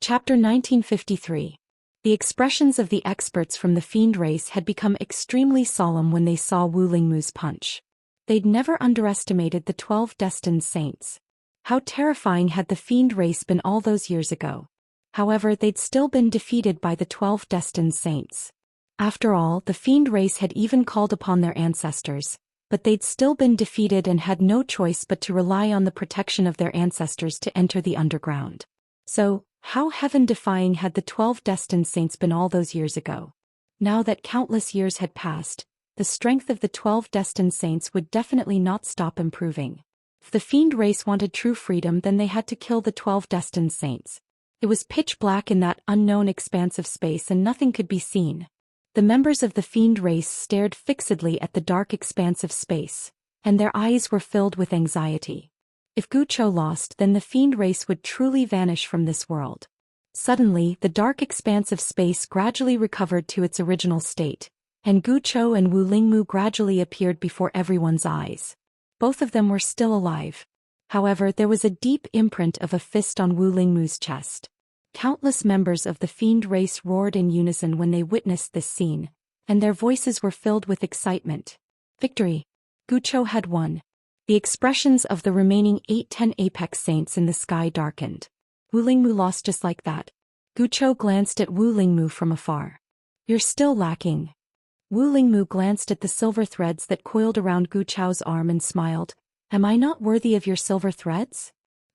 Chapter 1953. The expressions of the experts from the fiend race had become extremely solemn when they saw Wu Lingmu's punch. They'd never underestimated the 12 destined saints. How terrifying had the fiend race been all those years ago. However, they'd still been defeated by the 12 destined saints. After all, the fiend race had even called upon their ancestors, but they'd still been defeated and had no choice but to rely on the protection of their ancestors to enter the underground. So, how heaven-defying had the 12 destined saints been all those years ago? Now that countless years had passed, the strength of the 12 destined saints would definitely not stop improving. If the fiend race wanted true freedom, then they had to kill the 12 destined saints. It was pitch black in that unknown expanse of space and nothing could be seen. The members of the fiend race stared fixedly at the dark expanse of space, and their eyes were filled with anxiety. If Guqiu lost, then the fiend race would truly vanish from this world. Suddenly, the dark expanse of space gradually recovered to its original state, and Guqiu and Wu Lingmu gradually appeared before everyone's eyes. Both of them were still alive. However, there was a deep imprint of a fist on Wu Lingmu's chest. Countless members of the fiend race roared in unison when they witnessed this scene, and their voices were filled with excitement. Victory! Guqiu had won. The expressions of the remaining 8-10 apex saints in the sky darkened. Wu Lingmu lost just like that. Guqiu glanced at Wu Lingmu from afar. You're still lacking. Wu Lingmu glanced at the silver threads that coiled around Guqiu's arm and smiled. Am I not worthy of your silver threads?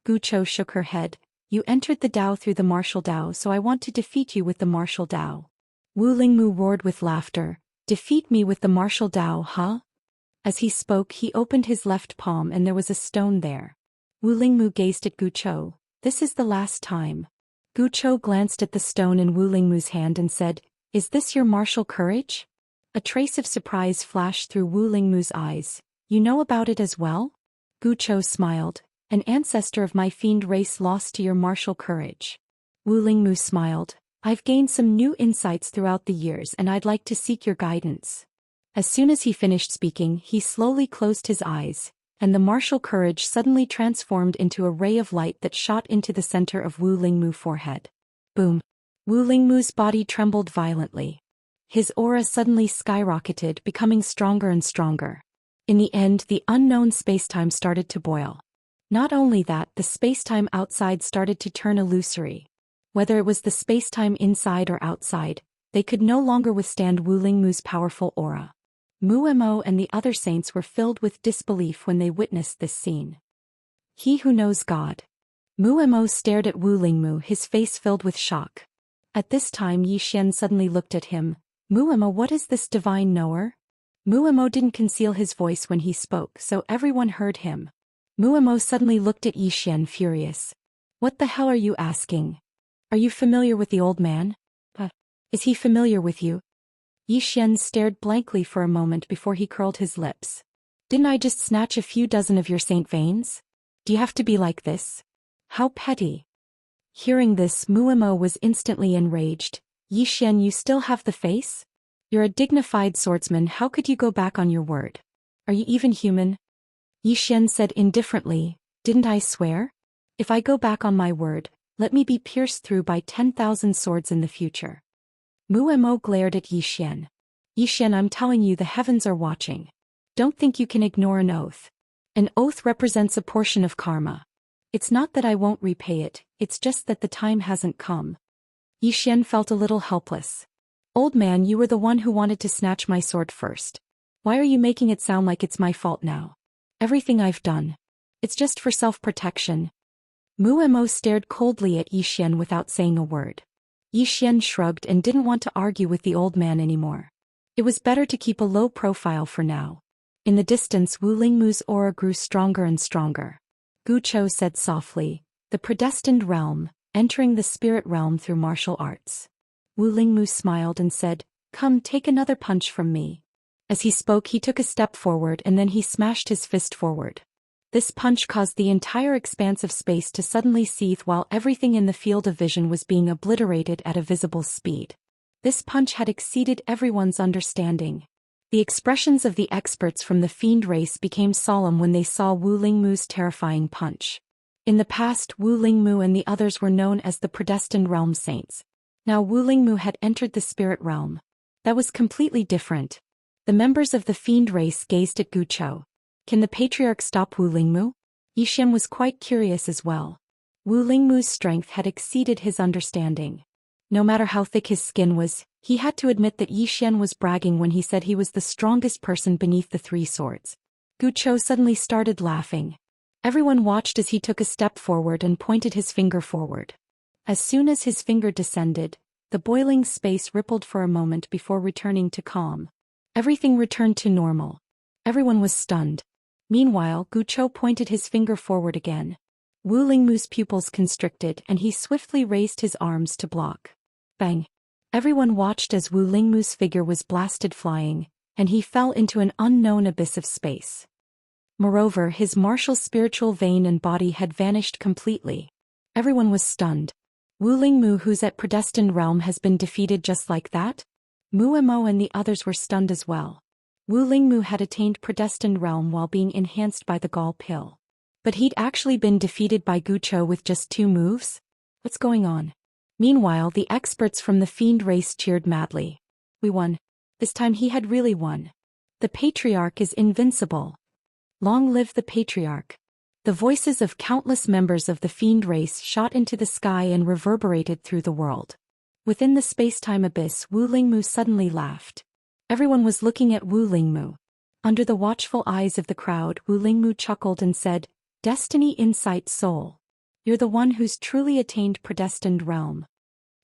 Guqiu shook her head. You entered the Dao through the martial Dao, so I want to defeat you with the martial Dao. Wu Lingmu roared with laughter. Defeat me with the martial Dao, huh? As he spoke, he opened his left palm and there was a stone there. Wu Lingmu gazed at Guqiu. This is the last time. Guqiu glanced at the stone in Wu Lingmu's hand and said, Is this your martial courage? A trace of surprise flashed through Wu Lingmu's eyes. You know about it as well? Guqiu smiled. An ancestor of my fiend race lost to your martial courage. Wu Lingmu smiled. I've gained some new insights throughout the years and I'd like to seek your guidance. As soon as he finished speaking, he slowly closed his eyes, and the martial courage suddenly transformed into a ray of light that shot into the center of Wu Lingmu's forehead. Boom! Wu Lingmu's body trembled violently. His aura suddenly skyrocketed, becoming stronger and stronger. In the end, the unknown spacetime started to boil. Not only that, the spacetime outside started to turn illusory. Whether it was the spacetime inside or outside, they could no longer withstand Wu Lingmu's powerful aura. Muemo and the other saints were filled with disbelief when they witnessed this scene. He who knows God. Muemo stared at Wu Lingmu, his face filled with shock. At this time Zhou Xian suddenly looked at him. Muemo, what is this divine knower? Muemo didn't conceal his voice when he spoke, so everyone heard him. Muemo suddenly looked at Zhou Xian furious. What the hell are you asking? Are you familiar with the old man? Is he familiar with you? Zhou Xian stared blankly for a moment before he curled his lips. Didn't I just snatch a few dozen of your saint veins? Do you have to be like this? How petty. Hearing this, Muemo was instantly enraged. Zhou Xian, you still have the face? You're a dignified swordsman, how could you go back on your word? Are you even human? Zhou Xian said indifferently, didn't I swear? If I go back on my word, let me be pierced through by 10,000 swords in the future. Muemo glared at Zhou Xian. Zhou Xian, I'm telling you, the heavens are watching. Don't think you can ignore an oath. An oath represents a portion of karma. It's not that I won't repay it, it's just that the time hasn't come. Zhou Xian felt a little helpless. Old man, you were the one who wanted to snatch my sword first. Why are you making it sound like it's my fault now? Everything I've done. It's just for self-protection. Muemo stared coldly at Zhou Xian without saying a word. Zhou Xian shrugged and didn't want to argue with the old man anymore. It was better to keep a low profile for now. In the distance, Wu Lingmu's aura grew stronger and stronger. Guqiu said softly, the predestined realm, entering the spirit realm through martial arts. Wu Lingmu smiled and said, come, take another punch from me. As he spoke, he took a step forward and then he smashed his fist forward. This punch caused the entire expanse of space to suddenly seethe while everything in the field of vision was being obliterated at a visible speed. This punch had exceeded everyone's understanding. The expressions of the experts from the fiend race became solemn when they saw Wu Lingmu's terrifying punch. In the past, Wu Lingmu and the others were known as the predestined realm saints. Now Wu Lingmu had entered the spirit realm. That was completely different. The members of the fiend race gazed at Guqiu. Can the patriarch stop Wu Lingmu? Xian was quite curious as well. Wu Lingmu's strength had exceeded his understanding. No matter how thick his skin was, he had to admit that Xian was bragging when he said he was the strongest person beneath the three swords. Guqiu suddenly started laughing. Everyone watched as he took a step forward and pointed his finger forward. As soon as his finger descended, the boiling space rippled for a moment before returning to calm. Everything returned to normal. Everyone was stunned. Meanwhile, Guqiu pointed his finger forward again. Wu Lingmu's pupils constricted and he swiftly raised his arms to block. Bang! Everyone watched as Wu Lingmu's figure was blasted flying, and he fell into an unknown abyss of space. Moreover, his martial spiritual vein and body had vanished completely. Everyone was stunned. Wu Lingmu, who's at predestined realm, has been defeated just like that? Mu Mo and the others were stunned as well. Wu Lingmu had attained predestined realm while being enhanced by the gall pill. But he'd actually been defeated by Guqiu with just 2 moves? What's going on? Meanwhile, the experts from the fiend race cheered madly. We won. This time he had really won. The patriarch is invincible. Long live the patriarch. The voices of countless members of the fiend race shot into the sky and reverberated through the world. Within the space-time abyss, Wu Lingmu suddenly laughed. Everyone was looking at Wu Lingmu. Under the watchful eyes of the crowd, Wu Lingmu chuckled and said, "Destiny Insight Soul. You're the one who's truly attained predestined realm."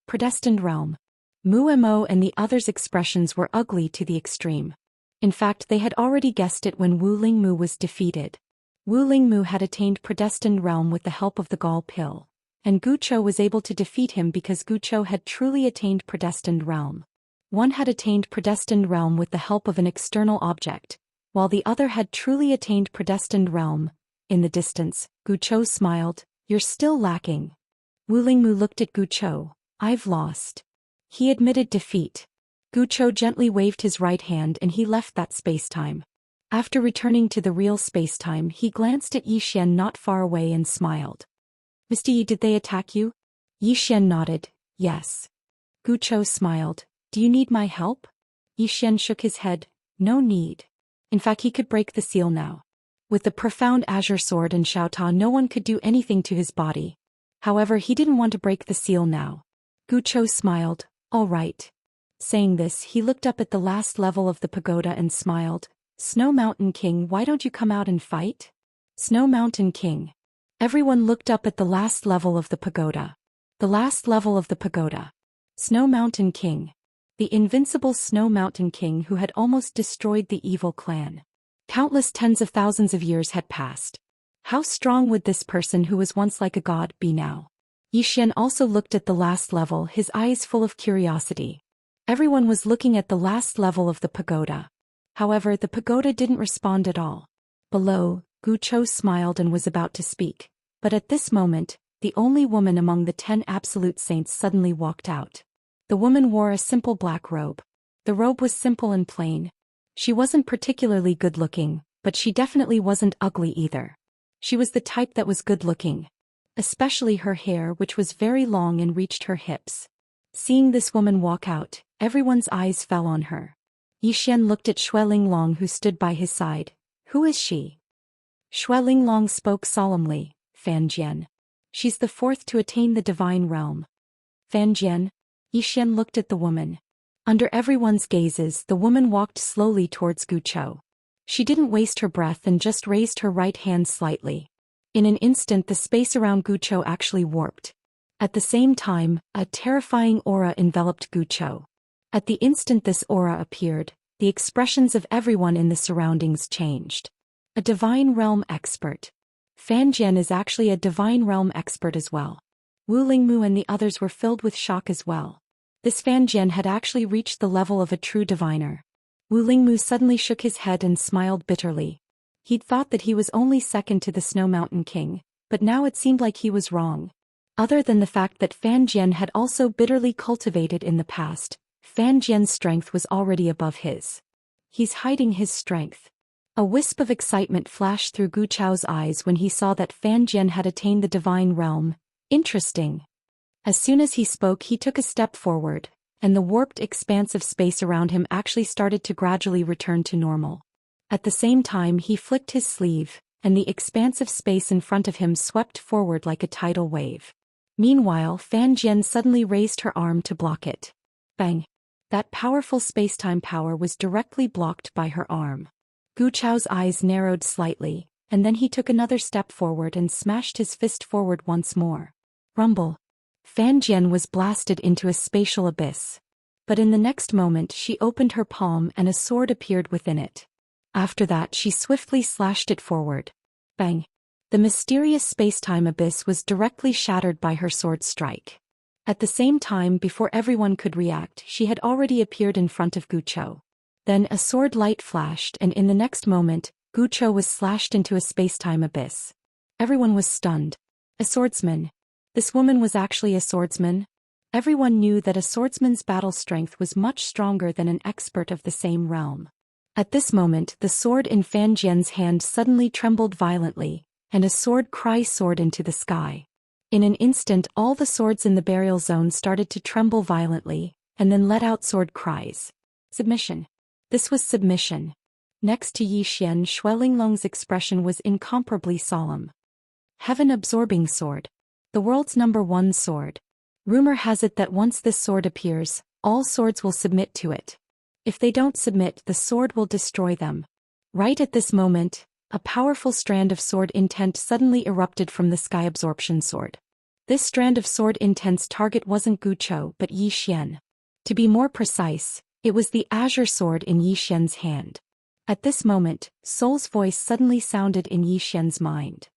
Predestined realm. Mu Mo and the others' expressions were ugly to the extreme. In fact, they had already guessed it when Wu Lingmu was defeated. Wu Lingmu had attained predestined realm with the help of the gall pill, and Guqiu was able to defeat him because Guqiu had truly attained predestined realm. One had attained predestined realm with the help of an external object, while the other had truly attained predestined realm. In the distance, Guqiu smiled. "You're still lacking." Wu Lingmu looked at Guqiu. "I've lost." He admitted defeat. Guqiu gently waved his right hand and he left that space-time. After returning to the real space-time, he glanced at Xian not far away and smiled. "Mr. Yi, did they attack you?" Xian nodded. "Yes." Guqiu smiled. "Do you need my help?" Xian shook his head. "No need. In fact, he could break the seal now. With the profound azure sword and Xiaota, no one could do anything to his body. However, he didn't want to break the seal now." Guqiu smiled. "All right." Saying this, he looked up at the last level of the pagoda and smiled. "Snow Mountain King, why don't you come out and fight?" Snow Mountain King. Everyone looked up at the last level of the pagoda. The last level of the pagoda. Snow Mountain King. The invincible Snow Mountain King who had almost destroyed the evil clan. Countless tens of thousands of years had passed. How strong would this person who was once like a god be now? Xian also looked at the last level, his eyes full of curiosity. Everyone was looking at the last level of the pagoda. However, the pagoda didn't respond at all. Below, Guqiu smiled and was about to speak. But at this moment, the only woman among the 10 absolute saints suddenly walked out. The woman wore a simple black robe. The robe was simple and plain. She wasn't particularly good-looking, but she definitely wasn't ugly either. She was the type that was good-looking. Especially her hair, which was very long and reached her hips. Seeing this woman walk out, everyone's eyes fell on her. Xian looked at Xue Linglong who stood by his side. "Who is she?" Xue Linglong spoke solemnly. "Fan Jian. She's the 4th to attain the divine realm." Fan Jian? Xian looked at the woman. Under everyone's gazes, the woman walked slowly towards Guqiu. She didn't waste her breath and just raised her right hand slightly. In an instant, the space around Guqiu actually warped. At the same time, a terrifying aura enveloped Guqiu. At the instant this aura appeared, the expressions of everyone in the surroundings changed. A divine realm expert. Fan Jian is actually a divine realm expert as well. Wu Lingmu and the others were filled with shock as well. This Fan Jian had actually reached the level of a true diviner. Wu Lingmu suddenly shook his head and smiled bitterly. He'd thought that he was only second to the Snow Mountain King, but now it seemed like he was wrong. Other than the fact that Fan Jian had also bitterly cultivated in the past, Fan Jian's strength was already above his. He's hiding his strength. A wisp of excitement flashed through Gu Chao's eyes when he saw that Fan Jian had attained the divine realm. Interesting. As soon as he spoke, he took a step forward, and the warped expanse of space around him actually started to gradually return to normal. At the same time, he flicked his sleeve, and the expansive space in front of him swept forward like a tidal wave. Meanwhile, Fan Jian suddenly raised her arm to block it. Bang! That powerful spacetime power was directly blocked by her arm. Gu Chao's eyes narrowed slightly, and then he took another step forward and smashed his fist forward once more. Rumble! Fan Jian was blasted into a spatial abyss. But in the next moment she opened her palm and a sword appeared within it. After that she swiftly slashed it forward. Bang! The mysterious spacetime abyss was directly shattered by her sword strike. At the same time, before everyone could react, she had already appeared in front of Gu Chou. Then a sword light flashed, and in the next moment, Gu Chou was slashed into a spacetime abyss. Everyone was stunned. A swordsman. This woman was actually a swordsman? Everyone knew that a swordsman's battle strength was much stronger than an expert of the same realm. At this moment, the sword in Fan Jian's hand suddenly trembled violently, and a sword cry soared into the sky. In an instant, all the swords in the burial zone started to tremble violently, and then let out sword cries. Submission. This was submission. Next to Yi Xian, Xuelinglong's expression was incomparably solemn. Heaven-absorbing sword. The world's #1 sword. Rumor has it that once this sword appears, all swords will submit to it. If they don't submit, the sword will destroy them. Right at this moment, a powerful strand of sword intent suddenly erupted from the sky absorption sword. This strand of sword intent's target wasn't Gu Chou but Yi Xian. To be more precise, it was the azure sword in Yi Xian's hand. At this moment, Soul's voice suddenly sounded in Yi Xian's mind.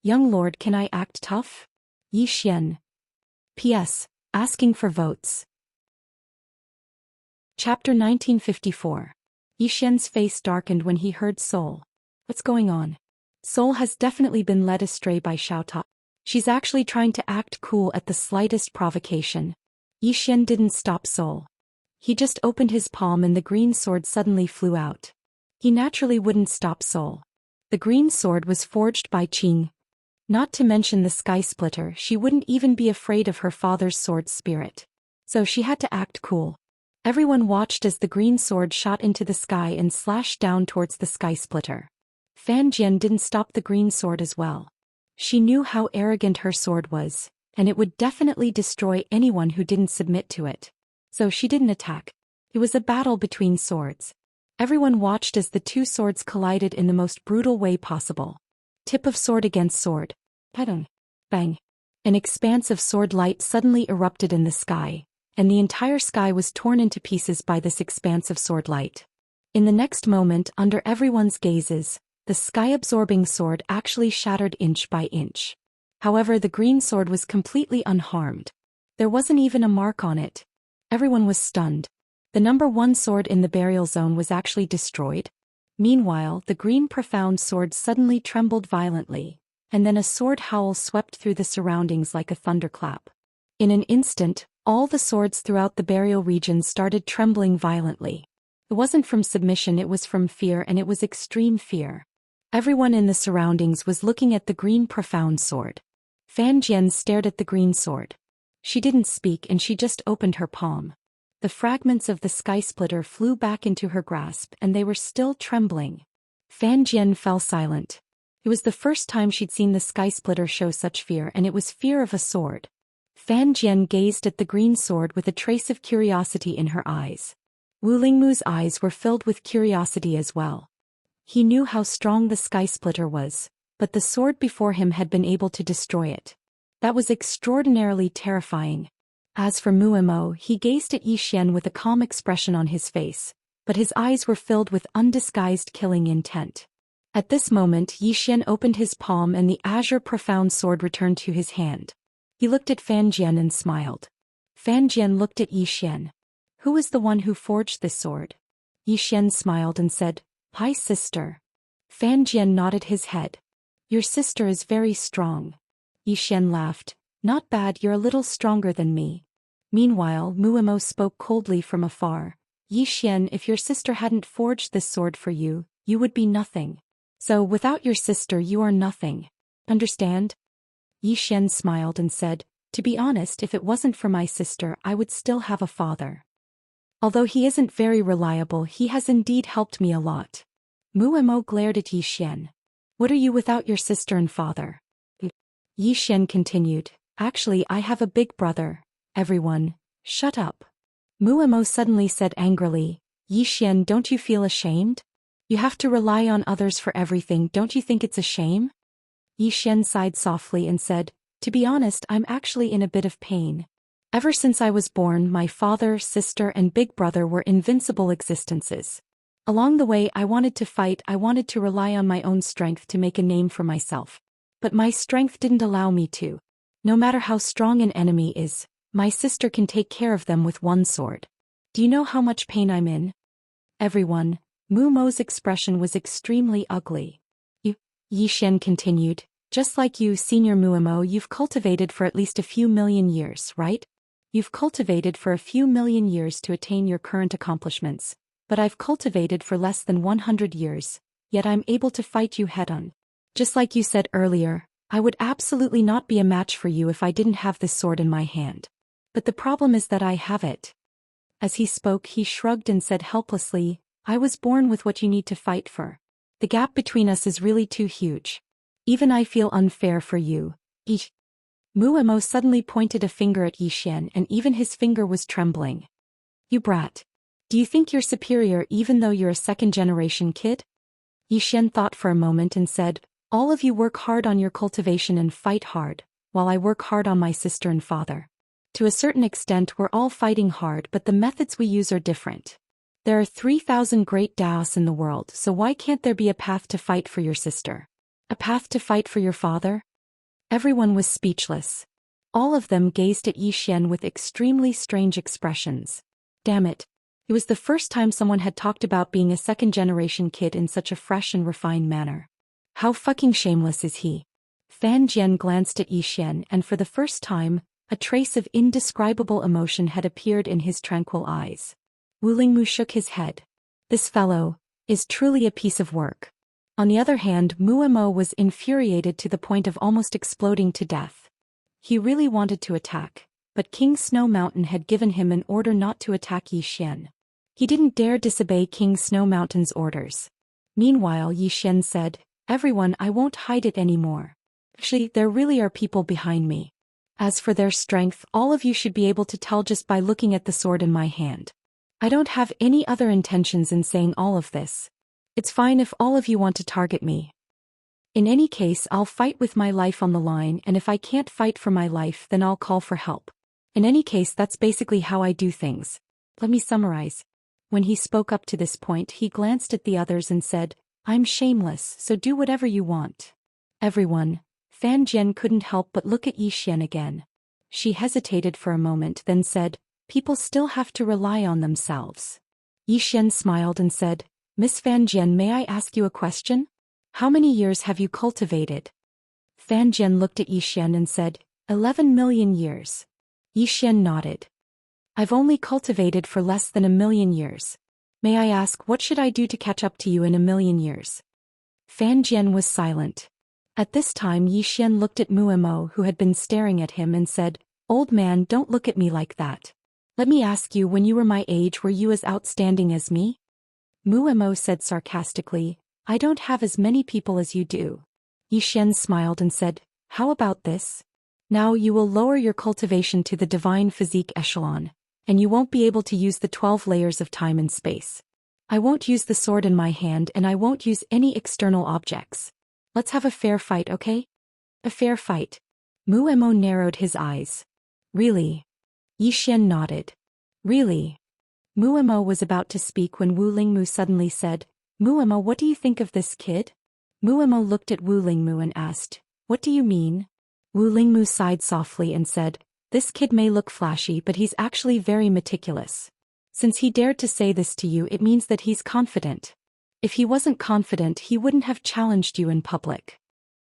Young lord, can I act tough? Yi Xian. P.S. Asking for votes. Chapter 1954. Yi Xian's face darkened when he heard Soul. What's going on? Soul has definitely been led astray by Xiao Ta. She's actually trying to act cool at the slightest provocation. Yi Xian didn't stop Soul. He just opened his palm and the green sword suddenly flew out. He naturally wouldn't stop Soul. The green sword was forged by Qing. Not to mention the sky splitter, she wouldn't even be afraid of her father's sword spirit. So she had to act cool. Everyone watched as the green sword shot into the sky and slashed down towards the sky splitter. Fan Jian didn't stop the green sword as well. She knew how arrogant her sword was, and it would definitely destroy anyone who didn't submit to it. So she didn't attack. It was a battle between swords. Everyone watched as the two swords collided in the most brutal way possible. Tip of sword against sword. Bang! Bang! An expanse of sword light suddenly erupted in the sky, and the entire sky was torn into pieces by this expanse of sword light. In the next moment, under everyone's gazes, the sky-absorbing sword actually shattered inch by inch. However, the green sword was completely unharmed. There wasn't even a mark on it. Everyone was stunned. The #1 sword in the burial zone was actually destroyed. Meanwhile, the green profound sword suddenly trembled violently, and then a sword howl swept through the surroundings like a thunderclap. In an instant, all the swords throughout the burial region started trembling violently. It wasn't from submission, it was from fear, and it was extreme fear. Everyone in the surroundings was looking at the green profound sword. Fan Jian stared at the green sword. She didn't speak and she just opened her palm. The fragments of the sky splitter flew back into her grasp and they were still trembling. Fan Jian fell silent. It was the first time she'd seen the sky splitter show such fear, and it was fear of a sword. Fan Jian gazed at the green sword with a trace of curiosity in her eyes. Wu Lingmu's eyes were filled with curiosity as well. He knew how strong the sky splitter was, but the sword before him had been able to destroy it. That was extraordinarily terrifying. As for Muimo, he gazed at Yi Xian with a calm expression on his face, but his eyes were filled with undisguised killing intent. At this moment, Yi Xian opened his palm and the azure profound sword returned to his hand. He looked at Fan Jian and smiled. Fan Jian looked at Yi Xian. Who is the one who forged this sword? Yi Xian smiled and said, "Hi, sister." Fan Jian nodded his head. Your sister is very strong. Yi Xian laughed. Not bad, you're a little stronger than me. Meanwhile, Muimo spoke coldly from afar. Yi Xian, if your sister hadn't forged this sword for you, you would be nothing. So without your sister you are nothing. Understand? Yi Xian smiled and said, to be honest, if it wasn't for my sister I would still have a father. Although he isn't very reliable, he has indeed helped me a lot. Muemo glared at Yi Xian. What are you without your sister and father? Yi Xian continued, actually I have a big brother. Everyone, shut up. Muemo suddenly said angrily, Yi Xian, don't you feel ashamed? You have to rely on others for everything, don't you think it's a shame? Yi Xian sighed softly and said, to be honest, I'm actually in a bit of pain. Ever since I was born, my father, sister, and big brother were invincible existences. Along the way, I wanted to fight, I wanted to rely on my own strength to make a name for myself. But my strength didn't allow me to. No matter how strong an enemy is, my sister can take care of them with one sword. Do you know how much pain I'm in? Everyone, Mumo's expression was extremely ugly. Yi Xian continued, just like you, Senior Muemo, you've cultivated for at least a few million years, right? You've cultivated for a few million years to attain your current accomplishments, but I've cultivated for less than 100 years, yet I'm able to fight you head-on. Just like you said earlier, I would absolutely not be a match for you if I didn't have this sword in my hand. But the problem is that I have it. As he spoke, he shrugged and said helplessly, I was born with what you need to fight for. The gap between us is really too huge. Even I feel unfair for you. Muemo suddenly pointed a finger at Yi Xian, and even his finger was trembling. You brat. Do you think you're superior even though you're a second-generation kid? Yi Xian thought for a moment and said, all of you work hard on your cultivation and fight hard, while I work hard on my sister and father. To a certain extent we're all fighting hard, but the methods we use are different. There are 3,000 great Daos in the world, so why can't there be a path to fight for your sister? A path to fight for your father? Everyone was speechless. All of them gazed at Yi Xian with extremely strange expressions. Damn it. It was the first time someone had talked about being a second-generation kid in such a fresh and refined manner. How fucking shameless is he? Fan Jian glanced at Yi Xian, and for the first time, a trace of indescribable emotion had appeared in his tranquil eyes. Wu Lingmu shook his head. This fellow is truly a piece of work. On the other hand, Muemo was infuriated to the point of almost exploding to death. He really wanted to attack, but King Snow Mountain had given him an order not to attack Yi Xian. He didn't dare disobey King Snow Mountain's orders. Meanwhile, Yi Xian said, everyone, I won't hide it anymore. Actually, there really are people behind me. As for their strength, all of you should be able to tell just by looking at the sword in my hand. I don't have any other intentions in saying all of this. It's fine if all of you want to target me. In any case, I'll fight with my life on the line, and if I can't fight for my life, then I'll call for help. In any case, that's basically how I do things. Let me summarize. When he spoke up to this point, he glanced at the others and said, I'm shameless, so do whatever you want. Everyone, Fan Jian couldn't help but look at Yi Xian again. She hesitated for a moment, then said, people still have to rely on themselves. Yi Xian smiled and said, Miss Fan Jian, may I ask you a question? How many years have you cultivated? Fan Jian looked at Yi Xian and said, 11 million years. Yi Xian nodded. I've only cultivated for less than 1,000,000 years. May I ask, what should I do to catch up to you in 1,000,000 years? Fan Jian was silent. At this time Yi Xian looked at Muemo, who had been staring at him, and said, old man, don't look at me like that. Let me ask you, when you were my age, were you as outstanding as me? Muemo said sarcastically, I don't have as many people as you do. Yi Xian smiled and said, how about this? Now you will lower your cultivation to the divine physique echelon, and you won't be able to use the 12 layers of time and space. I won't use the sword in my hand, and I won't use any external objects. Let's have a fair fight, okay? A fair fight. Muemo narrowed his eyes. Really? Yi Xian nodded. Really? Muemo was about to speak when Wu Lingmu suddenly said, Muemo, what do you think of this kid? Muemo looked at Wu Lingmu and asked, what do you mean? Wu Lingmu sighed softly and said, this kid may look flashy, but he's actually very meticulous. Since he dared to say this to you, it means that he's confident. If he wasn't confident, he wouldn't have challenged you in public.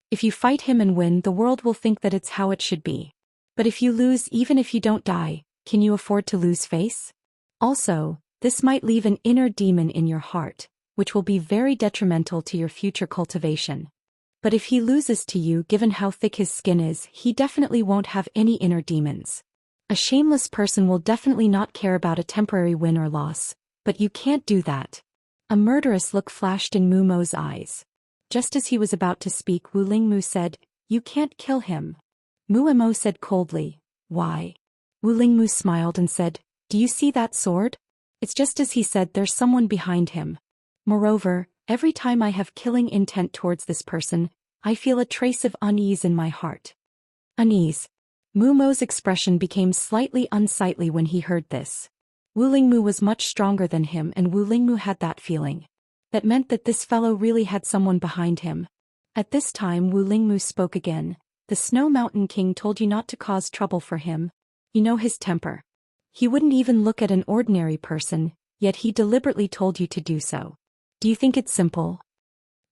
If you fight him and win, the world will think that it's how it should be. But if you lose, even if you don't die, can you afford to lose face? Also, this might leave an inner demon in your heart, which will be very detrimental to your future cultivation. But if he loses to you, given how thick his skin is, he definitely won't have any inner demons. A shameless person will definitely not care about a temporary win or loss, but you can't do that. A murderous look flashed in Mu Mo's eyes. Just as he was about to speak, Wu Lingmu said, "You can't kill him." Mu Mo said coldly, "Why?" Wu Lingmu smiled and said, "Do you see that sword? It's just as he said, there's someone behind him. Moreover, every time I have killing intent towards this person, I feel a trace of unease in my heart." Unease. Mu Mo's expression became slightly unsightly when he heard this. Wu Lingmu was much stronger than him, and Wu Lingmu had that feeling. That meant that this fellow really had someone behind him. At this time Wu Lingmu spoke again. "The Snow Mountain King told you not to cause trouble for him. You know his temper. He wouldn't even look at an ordinary person, yet he deliberately told you to do so. Do you think it's simple?"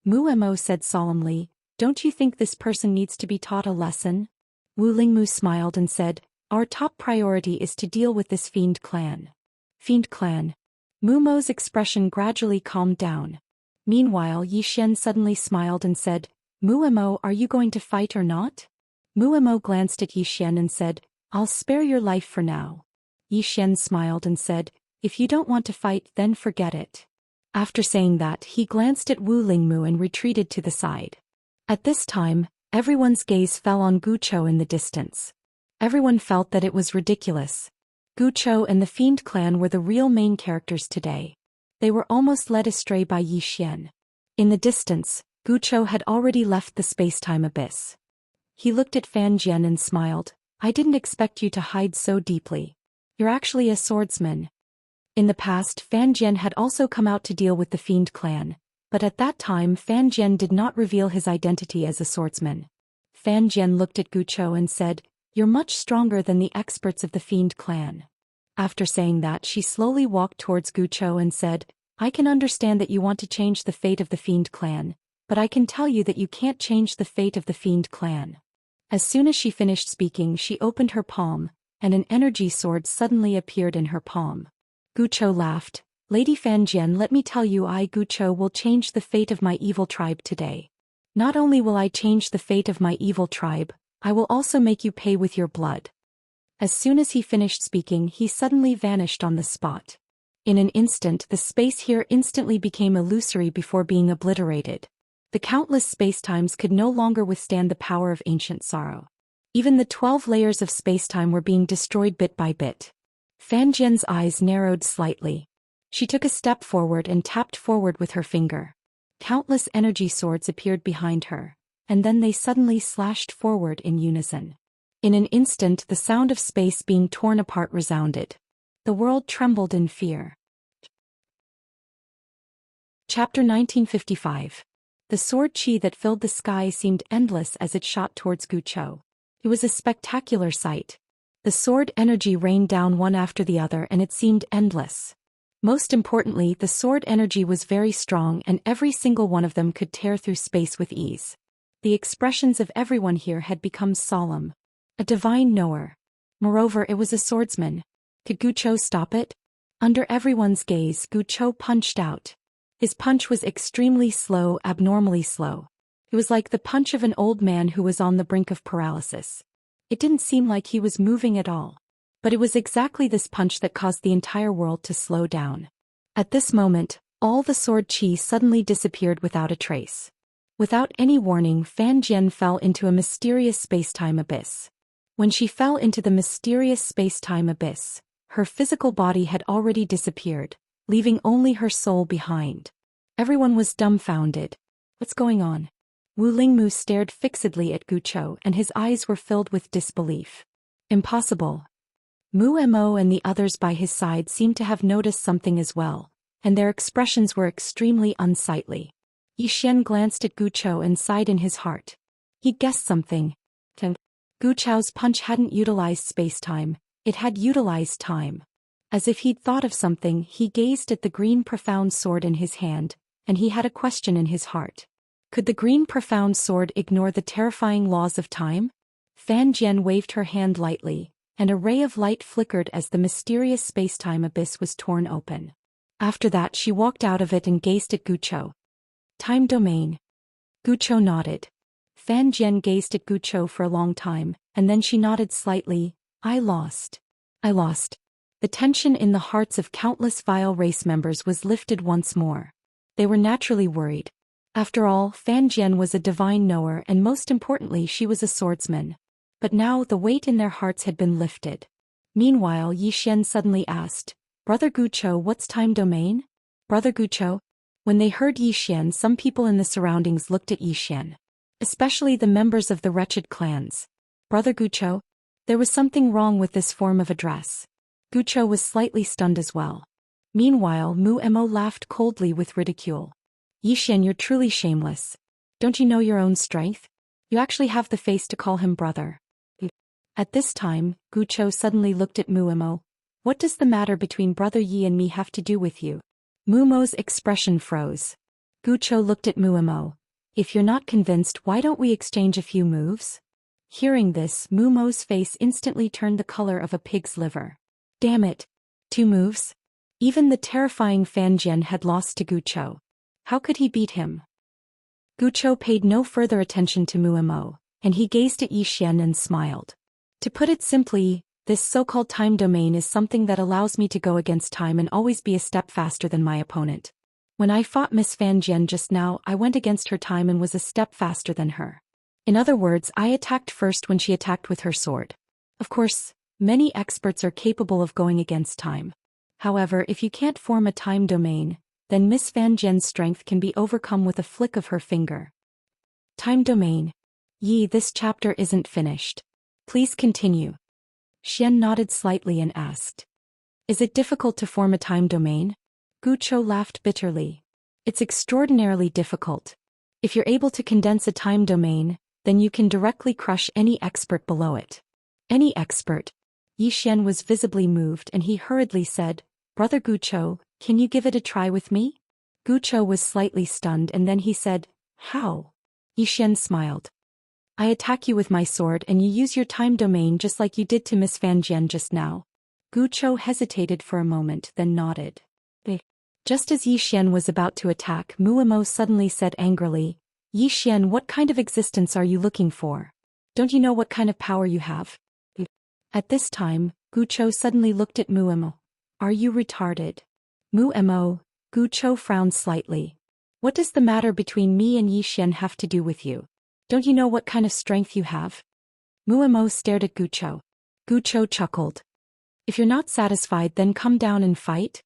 Mu Mo said solemnly, "Don't you think this person needs to be taught a lesson?" Wu Lingmu smiled and said, "Our top priority is to deal with this fiend clan." Fiend clan. Mu Mo's expression gradually calmed down. Meanwhile, Yi Xian suddenly smiled and said, "Mu Mo, are you going to fight or not?" Mu Mo glanced at Yi Xian and said, "I'll spare your life for now." Yi Xian smiled and said, "If you don't want to fight, then forget it." After saying that, he glanced at Wu Lingmu and retreated to the side. At this time, everyone's gaze fell on Guchou in the distance. Everyone felt that it was ridiculous. Guchou and the Fiend clan were the real main characters today. They were almost led astray by Yi Xian. In the distance, Guchou had already left the space-time abyss. He looked at Fan Jian and smiled. "I didn't expect you to hide so deeply. You're actually a swordsman." In the past, Fan Jian had also come out to deal with the Fiend clan, but at that time Fan Jian did not reveal his identity as a swordsman. Fan Jian looked at Guchou and said, "You're much stronger than the experts of the Fiend clan." After saying that, she slowly walked towards Guchou and said, "I can understand that you want to change the fate of the Fiend clan, but I can tell you that you can't change the fate of the Fiend clan." As soon as she finished speaking, she opened her palm, and an energy sword suddenly appeared in her palm. Guchou laughed. "Lady Fan Jian, let me tell you, I, Guchou, will change the fate of my evil tribe today. Not only will I change the fate of my evil tribe, I will also make you pay with your blood." As soon as he finished speaking, he suddenly vanished on the spot. In an instant, the space here instantly became illusory before being obliterated. The countless spacetimes could no longer withstand the power of ancient sorrow. Even the 12 layers of spacetime were being destroyed bit by bit. Fan Jian's eyes narrowed slightly. She took a step forward and tapped forward with her finger. Countless energy swords appeared behind her, and then they suddenly slashed forward in unison. In an instant, the sound of space being torn apart resounded. The world trembled in fear. Chapter 1955. The sword chi that filled the sky seemed endless as it shot towards Guchou. It was a spectacular sight. The sword energy rained down one after the other, and it seemed endless. Most importantly, the sword energy was very strong, and every single one of them could tear through space with ease. The expressions of everyone here had become solemn. A divine knower. Moreover, it was a swordsman. Could Guchou stop it? Under everyone's gaze, Guchou punched out. His punch was extremely slow, abnormally slow. It was like the punch of an old man who was on the brink of paralysis. It didn't seem like he was moving at all. But it was exactly this punch that caused the entire world to slow down. At this moment, all the sword chi suddenly disappeared without a trace. Without any warning, Fan Jian fell into a mysterious space-time abyss. When she fell into the mysterious space-time abyss, her physical body had already disappeared, leaving only her soul behind. Everyone was dumbfounded. What's going on? Wu Lingmu stared fixedly at Guchou, and his eyes were filled with disbelief. Impossible. Mu Mo and the others by his side seemed to have noticed something as well, and their expressions were extremely unsightly. Yi Xian glanced at Guchou and sighed in his heart. He guessed something. Guchou's punch hadn't utilized space-time, it had utilized time. As if he'd thought of something, he gazed at the green profound sword in his hand, and he had a question in his heart. Could the green profound sword ignore the terrifying laws of time? Fan Jian waved her hand lightly, and a ray of light flickered as the mysterious space-time abyss was torn open. After that she walked out of it and gazed at Gucho. Time domain. Gucho nodded. Fan Jian gazed at Gucho for a long time, and then she nodded slightly. I lost. I lost. The tension in the hearts of countless vile race members was lifted once more. They were naturally worried. After all, Fan Jian was a divine knower and most importantly she was a swordsman. But now the weight in their hearts had been lifted. Meanwhile Yi Xian suddenly asked, Brother Gucho, what's time domain? Brother Gucho? When they heard Yi Xian, some people in the surroundings looked at Yi Xian. Especially the members of the wretched clans. Brother Gucho? There was something wrong with this form of address. Gucho was slightly stunned as well. Meanwhile Mu Mo laughed coldly with ridicule. Yi Xian, you're truly shameless. Don't you know your own strength? You actually have the face to call him brother. At this time, Gucho suddenly looked at Mu Mo. What does the matter between brother Yi and me have to do with you? Mu Mo's expression froze. Gucho looked at Mu Mo. If you're not convinced, why don't we exchange a few moves? Hearing this, Mu Mo's face instantly turned the color of a pig's liver. Damn it. 2 moves? Even the terrifying Fan Jian had lost to Gucho. How could he beat him? Gucho paid no further attention to Mu Mo, and he gazed at Yi Xian and smiled. To put it simply, this so-called time domain is something that allows me to go against time and always be a step faster than my opponent. When I fought Miss Fan Jian just now, I went against her time and was a step faster than her. In other words, I attacked first when she attacked with her sword. Of course, many experts are capable of going against time. However, if you can't form a time domain, then Miss Fan Jian's strength can be overcome with a flick of her finger. Time domain. Yi, this chapter isn't finished. Please continue. Xian nodded slightly and asked. Is it difficult to form a time domain? Gucho laughed bitterly. It's extraordinarily difficult. If you're able to condense a time domain, then you can directly crush any expert below it. Any expert? Yi Xian was visibly moved and he hurriedly said, Brother Gucho, can you give it a try with me? Gucho was slightly stunned and then he said, How? Yi Xian smiled. I attack you with my sword and you use your time domain just like you did to Miss Fan Jian just now. Gucho hesitated for a moment then nodded. Just as Yi Xian was about to attack, Mu Mo suddenly said angrily, Yi Xian, what kind of existence are you looking for? Don't you know what kind of power you have? At this time, Gucho suddenly looked at Mu Mo. Are you retarded? Mu Mo, Gucho frowned slightly. What does the matter between me and Yi Xian have to do with you? Don't you know what kind of strength you have? Mu Mo stared at Gucho. Gucho chuckled. If you're not satisfied, then come down and fight?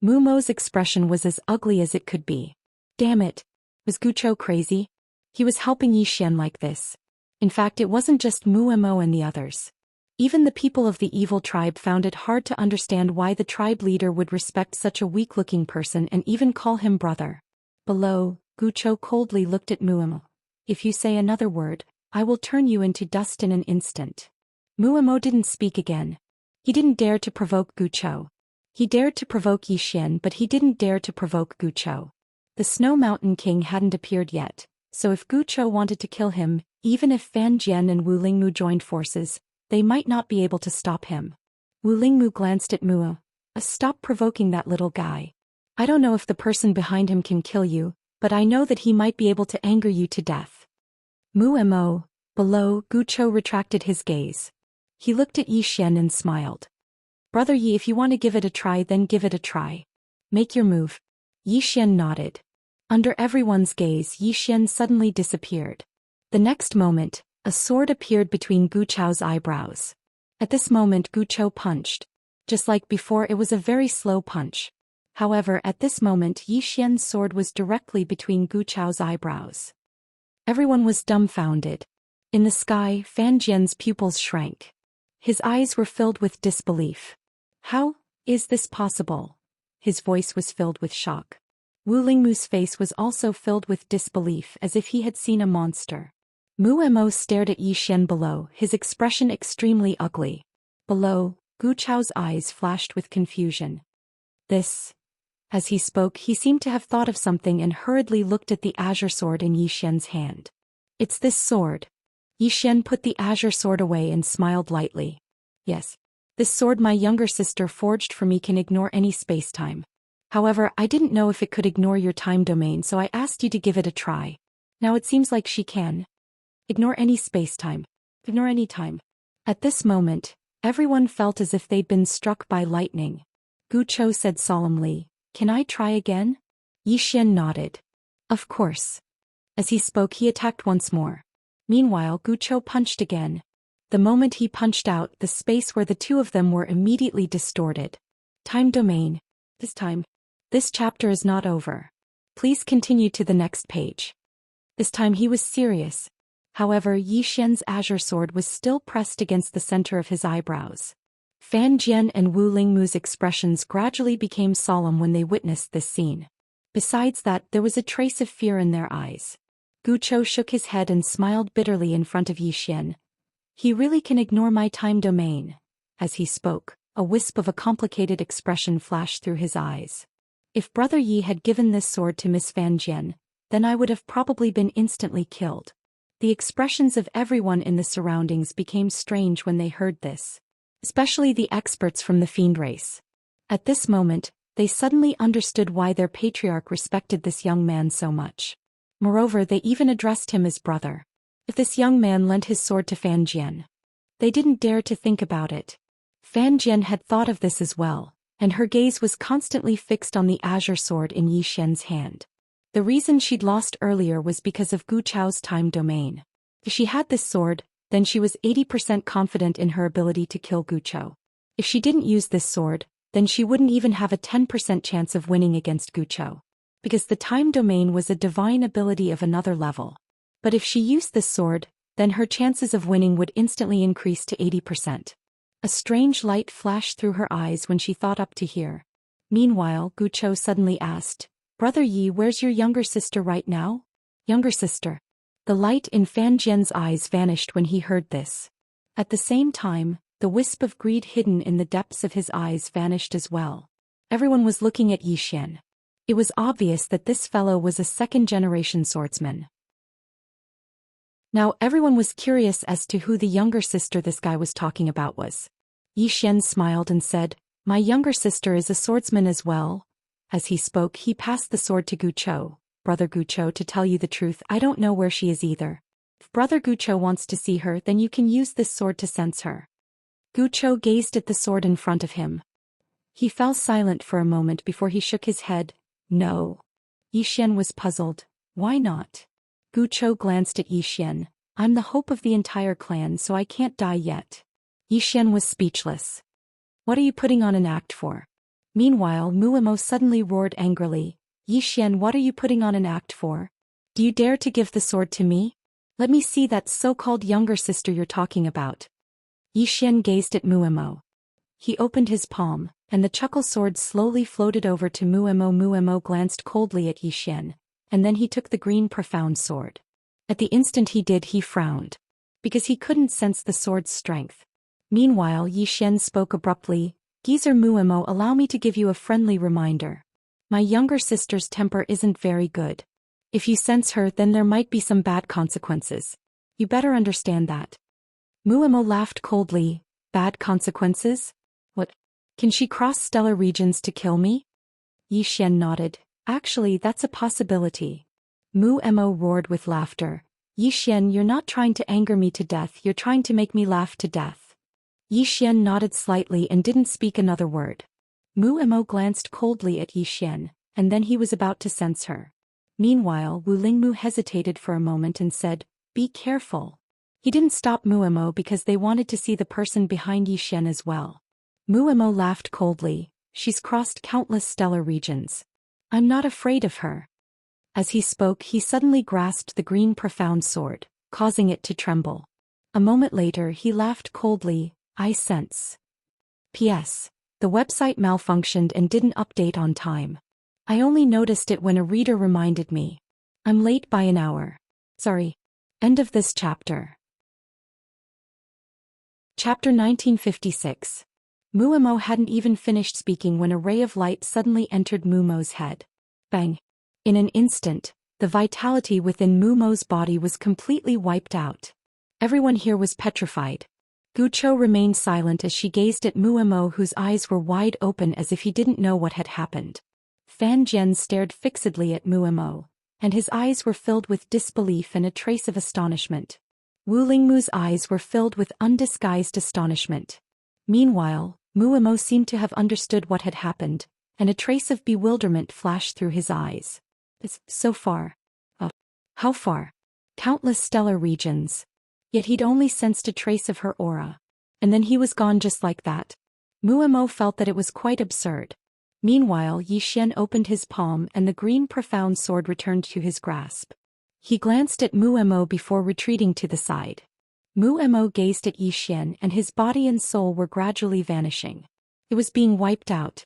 Mu Mo's expression was as ugly as it could be. Damn it. Was Gucho crazy? He was helping Yi Xian like this. In fact, it wasn't just Mu Mo and the others. Even the people of the evil tribe found it hard to understand why the tribe leader would respect such a weak-looking person and even call him brother. Below, Gucho coldly looked at Mu Mo. If you say another word, I will turn you into dust in an instant. Mu Mo didn't speak again. He didn't dare to provoke Gucho. He dared to provoke Yi Xian, but he didn't dare to provoke Gucho. The Snow Mountain King hadn't appeared yet, so if Gucho wanted to kill him, even if Fan Jian and Wu Lingmu joined forces, they might not be able to stop him. Wu Lingmu glanced at Mu. Stop provoking that little guy. I don't know if the person behind him can kill you, but I know that he might be able to anger you to death. Mu Mo. Below, Gucho retracted his gaze. He looked at Yi Xian and smiled. Brother Yi, if you want to give it a try, then give it a try. Make your move. Yi Xian nodded. Under everyone's gaze, Yi Xian suddenly disappeared. The next moment, a sword appeared between Gucho's eyebrows. At this moment Gucho punched. Just like before, it was a very slow punch. However, at this moment Yi Xian's sword was directly between Gucho's eyebrows. Everyone was dumbfounded. In the sky, Fan Jian's pupils shrank. His eyes were filled with disbelief. How is this possible? His voice was filled with shock. Wu Lingmu's face was also filled with disbelief as if he had seen a monster. Mu Mo stared at Yi Xian below, his expression extremely ugly. Below, Gucho's eyes flashed with confusion. This. As he spoke, he seemed to have thought of something and hurriedly looked at the azure sword in Yi Xian's hand. It's this sword. Yi Xian put the azure sword away and smiled lightly. Yes. This sword my younger sister forged for me can ignore any space-time. However, I didn't know if it could ignore your time domain, so I asked you to give it a try. Now it seems like she can. Ignore any space-time. Ignore any time. At this moment, everyone felt as if they'd been struck by lightning. Gu Chou said solemnly, "Can I try again?" Yi Xian nodded. Of course. As he spoke, he attacked once more. Meanwhile, Gu Chou punched again. The moment he punched out, the space where the two of them were immediately distorted. Time domain. This time. This chapter is not over. Please continue to the next page. This time he was serious. However, Yi Xian's azure sword was still pressed against the center of his eyebrows. Fan Jian and Wu Lingmu's expressions gradually became solemn when they witnessed this scene. Besides that, there was a trace of fear in their eyes. Gu Chou shook his head and smiled bitterly in front of Yi Xian. He really can ignore my time domain. As he spoke, a wisp of a complicated expression flashed through his eyes. If Brother Yi had given this sword to Miss Fan Jian, then I would have probably been instantly killed. The expressions of everyone in the surroundings became strange when they heard this. Especially the experts from the fiend race. At this moment, they suddenly understood why their patriarch respected this young man so much. Moreover, they even addressed him as brother. If this young man lent his sword to Fan Jian, they didn't dare to think about it. Fan Jian had thought of this as well, and her gaze was constantly fixed on the azure sword in Yi Xian's hand. The reason she'd lost earlier was because of Gu Chou's time domain. If she had this sword, then she was 80% confident in her ability to kill Gu Chou. If she didn't use this sword, then she wouldn't even have a 10% chance of winning against Gu Chou. Because the time domain was a divine ability of another level. But if she used this sword, then her chances of winning would instantly increase to 80%. A strange light flashed through her eyes when she thought up to here. Meanwhile, Gu Chou suddenly asked, "Brother Yi, where's your younger sister right now?" Younger sister. The light in Fan Jian's eyes vanished when he heard this. At the same time, the wisp of greed hidden in the depths of his eyes vanished as well. Everyone was looking at Yi Xian. It was obvious that this fellow was a second-generation swordsman. Now everyone was curious as to who the younger sister this guy was talking about was. Yi Xian smiled and said, "My younger sister is a swordsman as well." As he spoke, he passed the sword to Gu Chou. "Brother Gu Chou, to tell you the truth, I don't know where she is either. If Brother Gu Chou wants to see her, then you can use this sword to sense her." Gu Chou gazed at the sword in front of him. He fell silent for a moment before he shook his head. "No." Yi Xian was puzzled. "Why not?" Gu Chou glanced at Yi Xian. "I'm the hope of the entire clan, so I can't die yet." Yi Xian was speechless. "What are you putting on an act for?" Meanwhile, Muemo suddenly roared angrily. "Yi Xian, what are you putting on an act for? Do you dare to give the sword to me? Let me see that so-called younger sister you're talking about." Yi Xian gazed at Muemo. He opened his palm, and the chuckle sword slowly floated over to Muemo. Muemo glanced coldly at Yi Xian, and then he took the green profound sword. At the instant he did, he frowned. Because he couldn't sense the sword's strength. Meanwhile, Yi Xian spoke abruptly. "Geezer Muemo, allow me to give you a friendly reminder. My younger sister's temper isn't very good. If you sense her, then there might be some bad consequences. You better understand that." Muemo laughed coldly. "Bad consequences? What? Can she cross stellar regions to kill me?" Yi Xian nodded. "Actually, that's a possibility." Muemo roared with laughter. "Yi Xian, you're not trying to anger me to death, you're trying to make me laugh to death." Yi Xian nodded slightly and didn't speak another word. Muemo glanced coldly at Yi Xian, and then he was about to sense her. Meanwhile, Wu Lingmu hesitated for a moment and said, "Be careful." He didn't stop Muemo because they wanted to see the person behind Yi Xian as well. Muemo laughed coldly. "She's crossed countless stellar regions. I'm not afraid of her." As he spoke, he suddenly grasped the green profound sword, causing it to tremble. A moment later, he laughed coldly. "I sense. P.S. The website malfunctioned and didn't update on time. I only noticed it when a reader reminded me. I'm late by an hour. Sorry." End of this chapter. Chapter 1956. Muemo hadn't even finished speaking when a ray of light suddenly entered Mumo's head. Bang! In an instant, the vitality within Mumo's body was completely wiped out. Everyone here was petrified. Gu Chou remained silent as she gazed at Muemo, whose eyes were wide open as if he didn't know what had happened. Fan Jian stared fixedly at Muemo, and his eyes were filled with disbelief and a trace of astonishment. Wu Lingmu's eyes were filled with undisguised astonishment. Meanwhile, Muemo seemed to have understood what had happened, and a trace of bewilderment flashed through his eyes. It's so far. How far? Countless stellar regions. Yet he'd only sensed a trace of her aura. And then he was gone just like that. Muemo felt that it was quite absurd. Meanwhile, Yi Xian opened his palm and the green profound sword returned to his grasp. He glanced at Muemo before retreating to the side. Muemo gazed at Yi Xian and his body and soul were gradually vanishing. It was being wiped out.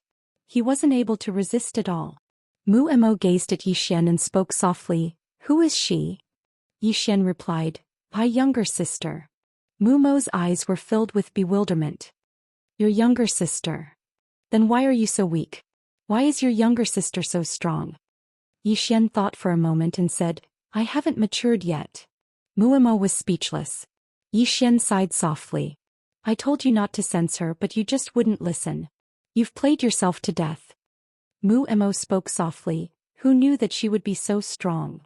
He wasn't able to resist at all. Muemo gazed at Yi Xian and spoke softly, "Who is she?" Yi Xian replied, "My younger sister." Muemo's eyes were filled with bewilderment. "Your younger sister? Then why are you so weak? Why is your younger sister so strong?" Yi Xian thought for a moment and said, "I haven't matured yet." Muemo was speechless. Yi Xian sighed softly. "I told you not to sense her but you just wouldn't listen. You've played yourself to death." Muemo spoke softly, who knew that she would be so strong.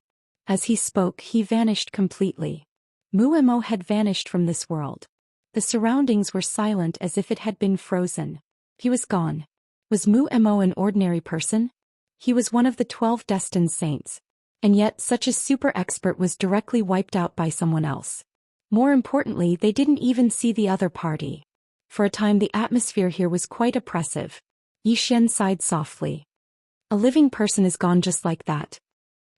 As he spoke he vanished completely. Muemo had vanished from this world. The surroundings were silent as if it had been frozen. He was gone. Was Muemo an ordinary person? He was one of the 12 destined saints. And yet such a super expert was directly wiped out by someone else. More importantly, they didn't even see the other party. For a time the atmosphere here was quite oppressive. Yi Xian sighed softly. A living person is gone just like that.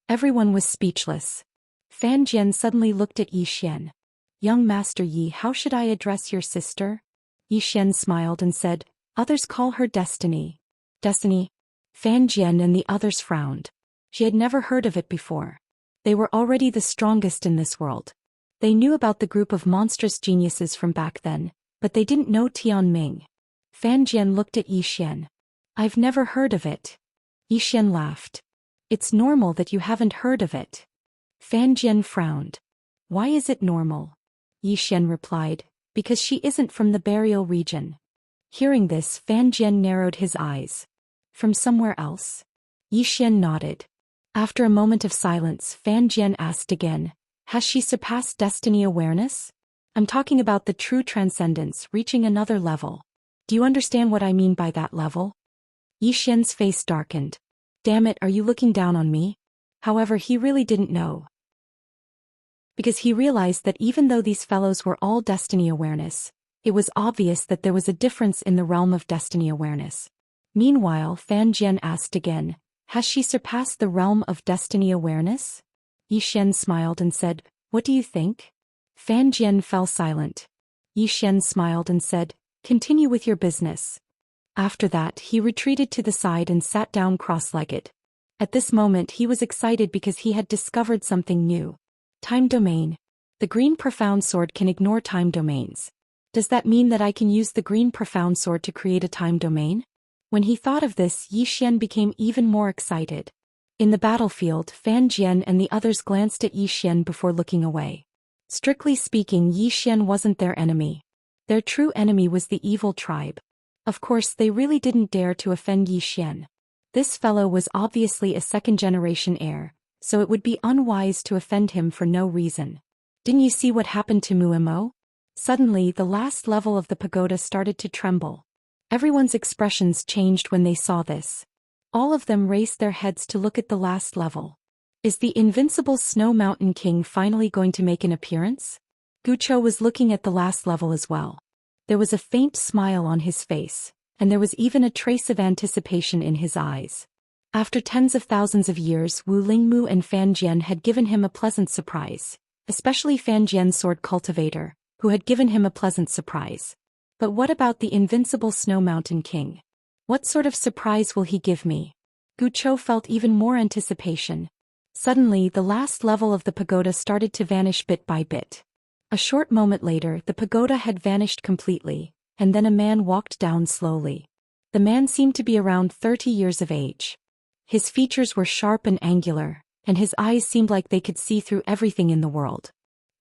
Everyone was speechless. Fan Jian suddenly looked at Yi Xian. "Young Master Yi, how should I address your sister?" Yi Xian smiled and said, "Others call her Destiny." Destiny? Fan Jian and the others frowned. She had never heard of it before. They were already the strongest in this world. They knew about the group of monstrous geniuses from back then, but they didn't know Tian Ming. Fan Jian looked at Yi Xian. "I've never heard of it." Yi Xian laughed. "It's normal that you haven't heard of it." Fan Jian frowned. "Why is it normal?" Yi Xian replied, "Because she isn't from the burial region." Hearing this, Fan Jian narrowed his eyes. "From somewhere else?" Yi Xian nodded. After a moment of silence, Fan Jian asked again, "Has she surpassed destiny awareness? I'm talking about the true transcendence, reaching another level. Do you understand what I mean by that level?" Yi Xian's face darkened. "Damn it, are you looking down on me?" However, he really didn't know. Because he realized that even though these fellows were all destiny awareness, it was obvious that there was a difference in the realm of destiny awareness. Meanwhile, Fan Jian asked again, "Has she surpassed the realm of destiny awareness?" Yi Xian smiled and said, "What do you think?" Fan Jian fell silent. Yi Xian smiled and said, "Continue with your business." After that, he retreated to the side and sat down cross-legged. At this moment he was excited because he had discovered something new. Time domain. The green profound sword can ignore time domains. Does that mean that I can use the green profound sword to create a time domain? When he thought of this, Yi Xian became even more excited. In the battlefield, Fan Jian and the others glanced at Yi Xian before looking away. Strictly speaking, Yi Xian wasn't their enemy. Their true enemy was the evil tribe. Of course, they really didn't dare to offend Yi Xian. This fellow was obviously a second-generation heir, so it would be unwise to offend him for no reason. Didn't you see what happened to Muemo? Suddenly, the last level of the pagoda started to tremble. Everyone's expressions changed when they saw this. All of them raised their heads to look at the last level. Is the invincible Snow Mountain King finally going to make an appearance? Gucho was looking at the last level as well. There was a faint smile on his face, and there was even a trace of anticipation in his eyes. After tens of thousands of years, Wu Lingmu and Fan Jian had given him a pleasant surprise, especially Fan Jian's sword cultivator, who had given him a pleasant surprise. But what about the invincible Snow Mountain King? What sort of surprise will he give me? Gucho felt even more anticipation. Suddenly, the last level of the pagoda started to vanish bit by bit. A short moment later, the pagoda had vanished completely, and then a man walked down slowly. The man seemed to be around 30 years of age. His features were sharp and angular, and his eyes seemed like they could see through everything in the world.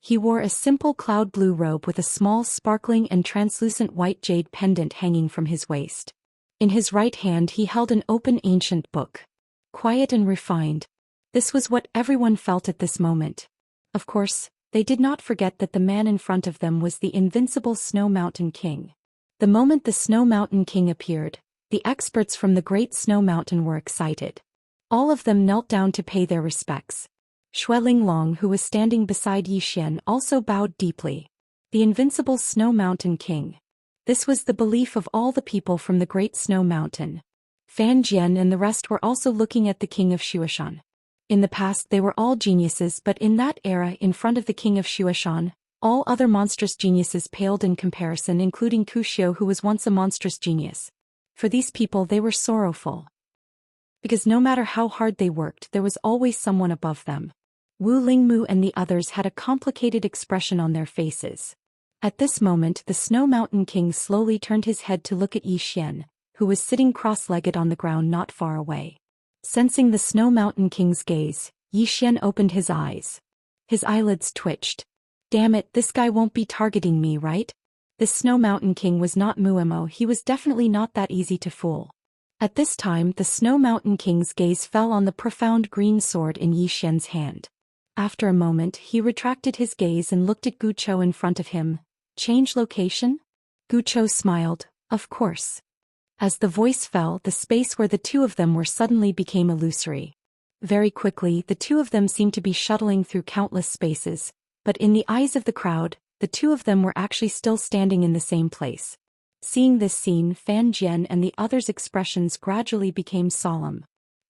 He wore a simple cloud blue robe with a small sparkling and translucent white jade pendant hanging from his waist. In his right hand he held an open ancient book. quiet and refined. This was what everyone felt at this moment. Of course, they did not forget that the man in front of them was the invincible Snow Mountain King. The moment the Snow Mountain King appeared, the experts from the Great Snow Mountain were excited. All of them knelt down to pay their respects. Xue Linglong, who was standing beside Yi Xian, also bowed deeply. The invincible Snow Mountain King. This was the belief of all the people from the Great Snow Mountain. Fan Jian and the rest were also looking at the king of Shuashan. In the past they were all geniuses, but in that era, in front of the king of Shuashan, all other monstrous geniuses paled in comparison, including Ku Xiu, who was once a monstrous genius. For these people they were sorrowful. Because no matter how hard they worked, there was always someone above them. Wu Lingmu and the others had a complicated expression on their faces. At this moment the Snow Mountain King slowly turned his head to look at Yi Xian, who was sitting cross-legged on the ground not far away. Sensing the Snow Mountain King's gaze, Yi Xian opened his eyes. His eyelids twitched. Damn it, this guy won't be targeting me, right? This Snow Mountain King was not Muemo, he was definitely not that easy to fool. At this time the Snow Mountain King's gaze fell on the profound green sword in Yi Xian's hand. After a moment he retracted his gaze and looked at Gu Chou in front of him. Change location? Gu Chou smiled, of course. As the voice fell, the space where the two of them were suddenly became illusory. Very quickly the two of them seemed to be shuttling through countless spaces, but in the eyes of the crowd, the two of them were actually still standing in the same place. Seeing this scene, Fan Jian and the others' expressions gradually became solemn.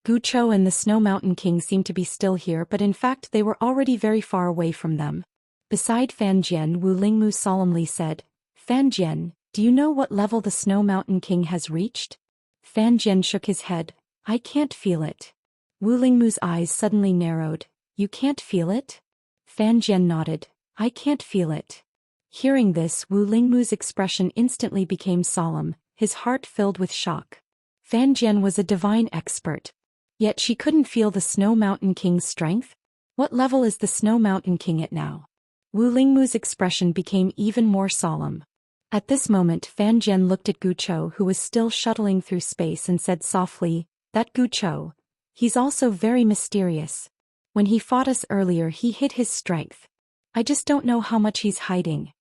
Gu Chou and the Snow Mountain King seemed to be still here, but in fact they were already very far away from them. Beside Fan Jian, Wu Lingmu solemnly said, Fan Jian, do you know what level the Snow Mountain King has reached? Fan Jian shook his head. I can't feel it. Wu Lingmu's eyes suddenly narrowed. You can't feel it? Fan Jian nodded. I can't feel it. Hearing this, Wu Lingmu's expression instantly became solemn, his heart filled with shock. Fan Jian was a divine expert. Yet she couldn't feel the Snow Mountain King's strength? What level is the Snow Mountain King at now? Wu Lingmu's expression became even more solemn. At this moment Fan Jian looked at Gu Chou, who was still shuttling through space, and said softly, that Gu Chou. He's also very mysterious. When he fought us earlier he hid his strength. I just don't know how much he's hiding.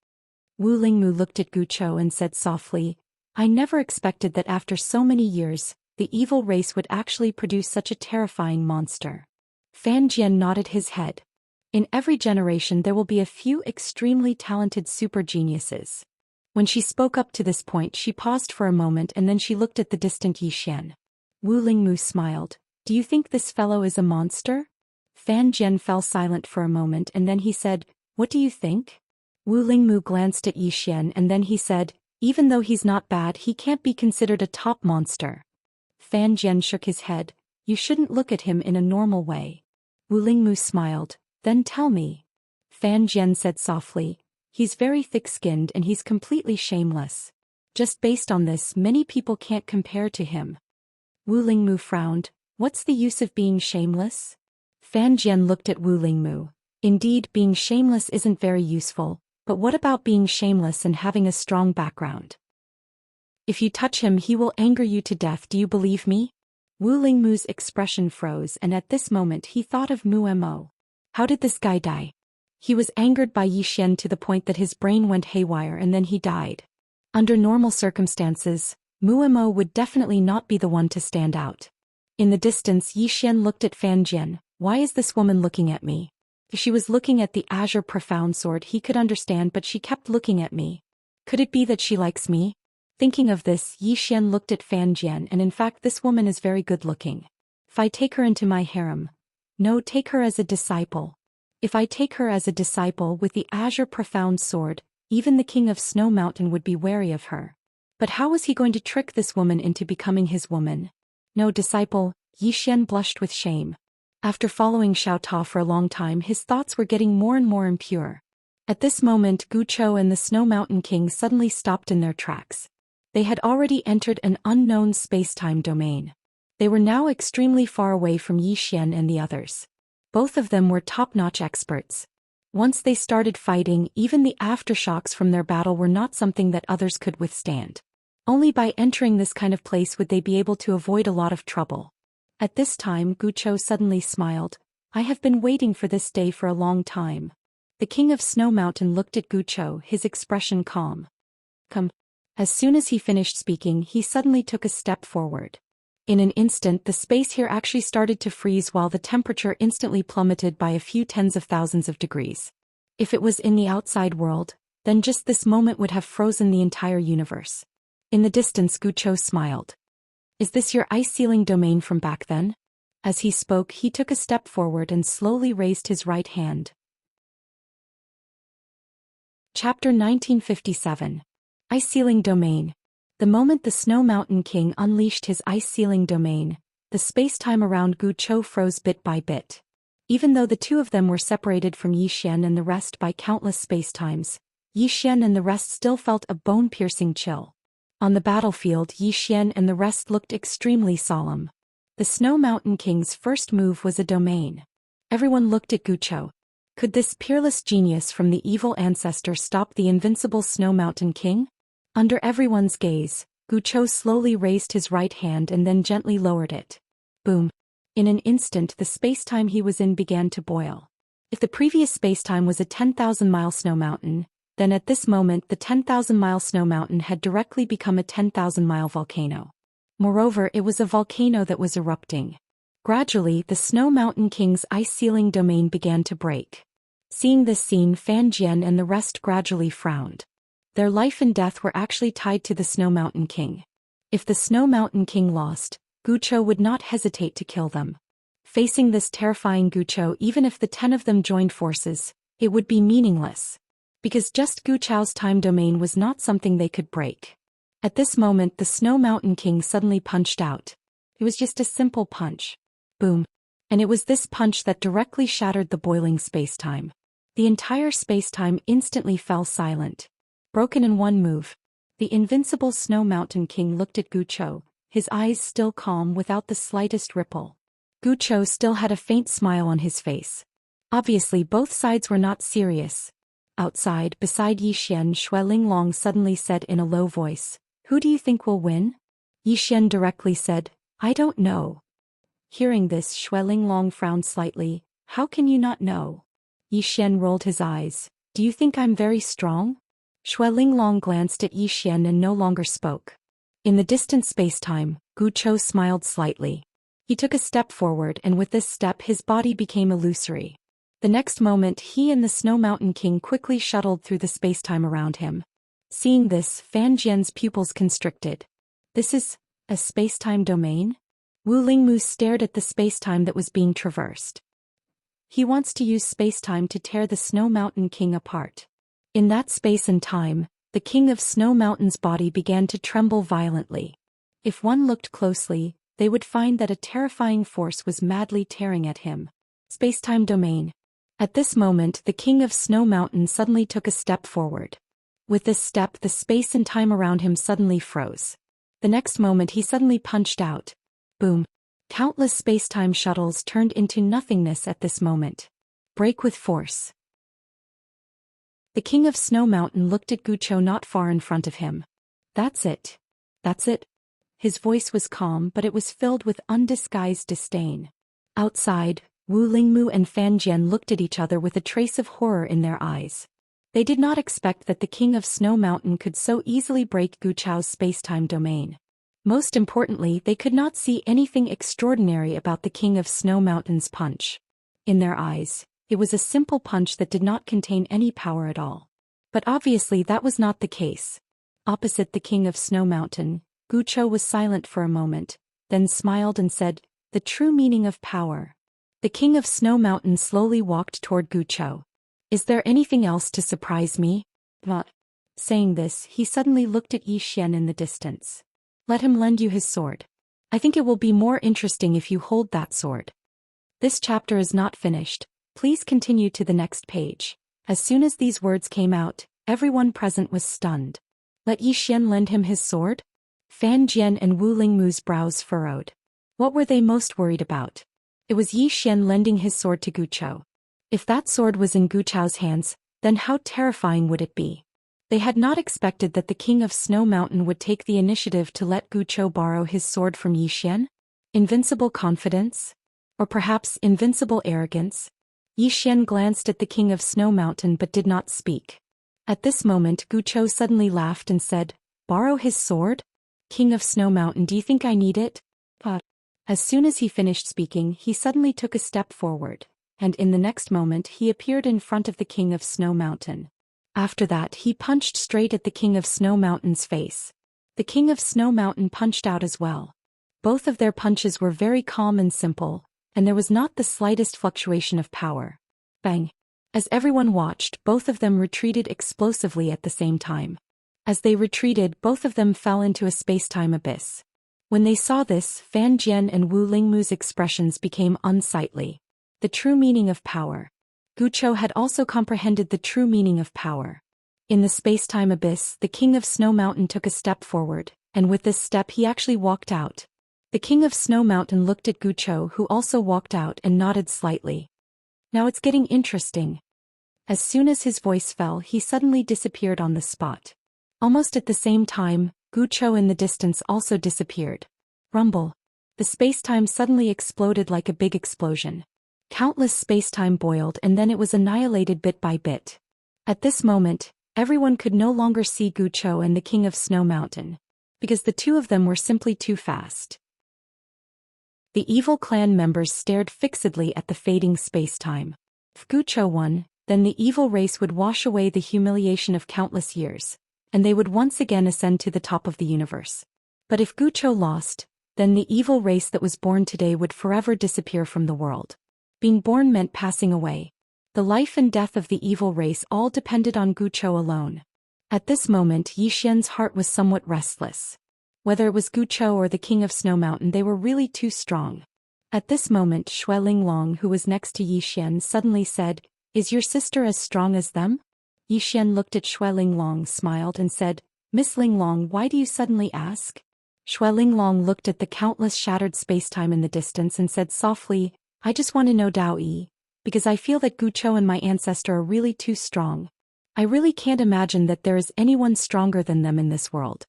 Wu Lingmu looked at Gu Chou and said softly, I never expected that after so many years, the evil race would actually produce such a terrifying monster. Fan Jian nodded his head. In every generation there will be a few extremely talented super geniuses. When she spoke up to this point she paused for a moment and then she looked at the distant Yi Xian. Wu Lingmu smiled. Do you think this fellow is a monster? Fan Jian fell silent for a moment and then he said, What do you think? Wu Lingmu glanced at Yi Xian and then he said, Even though he's not bad he can't be considered a top monster. Fan Jian shook his head. You shouldn't look at him in a normal way. Wu Lingmu smiled. Then tell me. Fan Jian said softly. He's very thick-skinned and he's completely shameless. Just based on this, many people can't compare to him. Wu Lingmu frowned. What's the use of being shameless? Fan Jian looked at Wu Lingmu. Indeed, being shameless isn't very useful, but what about being shameless and having a strong background? If you touch him he will anger you to death, do you believe me? Wu Lingmu's expression froze and at this moment he thought of Muemo. How did this guy die? He was angered by Yi Xian to the point that his brain went haywire and then he died. Under normal circumstances, Muemo would definitely not be the one to stand out. In the distance Yi Xian looked at Fan Jian. Why is this woman looking at me? If she was looking at the azure profound sword he could understand, but she kept looking at me. Could it be that she likes me? Thinking of this, Yi Xian looked at Fan Jian, and in fact this woman is very good looking. If I take her into my harem. No, take her as a disciple. If I take her as a disciple with the azure profound sword, even the king of Snow Mountain would be wary of her. But how was he going to trick this woman into becoming his woman? No disciple. Yi Xian blushed with shame. After following Xiao Ta for a long time his thoughts were getting more and more impure. At this moment Gu Chou and the Snow Mountain King suddenly stopped in their tracks. They had already entered an unknown space-time domain. They were now extremely far away from Yi Xian and the others. Both of them were top-notch experts. Once they started fighting, even the aftershocks from their battle were not something that others could withstand. Only by entering this kind of place would they be able to avoid a lot of trouble. At this time Gu Chou suddenly smiled. I have been waiting for this day for a long time. The king of Snow Mountain looked at Gu Chou, his expression calm. Come. As soon as he finished speaking, he suddenly took a step forward. In an instant the space here actually started to freeze while the temperature instantly plummeted by a few tens of thousands of degrees. If it was in the outside world, then just this moment would have frozen the entire universe. In the distance Gu Chou smiled. Is this your ice sealing domain from back then? As he spoke he took a step forward and slowly raised his right hand. Chapter 1957. Ice Sealing Domain. The moment the Snow Mountain King unleashed his ice sealing domain, the space-time around Gu Chou froze bit by bit. Even though the two of them were separated from Zhou Xian and the rest by countless spacetimes, Zhou Xian and the rest still felt a bone-piercing chill. On the battlefield Zhou Xian and the rest looked extremely solemn. The Snow Mountain King's first move was a domain. Everyone looked at Gu Chou. Could this peerless genius from the evil ancestor stop the invincible Snow Mountain King? Under everyone's gaze, Gu Chou slowly raised his right hand and then gently lowered it. Boom. In an instant the spacetime he was in began to boil. If the previous spacetime was a 10,000-mile snow mountain, then at this moment the 10,000-mile snow mountain had directly become a 10,000-mile volcano. Moreover, it was a volcano that was erupting. Gradually the Snow Mountain King's ice-sealing domain began to break. Seeing this scene, Fan Jian and the rest gradually frowned. Their life and death were actually tied to the Snow Mountain King. If the Snow Mountain King lost, Gu Chou would not hesitate to kill them. Facing this terrifying Gu Chou, even if the 10 of them joined forces, it would be meaningless. Because just Gu Chou's time domain was not something they could break. At this moment the Snow Mountain King suddenly punched out. It was just a simple punch. Boom. And it was this punch that directly shattered the boiling spacetime. The entire spacetime instantly fell silent. Broken in one move. The invincible Snow Mountain King looked at Gu Chou, his eyes still calm without the slightest ripple. Gu Chou still had a faint smile on his face. Obviously both sides were not serious. Outside, beside Zhou Xian, Xue Linglong suddenly said in a low voice, "Who do you think will win?" Zhou Xian directly said, "I don't know." Hearing this, Xue Linglong frowned slightly. "How can you not know?" Zhou Xian rolled his eyes. "Do you think I'm very strong?" Xue Linglong glanced at Zhou Xian and no longer spoke. In the distant spacetime, Gu Chou smiled slightly. He took a step forward and with this step his body became illusory. The next moment he and the Snow Mountain King quickly shuttled through the spacetime around him. Seeing this, Fan Jian's pupils constricted. This is a spacetime domain? Wu Lingmu stared at the spacetime that was being traversed. He wants to use spacetime to tear the Snow Mountain King apart. In that space and time, the King of Snow Mountain's body began to tremble violently. If one looked closely, they would find that a terrifying force was madly tearing at him. Spacetime domain. At this moment the King of Snow Mountain suddenly took a step forward. With this step the space and time around him suddenly froze. The next moment he suddenly punched out. Boom. Countless spacetime shuttles turned into nothingness at this moment. Break with force. The King of Snow Mountain looked at Gu Chou not far in front of him. That's it. That's it. His voice was calm but it was filled with undisguised disdain. Outside, Wu Lingmu and Fan Jian looked at each other with a trace of horror in their eyes. They did not expect that the King of Snow Mountain could so easily break Gu Chou's spacetime domain. Most importantly, they could not see anything extraordinary about the King of Snow Mountain's punch. In their eyes, it was a simple punch that did not contain any power at all. But obviously that was not the case. Opposite the King of Snow Mountain, Gu Chou was silent for a moment, then smiled and said, "The true meaning of power." The King of Snow Mountain slowly walked toward Gu Chou. "Is there anything else to surprise me?" Not. Saying this, he suddenly looked at Zhou Xian in the distance. "Let him lend you his sword. I think it will be more interesting if you hold that sword." This chapter is not finished. Please continue to the next page. As soon as these words came out, everyone present was stunned. Let Zhou Xian lend him his sword? Fan Jian and Wu Lingmu's brows furrowed. What were they most worried about? It was Zhou Xian lending his sword to Gu Chou. If that sword was in Gu Chou's hands, then how terrifying would it be? They had not expected that the King of Snow Mountain would take the initiative to let Gu Chou borrow his sword from Zhou Xian. Invincible confidence? Or perhaps invincible arrogance? Yi Xian glanced at the king of Snow Mountain but did not speak. At this moment Gu Chou suddenly laughed and said, "Borrow his sword? King of Snow Mountain, do you think I need it?" But as soon as he finished speaking, he suddenly took a step forward, and in the next moment he appeared in front of the king of Snow Mountain. After that he punched straight at the king of Snow Mountain's face. The king of Snow Mountain punched out as well. Both of their punches were very calm and simple, and there was not the slightest fluctuation of power. Bang! As everyone watched, both of them retreated explosively at the same time. As they retreated, both of them fell into a space-time abyss. When they saw this, Fan Jian and Wu Lingmu's expressions became unsightly. The true meaning of power. Gu Chou had also comprehended the true meaning of power. In the space-time abyss, the king of Snow Mountain took a step forward, and with this step he actually walked out. The king of Snow Mountain looked at Gu Chou, who also walked out, and nodded slightly. Now it's getting interesting. As soon as his voice fell, he suddenly disappeared on the spot. Almost at the same time, Gu Chou in the distance also disappeared. Rumble. The space-time suddenly exploded like a big explosion. Countless space-time boiled and then it was annihilated bit by bit. At this moment, everyone could no longer see Gu Chou and the king of Snow Mountain, because the two of them were simply too fast. The evil clan members stared fixedly at the fading space-time. If Gu Chou won, then the evil race would wash away the humiliation of countless years, and they would once again ascend to the top of the universe. But if Gu Chou lost, then the evil race that was born today would forever disappear from the world. Being born meant passing away. The life and death of the evil race all depended on Gu Chou alone. At this moment Yi Xian's heart was somewhat restless. Whether it was Gu Chou or the king of Snow Mountain, they were really too strong. At this moment Xue Linglong, who was next to Yi Xian, suddenly said, "Is your sister as strong as them?" Yi Xian looked at Xue Linglong, smiled and said, "Miss Linglong, why do you suddenly ask?" Xue Linglong looked at the countless shattered spacetime in the distance and said softly, "I just want to know Dao Yi, because I feel that Gu Chou and my ancestor are really too strong. I really can't imagine that there is anyone stronger than them in this world."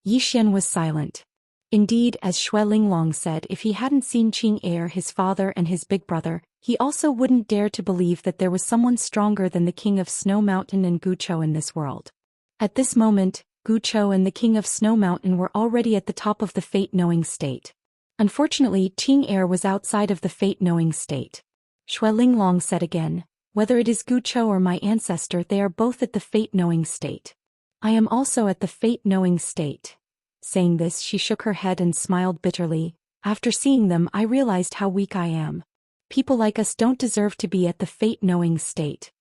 Yi Xian was silent. Indeed, as Xue Linglong said, if he hadn't seen Qing Er, his father and his big brother, he also wouldn't dare to believe that there was someone stronger than the king of Snow Mountain and Gu Chou in this world. At this moment, Gu Chou and the king of Snow Mountain were already at the top of the fate-knowing state. Unfortunately, Qing Er was outside of the fate-knowing state. Xue Linglong said again, "Whether it is Gu Chou or my ancestor, they are both at the fate-knowing state. I am also at the fate-knowing state." Saying this, she shook her head and smiled bitterly. "After seeing them, I realized how weak I am. People like us don't deserve to be at the fate-knowing state."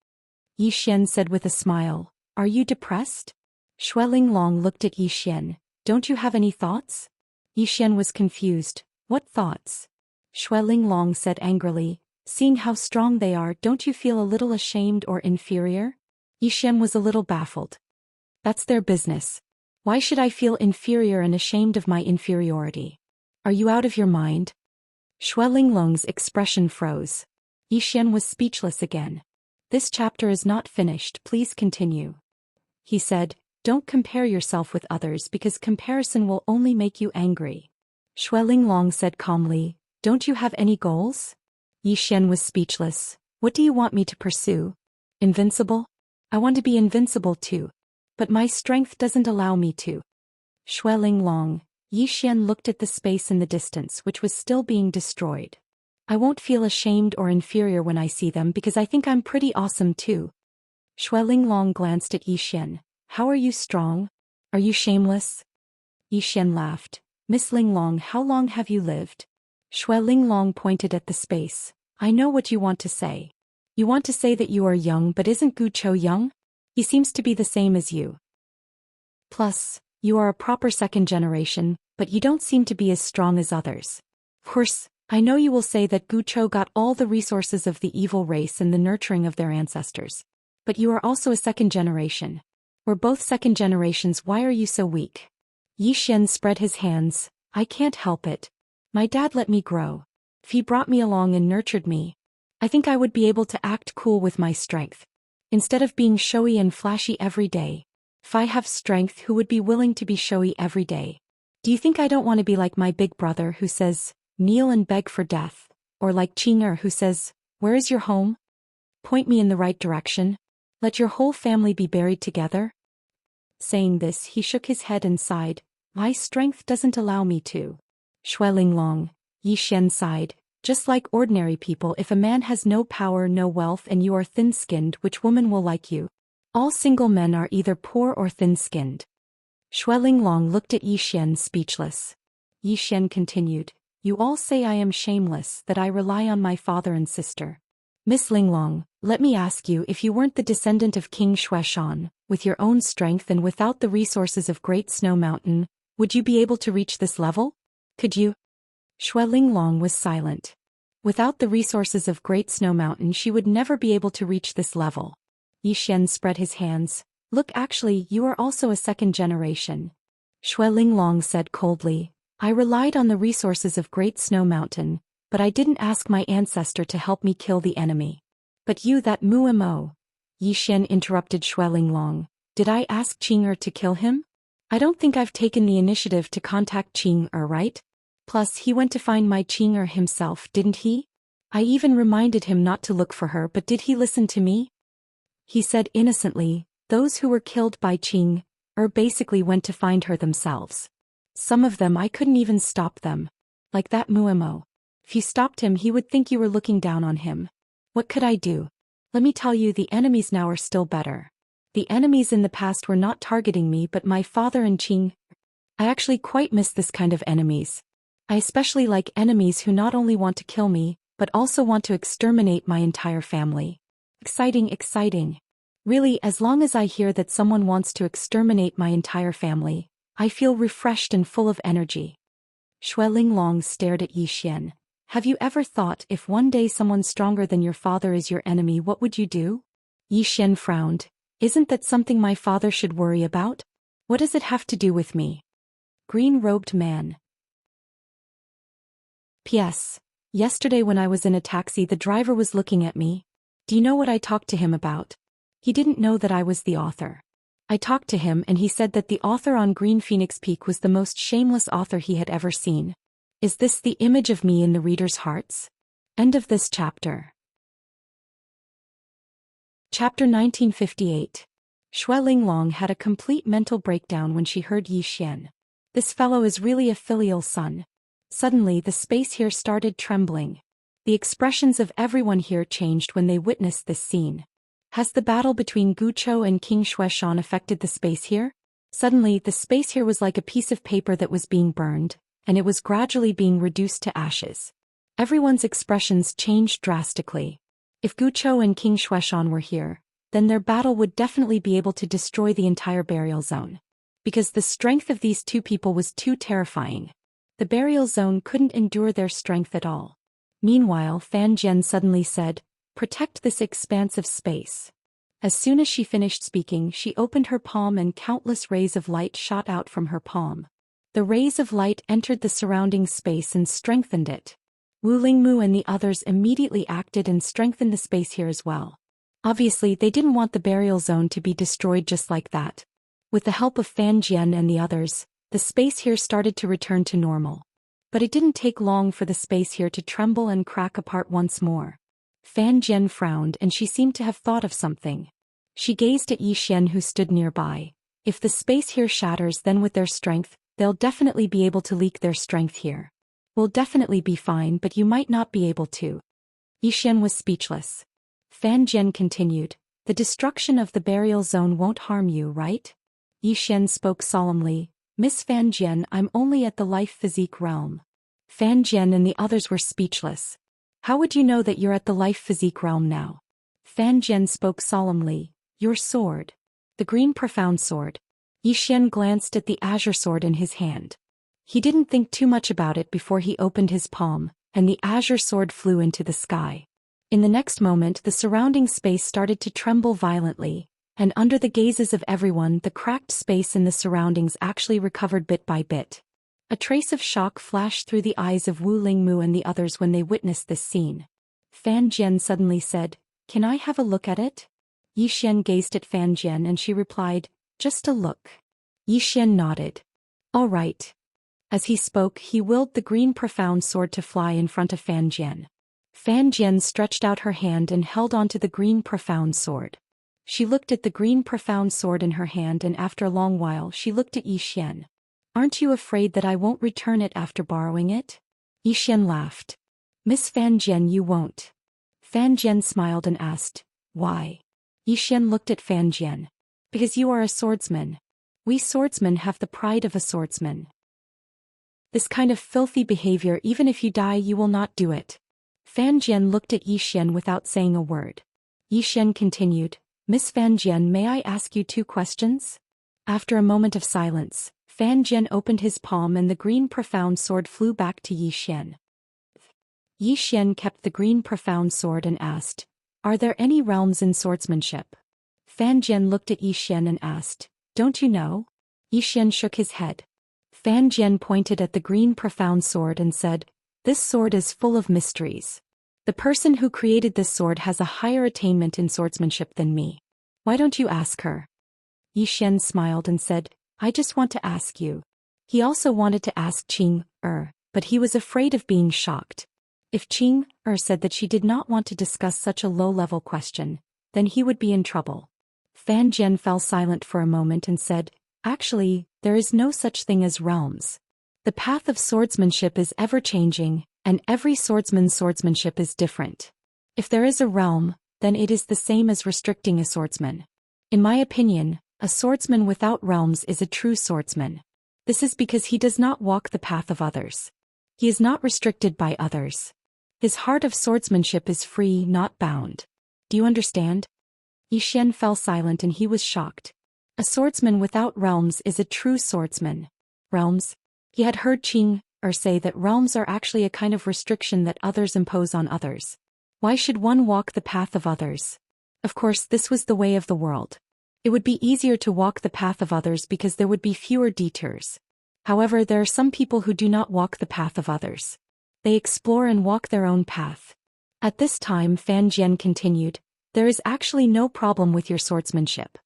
Yi Xian said with a smile, "Are you depressed?" Xue Linglong looked at Yi Xian. "Don't you have any thoughts?" Yi Xian was confused. "What thoughts?" Xue Linglong said angrily, "Seeing how strong they are, don't you feel a little ashamed or inferior?" Yi Xian was a little baffled. "That's their business. Why should I feel inferior and ashamed of my inferiority? Are you out of your mind?" Xue Linglong's expression froze. Yi Xian was speechless again. "This chapter is not finished, please continue." He said, "Don't compare yourself with others because comparison will only make you angry." Xue Linglong said calmly, "Don't you have any goals?" Yi Xian was speechless. "What do you want me to pursue? Invincible? I want to be invincible too. But my strength doesn't allow me to." Xue Linglong. Yi Xian looked at the space in the distance which was still being destroyed. "I won't feel ashamed or inferior when I see them because I think I'm pretty awesome too." Xue Linglong glanced at Yi Xian. "How are you strong? Are you shameless?" Yi Xian laughed. "Miss Linglong, how long have you lived?" Xue Linglong pointed at the space. "I know what you want to say. You want to say that you are young, but isn't Gu Chou young? He seems to be the same as you. Plus, you are a proper second generation, but you don't seem to be as strong as others. Of course, I know you will say that Gu Chou got all the resources of the evil race and the nurturing of their ancestors. But you are also a second generation. We're both second generations, why are you so weak?" Yi Xian spread his hands. "I can't help it. My dad let me grow. If he brought me along and nurtured me, I think I would be able to act cool with my strength. Instead of being showy and flashy every day. If I have strength, who would be willing to be showy every day? Do you think I don't want to be like my big brother who says, Kneel and beg for death, or like Qing'er who says, "Where is your home? Point me in the right direction. Let your whole family be buried together." Saying this, he shook his head and sighed, "My strength doesn't allow me to." Shui Linglong, Yi Xian sighed, "Just like ordinary people, if a man has no power, no wealth, and you are thin-skinned, which woman will like you? All single men are either poor or thin-skinned." Shui Linglong looked at Yi Xian speechless. Yi Xian continued, "You all say I am shameless, that I rely on my father and sister. Miss Linglong, let me ask you, if you weren't the descendant of King Shuaishan, with your own strength and without the resources of Great Snow Mountain, would you be able to reach this level? Could you?" Shui Linglong was silent. Without the resources of Great Snow Mountain, she would never be able to reach this level. Yi Xian spread his hands. "Look, actually, you are also a second generation." Shui Linglong said coldly, "I relied on the resources of Great Snow Mountain, but I didn't ask my ancestor to help me kill the enemy." "But you, that Mumo," Yi Xian interrupted Shui Linglong, "did I ask Qing'er to kill him? I don't think I've taken the initiative to contact Qing'er, right? Plus, he went to find my Qing'er himself, didn't he? I even reminded him not to look for her, but did he listen to me?" He said innocently, "Those who were killed by Qing'er basically went to find her themselves. Some of them I couldn't even stop them. Like that Mumo. If you stopped him, he would think you were looking down on him. What could I do? Let me tell you, the enemies now are still better. The enemies in the past were not targeting me but my father and Qing'er. I actually quite miss this kind of enemies. I especially like enemies who not only want to kill me, but also want to exterminate my entire family. Exciting, exciting. Really, as long as I hear that someone wants to exterminate my entire family, I feel refreshed and full of energy." Shui Linglong stared at Yi Xian. "Have you ever thought, if one day someone stronger than your father is your enemy, what would you do?" Yi Xian frowned. "Isn't that something my father should worry about? What does it have to do with me?" Green-robed man. P.S. Yesterday when I was in a taxi, the driver was looking at me. Do you know what I talked to him about? He didn't know that I was the author. I talked to him and he said that the author on Green Phoenix Peak was the most shameless author he had ever seen. Is this the image of me in the readers' hearts? End of this chapter. Chapter 1958. Shui Linglong had a complete mental breakdown when she heard Yi Xian. This fellow is really a filial son. Suddenly the space here started trembling. The expressions of everyone here changed when they witnessed this scene. Has the battle between Guchou and King Shuaishan affected the space here? Suddenly the space here was like a piece of paper that was being burned, and it was gradually being reduced to ashes. Everyone's expressions changed drastically. If Guchou and King Shuaishan were here, then their battle would definitely be able to destroy the entire burial zone. Because the strength of these two people was too terrifying. The burial zone couldn't endure their strength at all. Meanwhile, Fan Jian suddenly said, "Protect this expanse of space." As soon as she finished speaking, she opened her palm and countless rays of light shot out from her palm. The rays of light entered the surrounding space and strengthened it. Wu Lingmu and the others immediately acted and strengthened the space here as well. Obviously, they didn't want the burial zone to be destroyed just like that. With the help of Fan Jian and the others, the space here started to return to normal. But it didn't take long for the space here to tremble and crack apart once more. Fan Jian frowned and she seemed to have thought of something. She gazed at Yi Xian who stood nearby. If the space here shatters, then with their strength, they'll definitely be able to leak their strength here. We'll definitely be fine, but you might not be able to. Yi Xian was speechless. Fan Jian continued, "The destruction of the burial zone won't harm you, right?" Yi Xian spoke solemnly, "Miss Fan Jian, I'm only at the life physique realm." Fan Jian and the others were speechless. "How would you know that you're at the life physique realm now?" Fan Jian spoke solemnly, "Your sword. The green profound sword." Yi Xian glanced at the azure sword in his hand. He didn't think too much about it before he opened his palm, and the azure sword flew into the sky. In the next moment, the surrounding space started to tremble violently, and under the gazes of everyone, the cracked space in the surroundings actually recovered bit by bit. A trace of shock flashed through the eyes of Wu Lingmu and the others when they witnessed this scene. Fan Jian suddenly said, "Can I have a look at it?" Yi Xian gazed at Fan Jian and she replied, "Just a look." Yi Xian nodded. "All right." As he spoke, he willed the green profound sword to fly in front of Fan Jian. Fan Jian stretched out her hand and held onto the green profound sword. She looked at the green profound sword in her hand, and after a long while she looked at Yi Xian. "Aren't you afraid that I won't return it after borrowing it?" Yi Xian laughed. "Miss Fan Jian, you won't." Fan Jian smiled and asked, "Why?" Yi Xian looked at Fan Jian. "Because you are a swordsman. We swordsmen have the pride of a swordsman. This kind of filthy behavior, even if you die, you will not do it." Fan Jian looked at Yi Xian without saying a word. Yi Xian continued, "Miss Fan Jian, may I ask you 2 questions? After a moment of silence, Fan Jian opened his palm and the green profound sword flew back to Yi Xian. Yi Xian kept the green profound sword and asked, "Are there any realms in swordsmanship?" Fan Jian looked at Yi Xian and asked, "Don't you know?" Yi Xian shook his head. Fan Jian pointed at the green profound sword and said, "This sword is full of mysteries. The person who created this sword has a higher attainment in swordsmanship than me. Why don't you ask her?" Yi Xian smiled and said, "I just want to ask you." He also wanted to ask Qing but he was afraid of being shocked. If Qing said that she did not want to discuss such a low-level question, then he would be in trouble. Fan Jian fell silent for a moment and said, "Actually, there is no such thing as realms. The path of swordsmanship is ever-changing, and every swordsman's swordsmanship is different. If there is a realm, then it is the same as restricting a swordsman. In my opinion, a swordsman without realms is a true swordsman. This is because he does not walk the path of others. He is not restricted by others. His heart of swordsmanship is free, not bound. Do you understand?" Yi Xian fell silent and he was shocked. A swordsman without realms is a true swordsman. Realms? He had heard Qing say that realms are actually a kind of restriction that others impose on others. Why should one walk the path of others? Of course, this was the way of the world. It would be easier to walk the path of others because there would be fewer detours. However, there are some people who do not walk the path of others. They explore and walk their own path. At this time, Fan Jian continued, "There is actually no problem with your swordsmanship.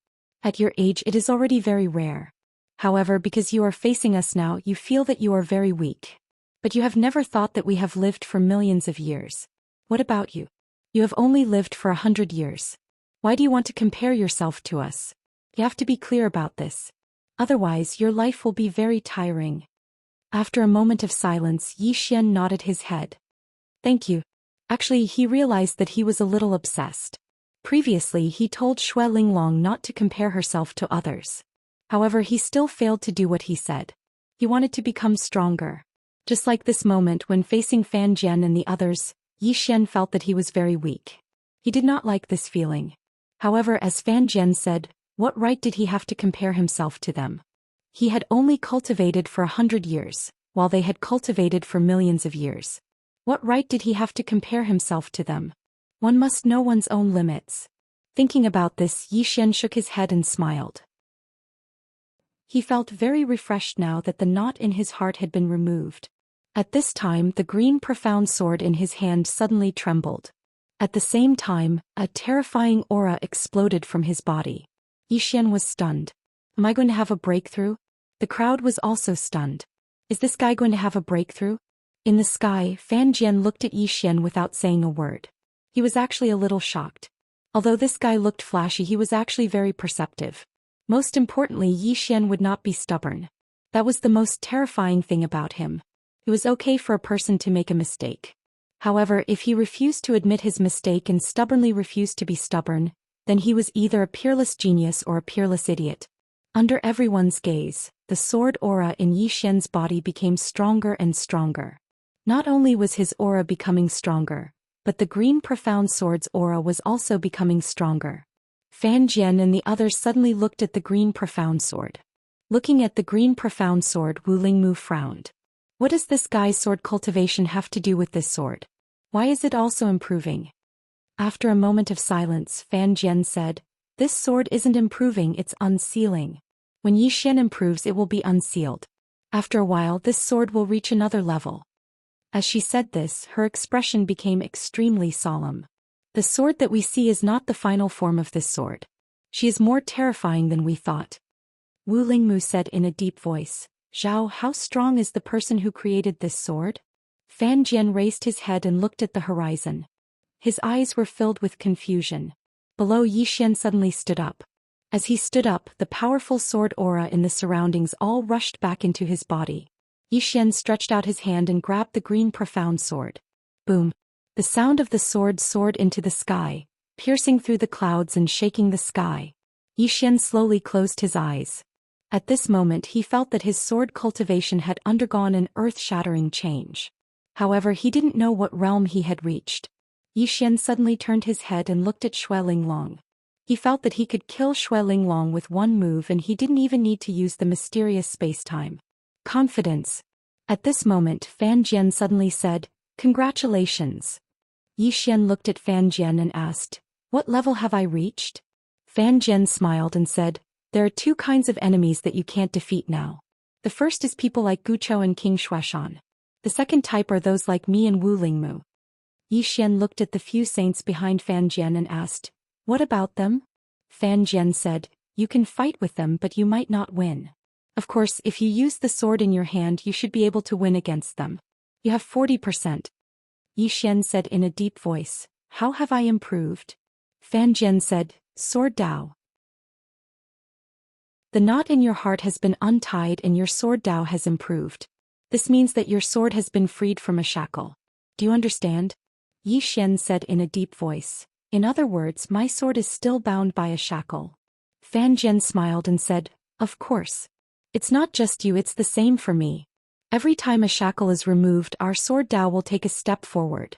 At your age it is already very rare. However, because you are facing us now, you feel that you are very weak. But you have never thought that we have lived for millions of years. What about you? You have only lived for 100 years. Why do you want to compare yourself to us? You have to be clear about this. Otherwise, your life will be very tiring." After a moment of silence, Yi Xian nodded his head. "Thank you." Actually, he realized that he was a little obsessed. Previously, he told Xue Linglong not to compare herself to others. However, he still failed to do what he said. He wanted to become stronger. Just like this moment when facing Fan Jian and the others, Yi Xian felt that he was very weak. He did not like this feeling. However, as Fan Jian said, what right did he have to compare himself to them? He had only cultivated for 100 years, while they had cultivated for millions of years. What right did he have to compare himself to them? One must know one's own limits. Thinking about this, Yi Xian shook his head and smiled. He felt very refreshed now that the knot in his heart had been removed. At this time, the green profound sword in his hand suddenly trembled. At the same time, a terrifying aura exploded from his body. Yi Xian was stunned. Am I going to have a breakthrough? The crowd was also stunned. Is this guy going to have a breakthrough? In the sky, Fan Jian looked at Yi Xian without saying a word. He was actually a little shocked. Although this guy looked flashy, he was actually very perceptive. Most importantly, Yi Xian would not be stubborn. That was the most terrifying thing about him. It was okay for a person to make a mistake. However, if he refused to admit his mistake and stubbornly refused to be stubborn, then he was either a peerless genius or a peerless idiot. Under everyone's gaze, the sword aura in Yi Xian's body became stronger and stronger. Not only was his aura becoming stronger, but the green profound sword's aura was also becoming stronger. Fan Jian and the others suddenly looked at the green profound sword. Looking at the green profound sword, Wu Lingmu frowned. What does this guy's sword cultivation have to do with this sword? Why is it also improving? After a moment of silence, Fan Jian said, "This sword isn't improving, it's unsealing. When Yi Xian improves, it will be unsealed. After a while, this sword will reach another level." As she said this, her expression became extremely solemn. The sword that we see is not the final form of this sword. She is more terrifying than we thought. Wu Lingmu said in a deep voice, Zhao, how strong is the person who created this sword? Fan Jian raised his head and looked at the horizon. His eyes were filled with confusion. Below, Xian suddenly stood up. As he stood up, the powerful sword aura in the surroundings all rushed back into his body. Xian stretched out his hand and grabbed the green profound sword. Boom! The sound of the sword soared into the sky, piercing through the clouds and shaking the sky. Xian slowly closed his eyes. At this moment he felt that his sword cultivation had undergone an earth-shattering change. However, he didn't know what realm he had reached. Xian suddenly turned his head and looked at Shui Linglong. He felt that he could kill Shui Linglong with one move and he didn't even need to use the mysterious space-time. Confidence. At this moment Fan Jian suddenly said, "Congratulations." Xian looked at Fan Jian and asked, "What level have I reached?" Fan Jian smiled and said, "There are two kinds of enemies that you can't defeat now. The first is people like Guqiu and King Shuaishan. The second type are those like me and Wu Lingmu." Xian looked at the few saints behind Fan Jian and asked, "What about them?" Fan Jian said, "You can fight with them but you might not win. Of course, if you use the sword in your hand you should be able to win against them. You have 40%. Xian said in a deep voice, "How have I improved?" Fan Jian said, "Sword Dao. The knot in your heart has been untied and your sword Dao has improved. This means that your sword has been freed from a shackle. Do you understand?" Xian said in a deep voice, "In other words, my sword is still bound by a shackle." Fan Jian smiled and said, "Of course. It's not just you, it's the same for me. Every time a shackle is removed, our sword Dao will take a step forward."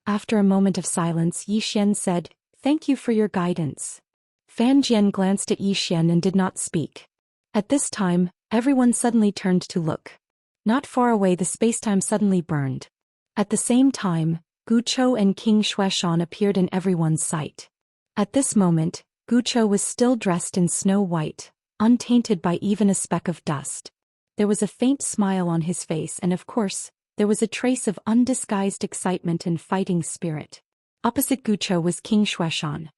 After a moment of silence, Xian said, "Thank you for your guidance." Fan Jian glanced at Xian and did not speak. At this time, everyone suddenly turned to look. Not far away the spacetime suddenly burned. At the same time, Guqiu and King Shuaishan appeared in everyone's sight. At this moment, Guqiu was still dressed in snow white, untainted by even a speck of dust. There was a faint smile on his face and of course, there was a trace of undisguised excitement and fighting spirit. Opposite Guqiu was King Shuaishan.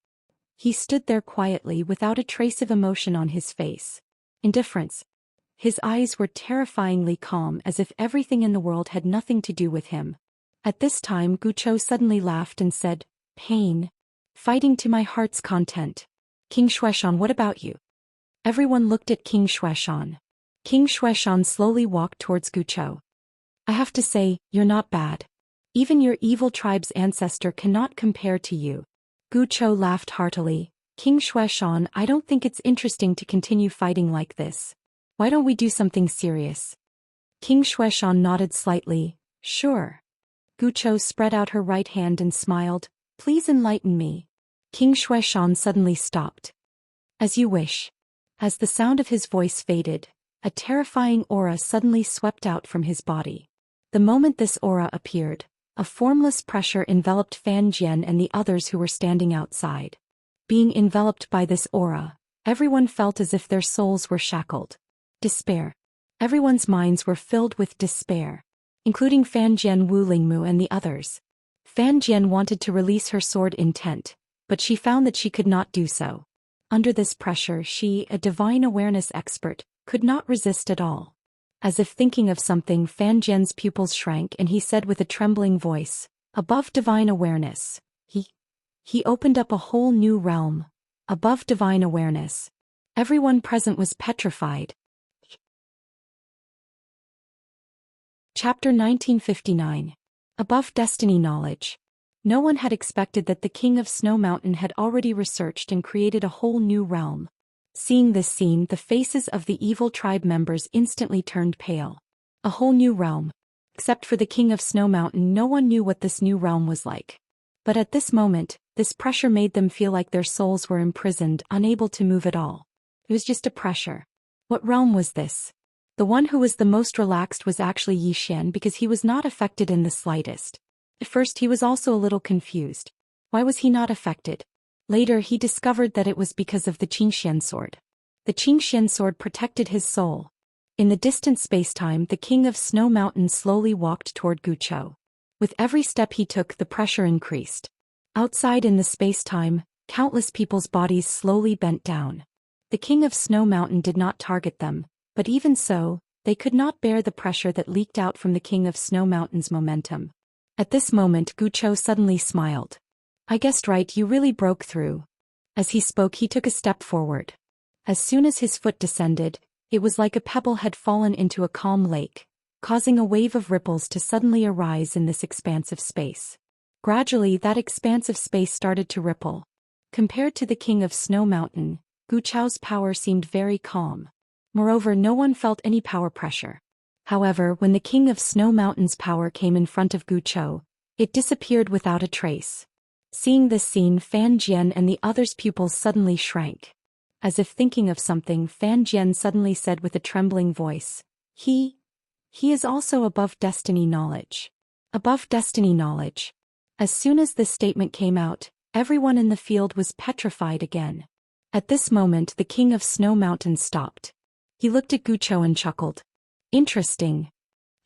He stood there quietly without a trace of emotion on his face. Indifference. His eyes were terrifyingly calm as if everything in the world had nothing to do with him. At this time Guqiu suddenly laughed and said, "Pain. Fighting to my heart's content. King Shuaishan, what about you?" Everyone looked at King Shuaishan. King Shuaishan slowly walked towards Guqiu. "I have to say, you're not bad. Even your evil tribe's ancestor cannot compare to you." Guqiu laughed heartily. "King Shuaishan, I don't think it's interesting to continue fighting like this. Why don't we do something serious?" King Shuaishan nodded slightly. "Sure." Guqiu spread out her right hand and smiled. "Please enlighten me." King Shuaishan suddenly stopped. "As you wish." As the sound of his voice faded, a terrifying aura suddenly swept out from his body. The moment this aura appeared, a formless pressure enveloped Fan Jian and the others who were standing outside. Being enveloped by this aura, everyone felt as if their souls were shackled. Despair. Everyone's minds were filled with despair, including Fan Jian, Wu Lingmu and the others. Fan Jian wanted to release her sword intent, but she found that she could not do so. Under this pressure she, a divine awareness expert, could not resist at all. As if thinking of something, Fan Jian's pupils shrank and he said with a trembling voice, "Above divine awareness." He opened up a whole new realm. Above divine awareness. Everyone present was petrified. Chapter 1959. Above Destiny Knowledge. No one had expected that the King of Snow Mountain had already researched and created a whole new realm. Seeing this scene, the faces of the evil tribe members instantly turned pale. A whole new realm. Except for the King of Snow Mountain, no one knew what this new realm was like. But at this moment, this pressure made them feel like their souls were imprisoned, unable to move at all. It was just a pressure. What realm was this? The one who was the most relaxed was actually Xian because he was not affected in the slightest. At first he was also a little confused. Why was he not affected? Later he discovered that it was because of the Xianxia sword. The Xianxia sword protected his soul. In the distant spacetime, the King of Snow Mountain slowly walked toward Guqiu. With every step he took, the pressure increased. Outside in the spacetime, countless people's bodies slowly bent down. The King of Snow Mountain did not target them, but even so, They could not bear the pressure that leaked out from the King of Snow Mountain's momentum. At this moment Guchou suddenly smiled. "I guessed right, you really broke through." As he spoke he took a step forward. As soon as his foot descended, it was like a pebble had fallen into a calm lake, causing a wave of ripples to suddenly arise in this expansive space. Gradually that expansive space started to ripple. Compared to the King of Snow Mountain, Guchou's power seemed very calm. Moreover, no one felt any power pressure. However, when the King of Snow Mountain's power came in front of Guchou, it disappeared without a trace. Seeing this scene, Fan Jian and the others' pupils suddenly shrank. As if thinking of something, Fan Jian suddenly said with a trembling voice, He is also above destiny knowledge. Above destiny knowledge." As soon as this statement came out, everyone in the field was petrified again. At this moment the King of Snow Mountain stopped. He looked at Guchou and chuckled. "Interesting."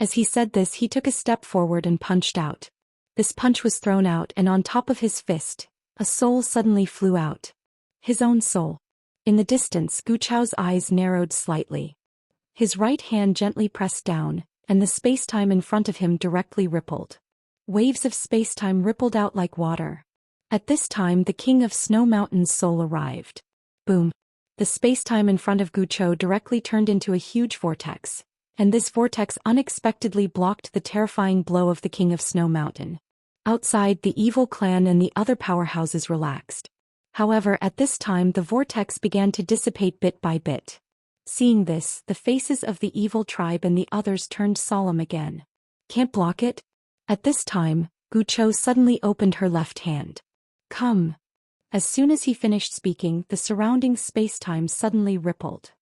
As he said this he took a step forward and punched out. This punch was thrown out and on top of his fist, a soul suddenly flew out. His own soul. In the distance Guchou's eyes narrowed slightly. His right hand gently pressed down, and the space-time in front of him directly rippled. Waves of space-time rippled out like water. At this time the King of Snow Mountain's soul arrived. Boom. The space-time in front of Guchou directly turned into a huge vortex, and this vortex unexpectedly blocked the terrifying blow of the King of Snow Mountain. Outside, the evil clan and the other powerhouses relaxed. However, at this time the vortex began to dissipate bit by bit. Seeing this, the faces of the evil tribe and the others turned solemn again. "Can't block it?" At this time, Guchou suddenly opened her left hand. "Come." As soon as he finished speaking, the surrounding space-time suddenly rippled.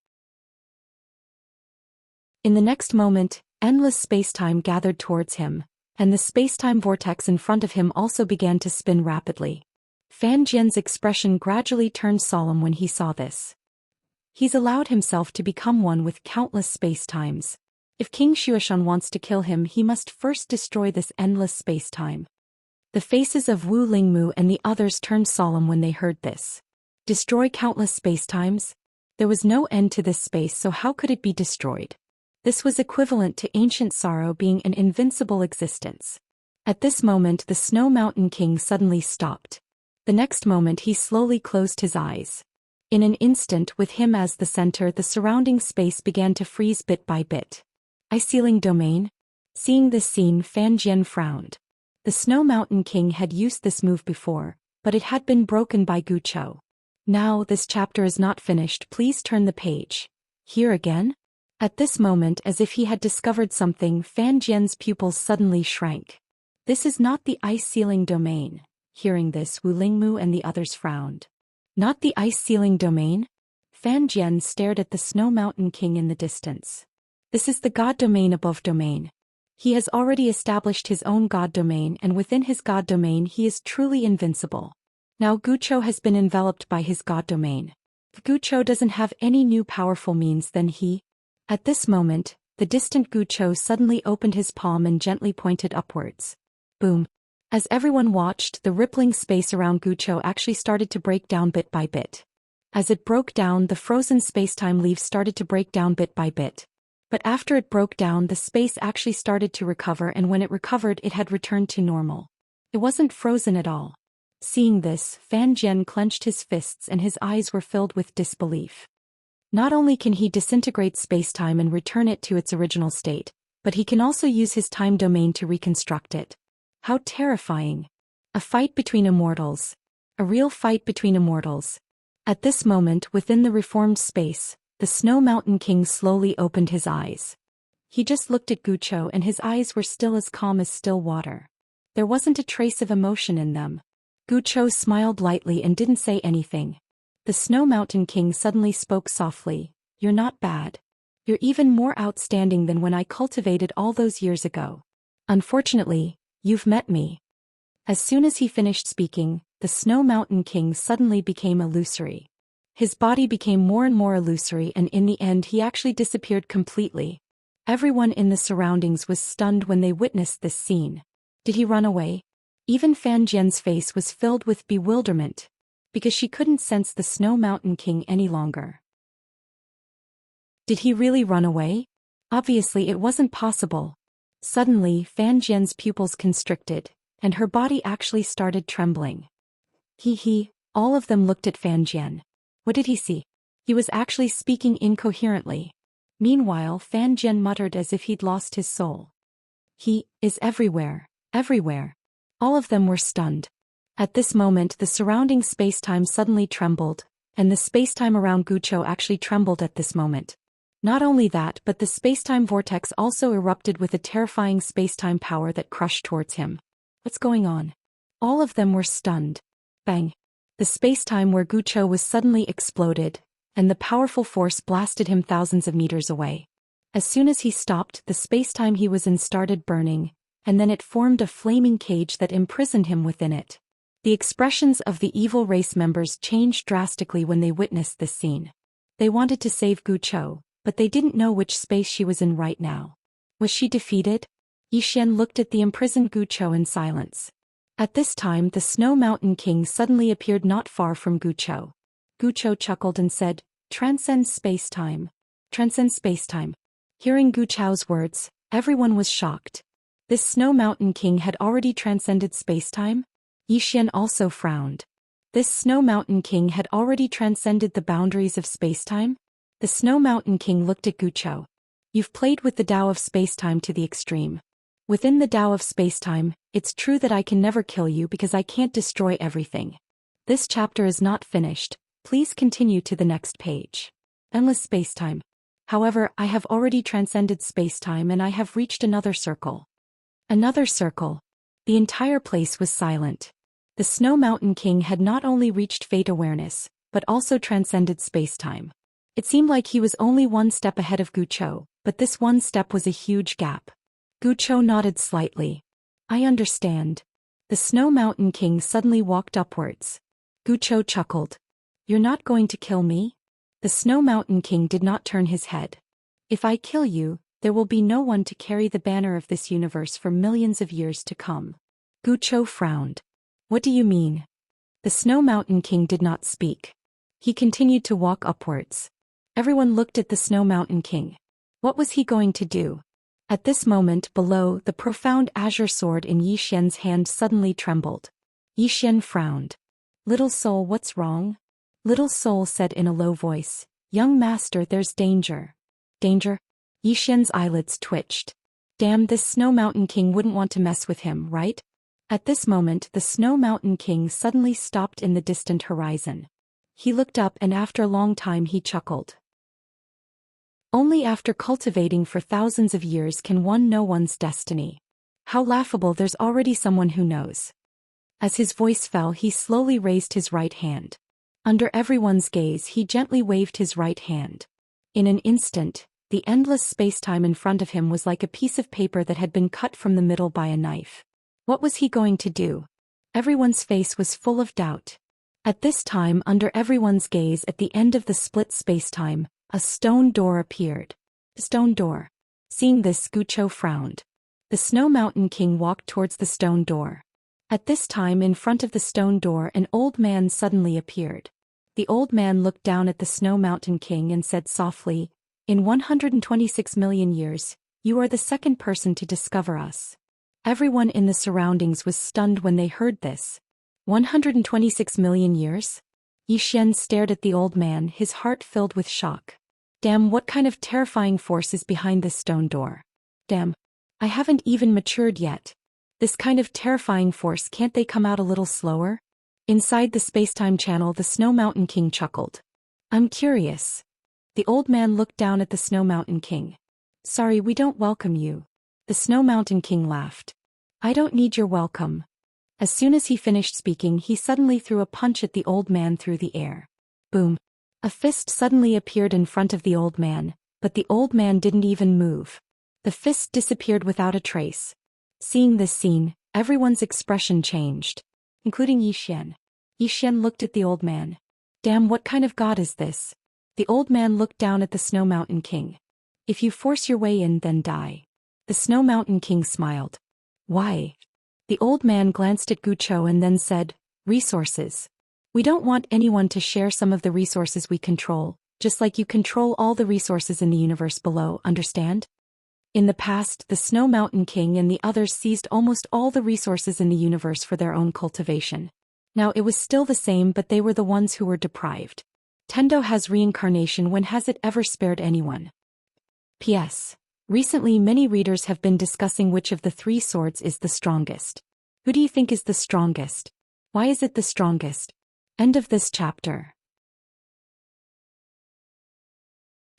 In the next moment, endless space-time gathered towards him, and the space-time vortex in front of him also began to spin rapidly. Fan Jian's expression gradually turned solemn when he saw this. He's allowed himself to become one with countless space-times. If King Xiaxan wants to kill him, he must first destroy this endless space-time. The faces of Wu Lingmu and the others turned solemn when they heard this. Destroy countless space-times? There was no end to this space, so how could it be destroyed? This was equivalent to ancient sorrow being an invincible existence. At this moment the Snow Mountain King suddenly stopped. The next moment he slowly closed his eyes. In an instant, with him as the center, the surrounding space began to freeze bit by bit. Ice-sealing domain? Seeing this scene, Fan Jian frowned. The Snow Mountain King had used this move before, but it had been broken by Guchou. Now, this chapter is not finished, please turn the page. Here again? At this moment, as if he had discovered something, Fan Jian's pupils suddenly shrank. This is not the ice-sealing domain. Hearing this, Wu Lingmu and the others frowned. Not the ice-sealing domain? Fan Jian stared at the Snow Mountain King in the distance. This is the God domain above domain. He has already established his own God domain, and within his God domain he is truly invincible. Now Guchou has been enveloped by his God domain. If Guchou doesn't have any new powerful means, then he... At this moment, the distant Guchou suddenly opened his palm and gently pointed upwards. Boom. As everyone watched, the rippling space around Guchou actually started to break down bit by bit. As it broke down, the frozen space-time leaves started to break down bit by bit. But after it broke down, the space actually started to recover, and when it recovered it had returned to normal. It wasn't frozen at all. Seeing this, Fan Jian clenched his fists and his eyes were filled with disbelief. Not only can he disintegrate space-time and return it to its original state, but he can also use his time domain to reconstruct it. How terrifying. A fight between immortals. A real fight between immortals. At this moment, within the reformed space, the Snow Mountain King slowly opened his eyes. He just looked at Guchou and his eyes were still as calm as still water. There wasn't a trace of emotion in them. Guchou smiled lightly and didn't say anything. The Snow Mountain King suddenly spoke softly. You're not bad. You're even more outstanding than when I cultivated all those years ago. Unfortunately, you've met me. As soon as he finished speaking, the Snow Mountain King suddenly became illusory. His body became more and more illusory, and in the end he actually disappeared completely. Everyone in the surroundings was stunned when they witnessed this scene. Did he run away? Even Fan Jian's face was filled with bewilderment, because she couldn't sense the Snow Mountain King any longer. Did he really run away? Obviously it wasn't possible. Suddenly, Fan Jian's pupils constricted, and her body actually started trembling. All of them looked at Fan Jian. What did he see? He was actually speaking incoherently. Meanwhile, Fan Jian muttered as if he'd lost his soul. He is everywhere, everywhere. All of them were stunned. At this moment the surrounding space-time suddenly trembled, and the space-time around Guqiu actually trembled at this moment. Not only that, but the space-time vortex also erupted with a terrifying space-time power that crushed towards him. What's going on? All of them were stunned. Bang! The space-time where Guqiu was suddenly exploded, and the powerful force blasted him thousands of meters away. As soon as he stopped, the space-time he was in started burning, and then it formed a flaming cage that imprisoned him within it. The expressions of the evil race members changed drastically when they witnessed this scene. They wanted to save Guqiu, but they didn't know which space she was in right now. Was she defeated? Zhou Xian looked at the imprisoned Guqiu in silence. At this time the Snow Mountain King suddenly appeared not far from Guqiu. Guqiu chuckled and said, "Transcend space-time. Transcend space-time." Hearing Guqiu's words, everyone was shocked. This Snow Mountain King had already transcended space-time? Zhou Xian also frowned. This Snow Mountain King had already transcended the boundaries of space-time? The Snow Mountain King looked at Guqiu. You've played with the Tao of space-time to the extreme. Within the Tao of space-time, it's true that I can never kill you because I can't destroy everything. This chapter is not finished. Please continue to the next page. Endless space-time. However, I have already transcended space-time and I have reached another circle. Another circle. The entire place was silent. The Snow Mountain King had not only reached fate awareness, but also transcended space-time. It seemed like he was only one step ahead of Guqiu, but this one step was a huge gap. Guqiu nodded slightly. I understand. The Snow Mountain King suddenly walked upwards. Guqiu chuckled. You're not going to kill me? The Snow Mountain King did not turn his head. If I kill you, there will be no one to carry the banner of this universe for millions of years to come. Guqiu frowned. What do you mean? The Snow Mountain King did not speak. He continued to walk upwards. Everyone looked at the Snow Mountain King. What was he going to do? At this moment below, the profound azure sword in Zhou Xian's hand suddenly trembled. Zhou Xian frowned. Little soul, what's wrong? Little soul said in a low voice, Young master, there's danger. Danger? Zhou Xian's eyelids twitched. Damn, this Snow Mountain King wouldn't want to mess with him, right? At this moment the Snow Mountain King suddenly stopped in the distant horizon. He looked up and after a long time he chuckled. Only after cultivating for thousands of years can one know one's destiny. How laughable, there's already someone who knows. As his voice fell, he slowly raised his right hand. Under everyone's gaze he gently waved his right hand. In an instant, the endless space-time in front of him was like a piece of paper that had been cut from the middle by a knife. What was he going to do? Everyone's face was full of doubt. At this time, under everyone's gaze at the end of the split space-time, a stone door appeared. The stone door. Seeing this, Guqiu frowned. The Snow Mountain King walked towards the stone door. At this time, in front of the stone door, an old man suddenly appeared. The old man looked down at the Snow Mountain King and said softly, In 126 million years, you are the second person to discover us. Everyone in the surroundings was stunned when they heard this. 126 million years? Zhou Xian stared at the old man, his heart filled with shock. Damn, what kind of terrifying force is behind this stone door? Damn. I haven't even matured yet. This kind of terrifying force, can't they come out a little slower? Inside the space-time channel the Snow Mountain King chuckled. I'm curious. The old man looked down at the Snow Mountain King. Sorry, we don't welcome you. The Snow Mountain King laughed. I don't need your welcome. As soon as he finished speaking, he suddenly threw a punch at the old man through the air. Boom. A fist suddenly appeared in front of the old man, but the old man didn't even move. The fist disappeared without a trace. Seeing this scene, everyone's expression changed, including Zhou Xian. Zhou Xian looked at the old man. Damn, what kind of god is this? The old man looked down at the Snow Mountain King. If you force your way in, then die. The Snow Mountain King smiled. Why? The old man glanced at Guqiu and then said, Resources. We don't want anyone to share some of the resources we control, just like you control all the resources in the universe below, understand? In the past, the Snow Mountain King and the others seized almost all the resources in the universe for their own cultivation. Now it was still the same, but they were the ones who were deprived. Tendo has reincarnation. When has it ever spared anyone? P.S. Recently many readers have been discussing which of the three swords is the strongest. Who do you think is the strongest? Why is it the strongest? End of this chapter.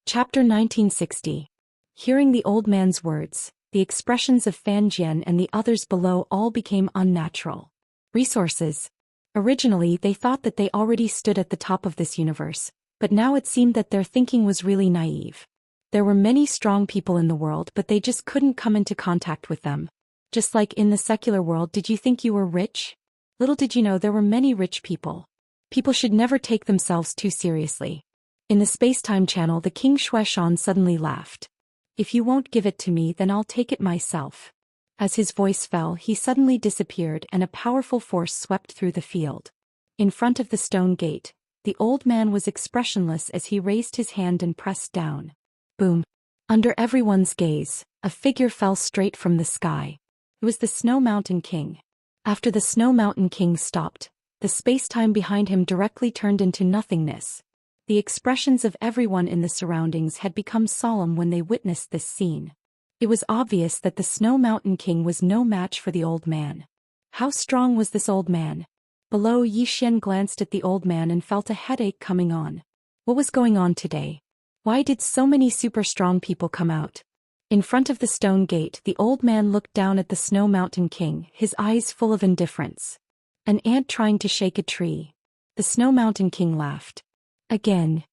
Chapter 1960. Hearing the old man's words, the expressions of Fan Jian and the others below all became unnatural. Resources. Originally they thought that they already stood at the top of this universe, but now it seemed that their thinking was really naive. There were many strong people in the world, but they just couldn't come into contact with them. Just like in the secular world, did you think you were rich? Little did you know there were many rich people. People should never take themselves too seriously. In the space-time channel, the King Zhou Xian suddenly laughed. If you won't give it to me, then I'll take it myself. As his voice fell, he suddenly disappeared and a powerful force swept through the field. In front of the stone gate, the old man was expressionless as he raised his hand and pressed down. Boom. Under everyone's gaze, a figure fell straight from the sky. It was the Snow Mountain King. After the Snow Mountain King stopped, the space-time behind him directly turned into nothingness. The expressions of everyone in the surroundings had become solemn when they witnessed this scene. It was obvious that the Snow Mountain King was no match for the old man. How strong was this old man? Below, Zhou Xian glanced at the old man and felt a headache coming on. What was going on today? Why did so many super strong people come out? In front of the stone gate, the old man looked down at the Snow Mountain King, his eyes full of indifference. An ant trying to shake a tree. The Snow Mountain King laughed. Again.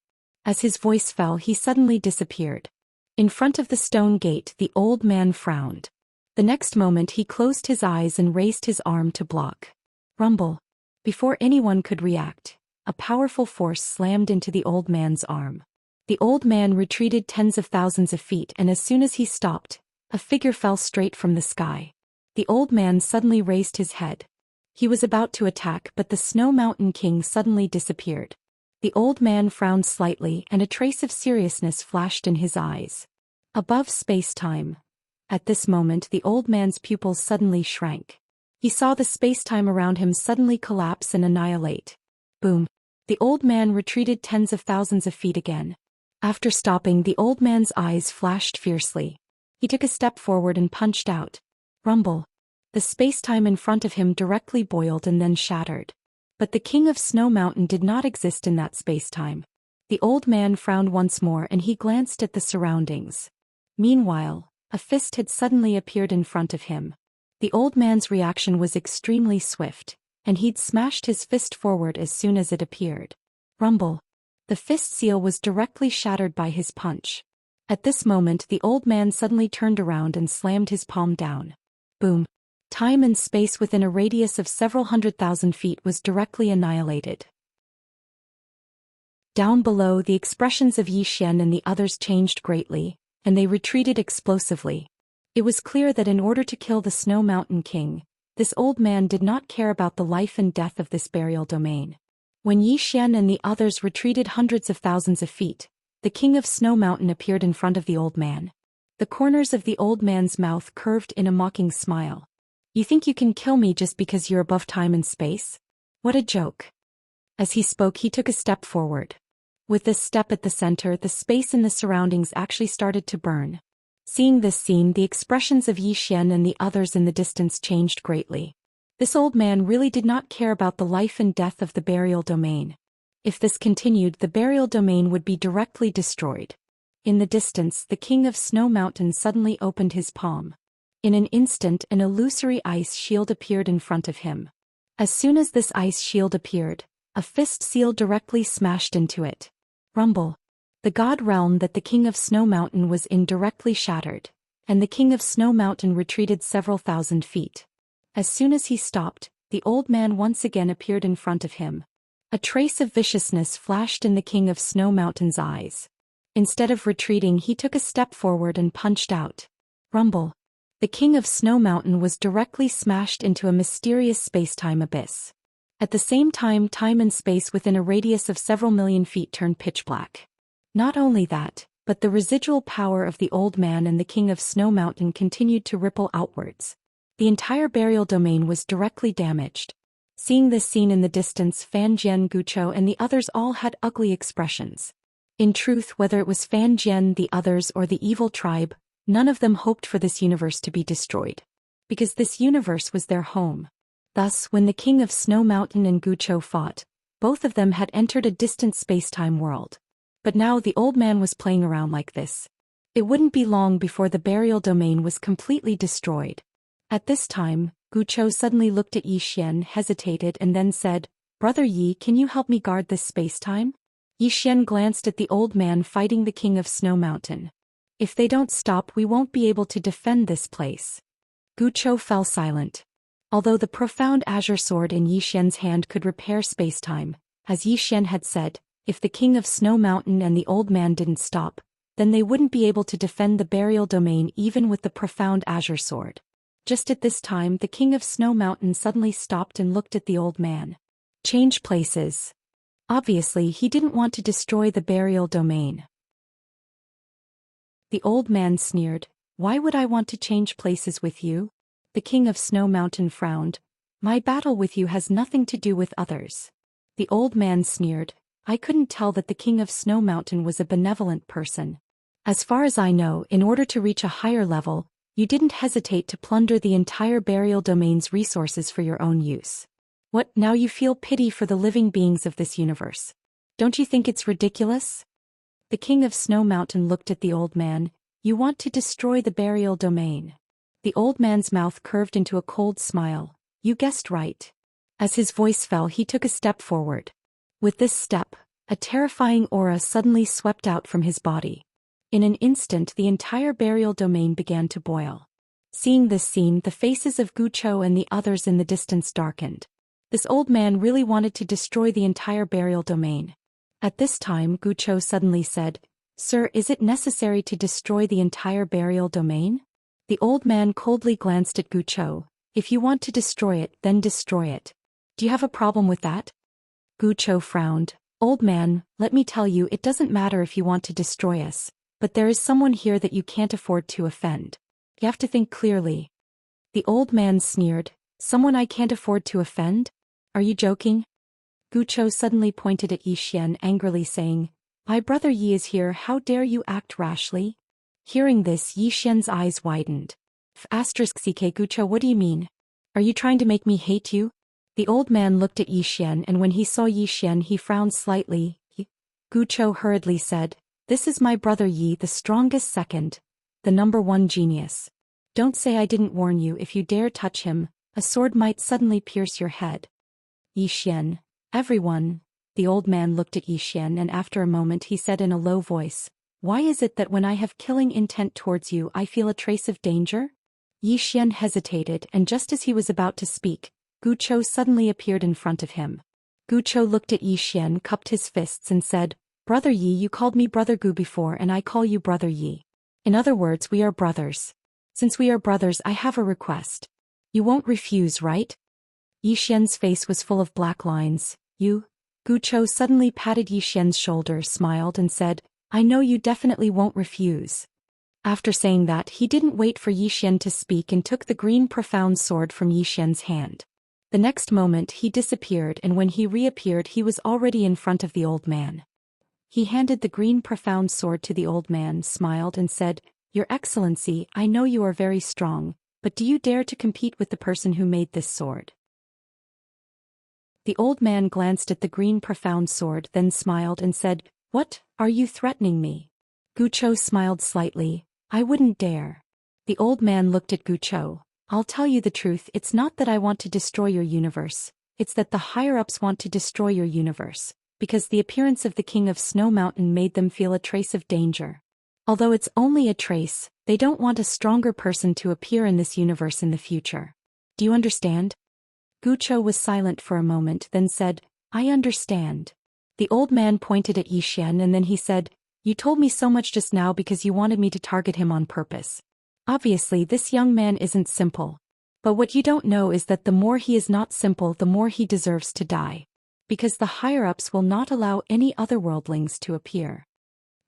As his voice fell, he suddenly disappeared. In front of the stone gate, the old man frowned. The next moment he closed his eyes and raised his arm to block. Rumble. Before anyone could react, a powerful force slammed into the old man's arm. The old man retreated tens of thousands of feet, and as soon as he stopped, a figure fell straight from the sky. The old man suddenly raised his head. He was about to attack, but the Snow Mountain King suddenly disappeared. The old man frowned slightly and a trace of seriousness flashed in his eyes. Above space-time. At this moment the old man's pupils suddenly shrank. He saw the space-time around him suddenly collapse and annihilate. Boom. The old man retreated tens of thousands of feet again. After stopping, the old man's eyes flashed fiercely. He took a step forward and punched out. Rumble. The space-time in front of him directly boiled and then shattered. But the King of Snow Mountain did not exist in that space-time. The old man frowned once more and he glanced at the surroundings. Meanwhile, a fist had suddenly appeared in front of him. The old man's reaction was extremely swift, and he'd smashed his fist forward as soon as it appeared. Rumble. The fist seal was directly shattered by his punch. At this moment the old man suddenly turned around and slammed his palm down. Boom. Time and space within a radius of several 100,000 feet was directly annihilated. Down below, the expressions of Zhou Xian and the others changed greatly, and they retreated explosively. It was clear that in order to kill the Snow Mountain King, this old man did not care about the life and death of this burial domain. When Zhou Xian and the others retreated hundreds of thousands of feet, the King of Snow Mountain appeared in front of the old man. The corners of the old man's mouth curved in a mocking smile. You think you can kill me just because you're above time and space? What a joke. As he spoke, he took a step forward. With this step at the center, the space in the surroundings actually started to burn. Seeing this scene, the expressions of Zhou Xian and the others in the distance changed greatly. This old man really did not care about the life and death of the burial domain. If this continued, the burial domain would be directly destroyed. In the distance, the King of Snow Mountain suddenly opened his palm. In an instant, an illusory ice shield appeared in front of him. As soon as this ice shield appeared, a fist seal directly smashed into it. Rumble. The god realm that the King of Snow Mountain was in directly shattered, and the King of Snow Mountain retreated several thousand feet. As soon as he stopped, the old man once again appeared in front of him. A trace of viciousness flashed in the King of Snow Mountain's eyes. Instead of retreating, he took a step forward and punched out. Rumble. The King of Snow Mountain was directly smashed into a mysterious space-time abyss. At the same time, time and space within a radius of several million feet turned pitch black. Not only that, but the residual power of the old man and the king of Snow Mountain continued to ripple outwards. The entire burial domain was directly damaged. Seeing this scene in the distance, Fan Jian, Guchou and the others all had ugly expressions. In truth, whether it was Fan Jian, the others or the evil tribe, none of them hoped for this universe to be destroyed. Because this universe was their home. Thus, when the king of Snow Mountain and Guchou fought, both of them had entered a distant space-time world. But now the old man was playing around like this. It wouldn't be long before the burial domain was completely destroyed. At this time, Guchou suddenly looked at Zhou Xian, hesitated and then said, "Brother Yi, can you help me guard this space-time?" Zhou Xian glanced at the old man fighting the king of Snow Mountain. "If they don't stop, we won't be able to defend this place." Guchou fell silent. Although the profound azure sword in Zhou Xian's hand could repair space-time, as Zhou Xian had said, if the king of Snow Mountain and the old man didn't stop, then they wouldn't be able to defend the burial domain even with the profound azure sword. Just at this time, the king of Snow Mountain suddenly stopped and looked at the old man. Change places. Obviously, he didn't want to destroy the burial domain. The old man sneered, "Why would I want to change places with you?" The king of Snow Mountain frowned. "My battle with you has nothing to do with others." The old man sneered, "I couldn't tell that the king of Snow Mountain was a benevolent person. As far as I know, in order to reach a higher level, you didn't hesitate to plunder the entire burial domain's resources for your own use. What, now you feel pity for the living beings of this universe? Don't you think it's ridiculous?" The king of Snow Mountain looked at the old man. "You want to destroy the burial domain." The old man's mouth curved into a cold smile. "You guessed right." As his voice fell, he took a step forward. With this step, a terrifying aura suddenly swept out from his body. In an instant, the entire burial domain began to boil. Seeing this scene, the faces of Guchou and the others in the distance darkened. This old man really wanted to destroy the entire burial domain. At this time, Guchou suddenly said, "Sir, is it necessary to destroy the entire burial domain?" The old man coldly glanced at Guchou. "If you want to destroy it, then destroy it. Do you have a problem with that?" Guchou frowned. "Old man, let me tell you, it doesn't matter if you want to destroy us, but there is someone here that you can't afford to offend. You have to think clearly." The old man sneered. "Someone I can't afford to offend? Are you joking?" Guchou suddenly pointed at Zhou Xian angrily saying, "My brother Yi is here, how dare you act rashly?" Hearing this, Zhou Xian's eyes widened. *CK Guchou, what do you mean? Are you trying to make me hate you?" The old man looked at Zhou Xian, and when he saw Zhou Xian he frowned slightly. Guchou hurriedly said, "This is my brother Yi, the strongest second, the #1 genius. Don't say I didn't warn you. If you dare touch him, a sword might suddenly pierce your head." Zhou Xian, "Everyone." The old man looked at Zhou Xian and after a moment he said in a low voice, "Why is it that when I have killing intent towards you I feel a trace of danger?" Zhou Xian hesitated, and just as he was about to speak, Guchou suddenly appeared in front of him. Guchou looked at Zhou Xian, cupped his fists and said, "Brother Yi, you called me Brother Gu before and I call you Brother Yi. In other words, we are brothers. Since we are brothers, I have a request. You won't refuse, right?" Zhou Xian's face was full of black lines. "You?" Guchou suddenly patted Zhou Xian's shoulder, smiled and said, "I know you definitely won't refuse." After saying that, he didn't wait for Zhou Xian to speak and took the green profound sword from Zhou Xian's hand. The next moment he disappeared, and when he reappeared he was already in front of the old man. He handed the green profound sword to the old man, smiled and said, "Your Excellency, I know you are very strong, but do you dare to compete with the person who made this sword?" The old man glanced at the green profound sword, then smiled and said, "What, are you threatening me?" Guchou smiled slightly. "I wouldn't dare." The old man looked at Guchou. "I'll tell you the truth, it's not that I want to destroy your universe, it's that the higher-ups want to destroy your universe, because the appearance of the king of Snow Mountain made them feel a trace of danger. Although it's only a trace, they don't want a stronger person to appear in this universe in the future. Do you understand?" Guchou was silent for a moment, then said, "I understand." The old man pointed at Zhou Xian and then he said, "You told me so much just now because you wanted me to target him on purpose. Obviously, this young man isn't simple. But what you don't know is that the more he is not simple, the more he deserves to die. Because the higher-ups will not allow any otherworldlings to appear."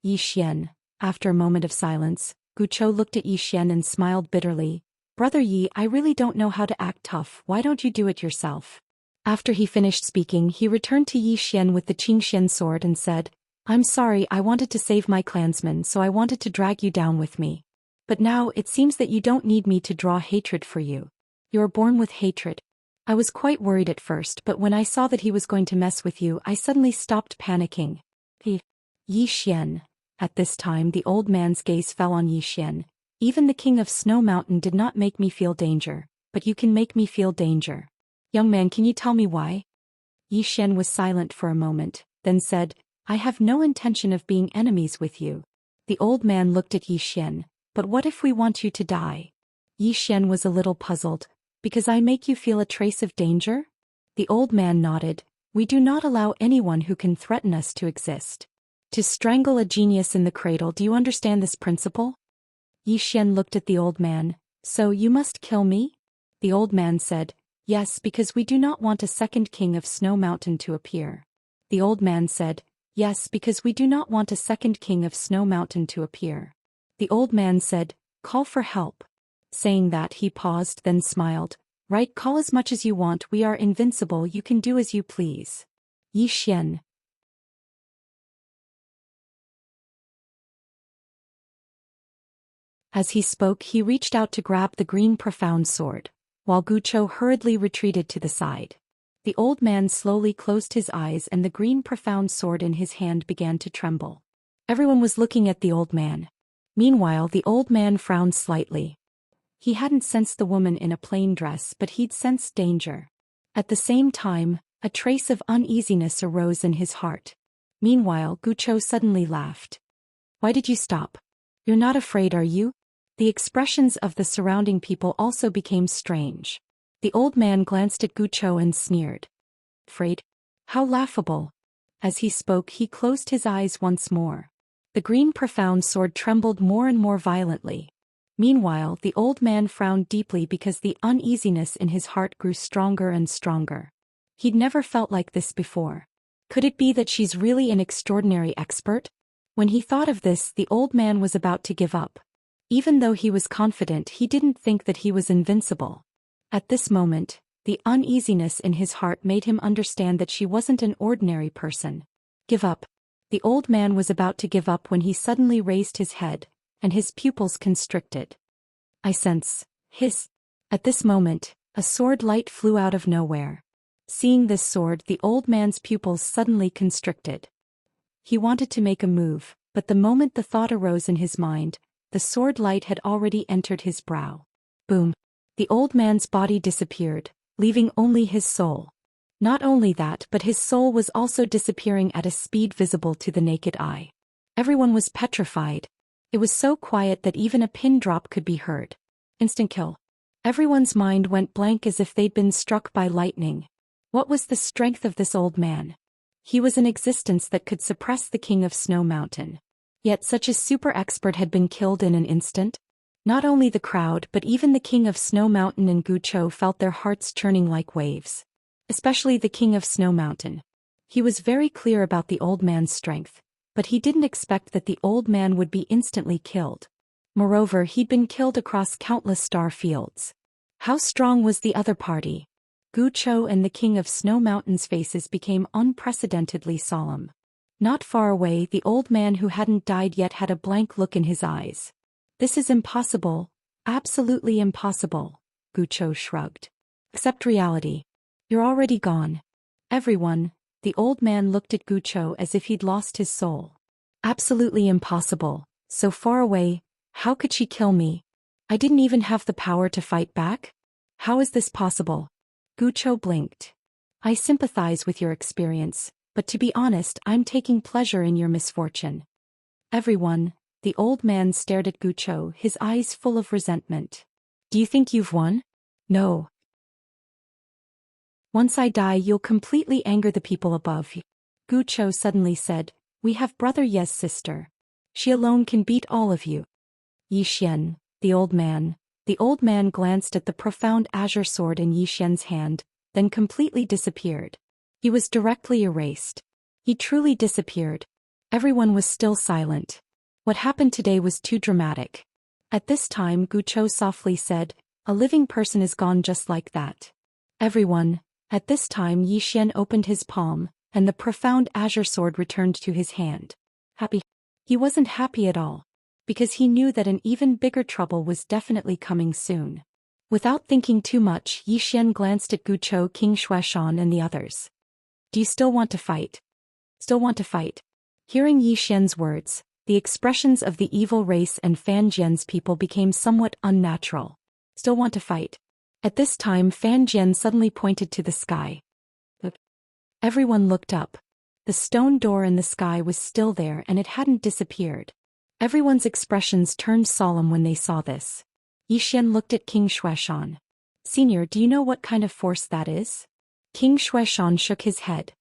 Zhou Xian, After a moment of silence, Guchou looked at Yi Xian and smiled bitterly. Brother Yi, I really don't know how to act tough, why don't you do it yourself? After he finished speaking, he returned to Yi Xian with the Qingxian sword and said, I'm sorry, I wanted to save my clansmen, so I wanted to drag you down with me. But now it seems that you don't need me to draw hatred for you. You're born with hatred. I was quite worried at first, but when I saw that he was going to mess with you, I suddenly stopped panicking. Yi Xian. At this time the old man's gaze fell on Yi Xian. Even the king of Snow Mountain did not make me feel danger, but you can make me feel danger. Young man, can you tell me why? Yi Xian was silent for a moment, then said, I have no intention of being enemies with you. The old man looked at Yi Xian, but what if we want you to die? Yi Xian was a little puzzled, because I make you feel a trace of danger? The old man nodded, we do not allow anyone who can threaten us to exist. To strangle a genius in the cradle, do you understand this principle? Yi Xian looked at the old man, so you must kill me? The old man said, yes, because we do not want a second king of Snow Mountain to appear. The old man said, yes, because we do not want a second king of Snow Mountain to appear. The old man said, call for help. Saying that, he paused, then smiled, right, call as much as you want, we are invincible, you can do as you please. Yi Xian. As he spoke, he reached out to grab the green profound sword, while Guchou hurriedly retreated to the side. The old man slowly closed his eyes and the green profound sword in his hand began to tremble. Everyone was looking at the old man. Meanwhile, the old man frowned slightly. He hadn't sensed the woman in a plain dress, but he'd sensed danger. At the same time, a trace of uneasiness arose in his heart. Meanwhile, Guchou suddenly laughed. Why did you stop? You're not afraid, are you? The expressions of the surrounding people also became strange. The old man glanced at Guchou and sneered. Afraid? How laughable. As he spoke, he closed his eyes once more. The green profound sword trembled more and more violently. Meanwhile, the old man frowned deeply because the uneasiness in his heart grew stronger and stronger. He'd never felt like this before. Could it be that she's really an extraordinary expert? When he thought of this, the old man was about to give up. Even though he was confident, he didn't think that he was invincible. At this moment, the uneasiness in his heart made him understand that she wasn't an ordinary person. Give up. The old man was about to give up when he suddenly raised his head, and his pupils constricted. I sense. Hiss. At this moment, a sword light flew out of nowhere. Seeing this sword, the old man's pupils suddenly constricted. He wanted to make a move, but the moment the thought arose in his mind, the sword light had already entered his brow. Boom. The old man's body disappeared, leaving only his soul. Not only that, but his soul was also disappearing at a speed visible to the naked eye. Everyone was petrified. It was so quiet that even a pin drop could be heard. Instant kill. Everyone's mind went blank as if they'd been struck by lightning. What was the strength of this old man? He was an existence that could suppress the king of Snow Mountain. Yet such a super expert had been killed in an instant. Not only the crowd but even the king of Snow Mountain and Guchou felt their hearts churning like waves. Especially the king of Snow Mountain. He was very clear about the old man's strength, but he didn't expect that the old man would be instantly killed. Moreover, he'd been killed across countless star fields. How strong was the other party? Guchou and the king of Snow Mountain's faces became unprecedentedly solemn. Not far away, the old man who hadn't died yet had a blank look in his eyes. This is impossible, absolutely impossible, Guchou shrugged. Accept reality. You're already gone. Everyone, the old man looked at Guchou as if he'd lost his soul. Absolutely impossible, so far away, how could she kill me? I didn't even have the power to fight back? How is this possible? Guchou blinked. I sympathize with your experience, but to be honest, I'm taking pleasure in your misfortune. Everyone, the old man stared at Guchou, his eyes full of resentment. Do you think you've won? No. Once I die, you'll completely anger the people above you. Guchou suddenly said, we have brother Ye's sister. She alone can beat all of you. Yi Xian, the old man glanced at the profound azure sword in Yi Xian's hand, then completely disappeared. He was directly erased. He truly disappeared. Everyone was still silent. What happened today was too dramatic. At this time Gucho softly said, a living person is gone just like that. Everyone. At this time Yi Xian opened his palm, and the profound azure sword returned to his hand. Happy? He wasn't happy at all. Because he knew that an even bigger trouble was definitely coming soon. Without thinking too much, Yi Xian glanced at Gucho, King Shuaishan and the others. Do you still want to fight? Still want to fight? Hearing Yi Xian's words, the expressions of the evil race and Fan Jian's people became somewhat unnatural. Still want to fight? At this time Fan Jian suddenly pointed to the sky. Everyone looked up. The stone door in the sky was still there and it hadn't disappeared. Everyone's expressions turned solemn when they saw this. Yi Xian looked at King Shuaishan. Senior, do you know what kind of force that is? King Shuaishan shook his head.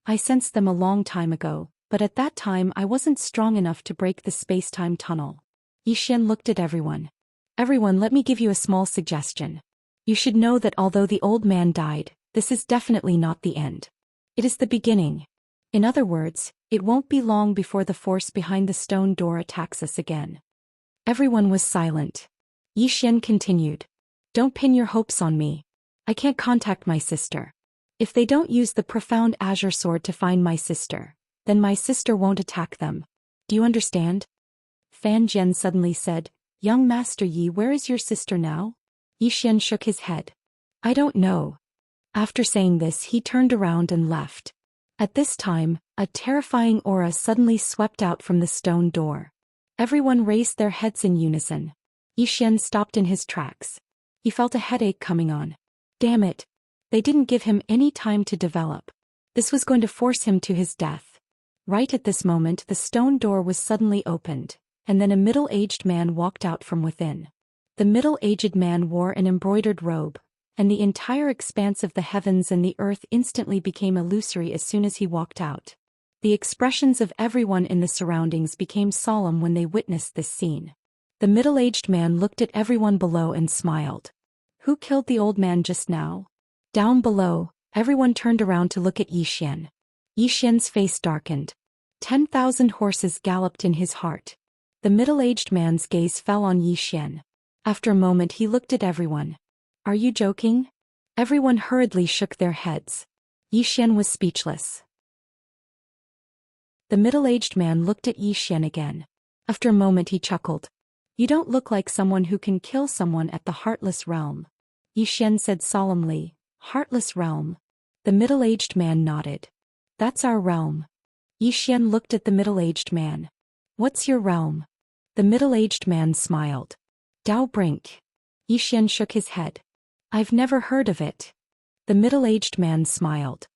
I sensed them a long time ago, but at that time I wasn't strong enough to break the space-time tunnel. Yi Xian looked at everyone. Everyone, let me give you a small suggestion. You should know that although the old man died, this is definitely not the end. It is the beginning. In other words, it won't be long before the force behind the stone door attacks us again. Everyone was silent. Yi Xian continued. Don't pin your hopes on me. I can't contact my sister. If they don't use the profound azure sword to find my sister, then my sister won't attack them. Do you understand? Fan Jian suddenly said, Young Master Yi, where is your sister now? Yi Xian shook his head. I don't know. After saying this he turned around and left. At this time, a terrifying aura suddenly swept out from the stone door. Everyone raised their heads in unison. Yi Xian stopped in his tracks. He felt a headache coming on. Damn it. They didn't give him any time to develop. This was going to force him to his death. Right at this moment the stone door was suddenly opened, and then a middle-aged man walked out from within. The middle-aged man wore an embroidered robe, and the entire expanse of the heavens and the earth instantly became illusory as soon as he walked out. The expressions of everyone in the surroundings became solemn when they witnessed this scene. The middle-aged man looked at everyone below and smiled. Who killed the old man just now? Down below, everyone turned around to look at Yi Xian. Yi Xian's face darkened. 10,000 horses galloped in his heart. The middle-aged man's gaze fell on Yi Xian. After a moment he looked at everyone. Are you joking? Everyone hurriedly shook their heads. Yi Xian was speechless. The middle-aged man looked at Yi Xian again. After a moment he chuckled. You don't look like someone who can kill someone at the Heartless Realm. Yi Xian said solemnly, Heartless Realm. The middle-aged man nodded. That's our realm. Yi Xian looked at the middle-aged man. What's your realm? The middle-aged man smiled. Dao Brink. Yi Xian shook his head. I've never heard of it. The middle-aged man smiled.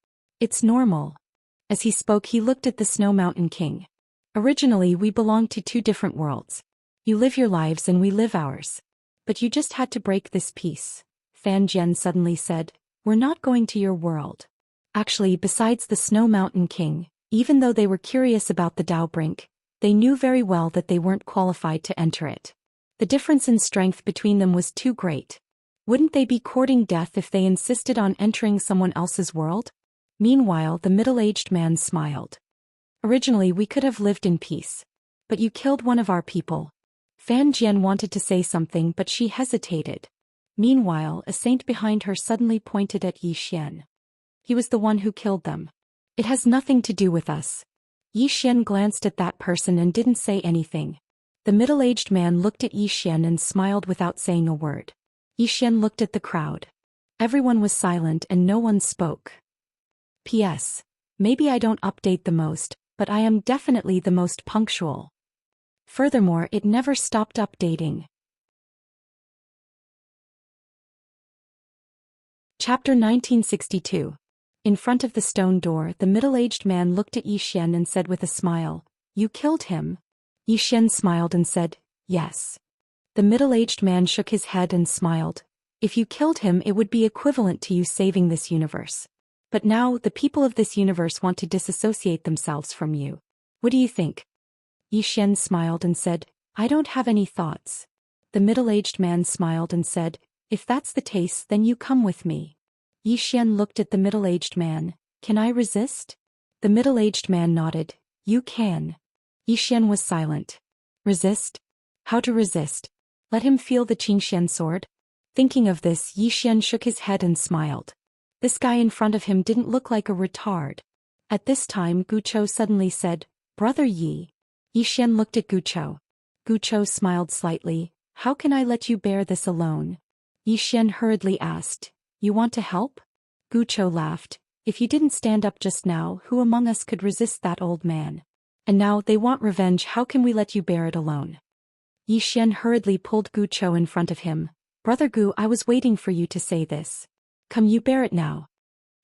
It's normal. As he spoke he looked at the Snow Mountain King. Originally we belonged to two different worlds. You live your lives and we live ours. But you just had to break this peace. Fan Jian suddenly said, We're not going to your world. Actually, besides the Snow Mountain King, even though they were curious about the Dao Brink, they knew very well that they weren't qualified to enter it. The difference in strength between them was too great. Wouldn't they be courting death if they insisted on entering someone else's world? Meanwhile, the middle-aged man smiled. Originally we could have lived in peace. But you killed one of our people. Fan Jian wanted to say something but she hesitated. Meanwhile, a saint behind her suddenly pointed at Yi Xian. He was the one who killed them. It has nothing to do with us. Yi Xian glanced at that person and didn't say anything. The middle-aged man looked at Yi Xian and smiled without saying a word. Yi Xian looked at the crowd. Everyone was silent and no one spoke. P.S. Maybe I don't update the most, but I am definitely the most punctual. Furthermore, it never stopped updating. Chapter 1962. In front of the stone door, the middle-aged man looked at Yi Xian and said with a smile, You killed him? Yi Xian smiled and said, Yes. The middle-aged man shook his head and smiled. If you killed him it would be equivalent to you saving this universe. But now, the people of this universe want to disassociate themselves from you. What do you think? Yi Xian smiled and said, I don't have any thoughts. The middle-aged man smiled and said, If that's the case then you come with me. Yi Xian looked at the middle-aged man. Can I resist? The middle-aged man nodded. You can. Yi Xian was silent. Resist? How to resist? Let him feel the Xianxia sword? Thinking of this, Yi Xian shook his head and smiled. This guy in front of him didn't look like a retard. At this time Gucho suddenly said, "Brother Yi." Yi Xian looked at Gucho. Gucho smiled slightly. "How can I let you bear this alone?" Yi Xian hurriedly asked, "You want to help?" Gucho laughed. "If you didn't stand up just now, who among us could resist that old man? And now they want revenge, how can we let you bear it alone?" Yi Xian hurriedly pulled Gucho in front of him. "Brother Gu, I was waiting for you to say this. Come, you bear it now."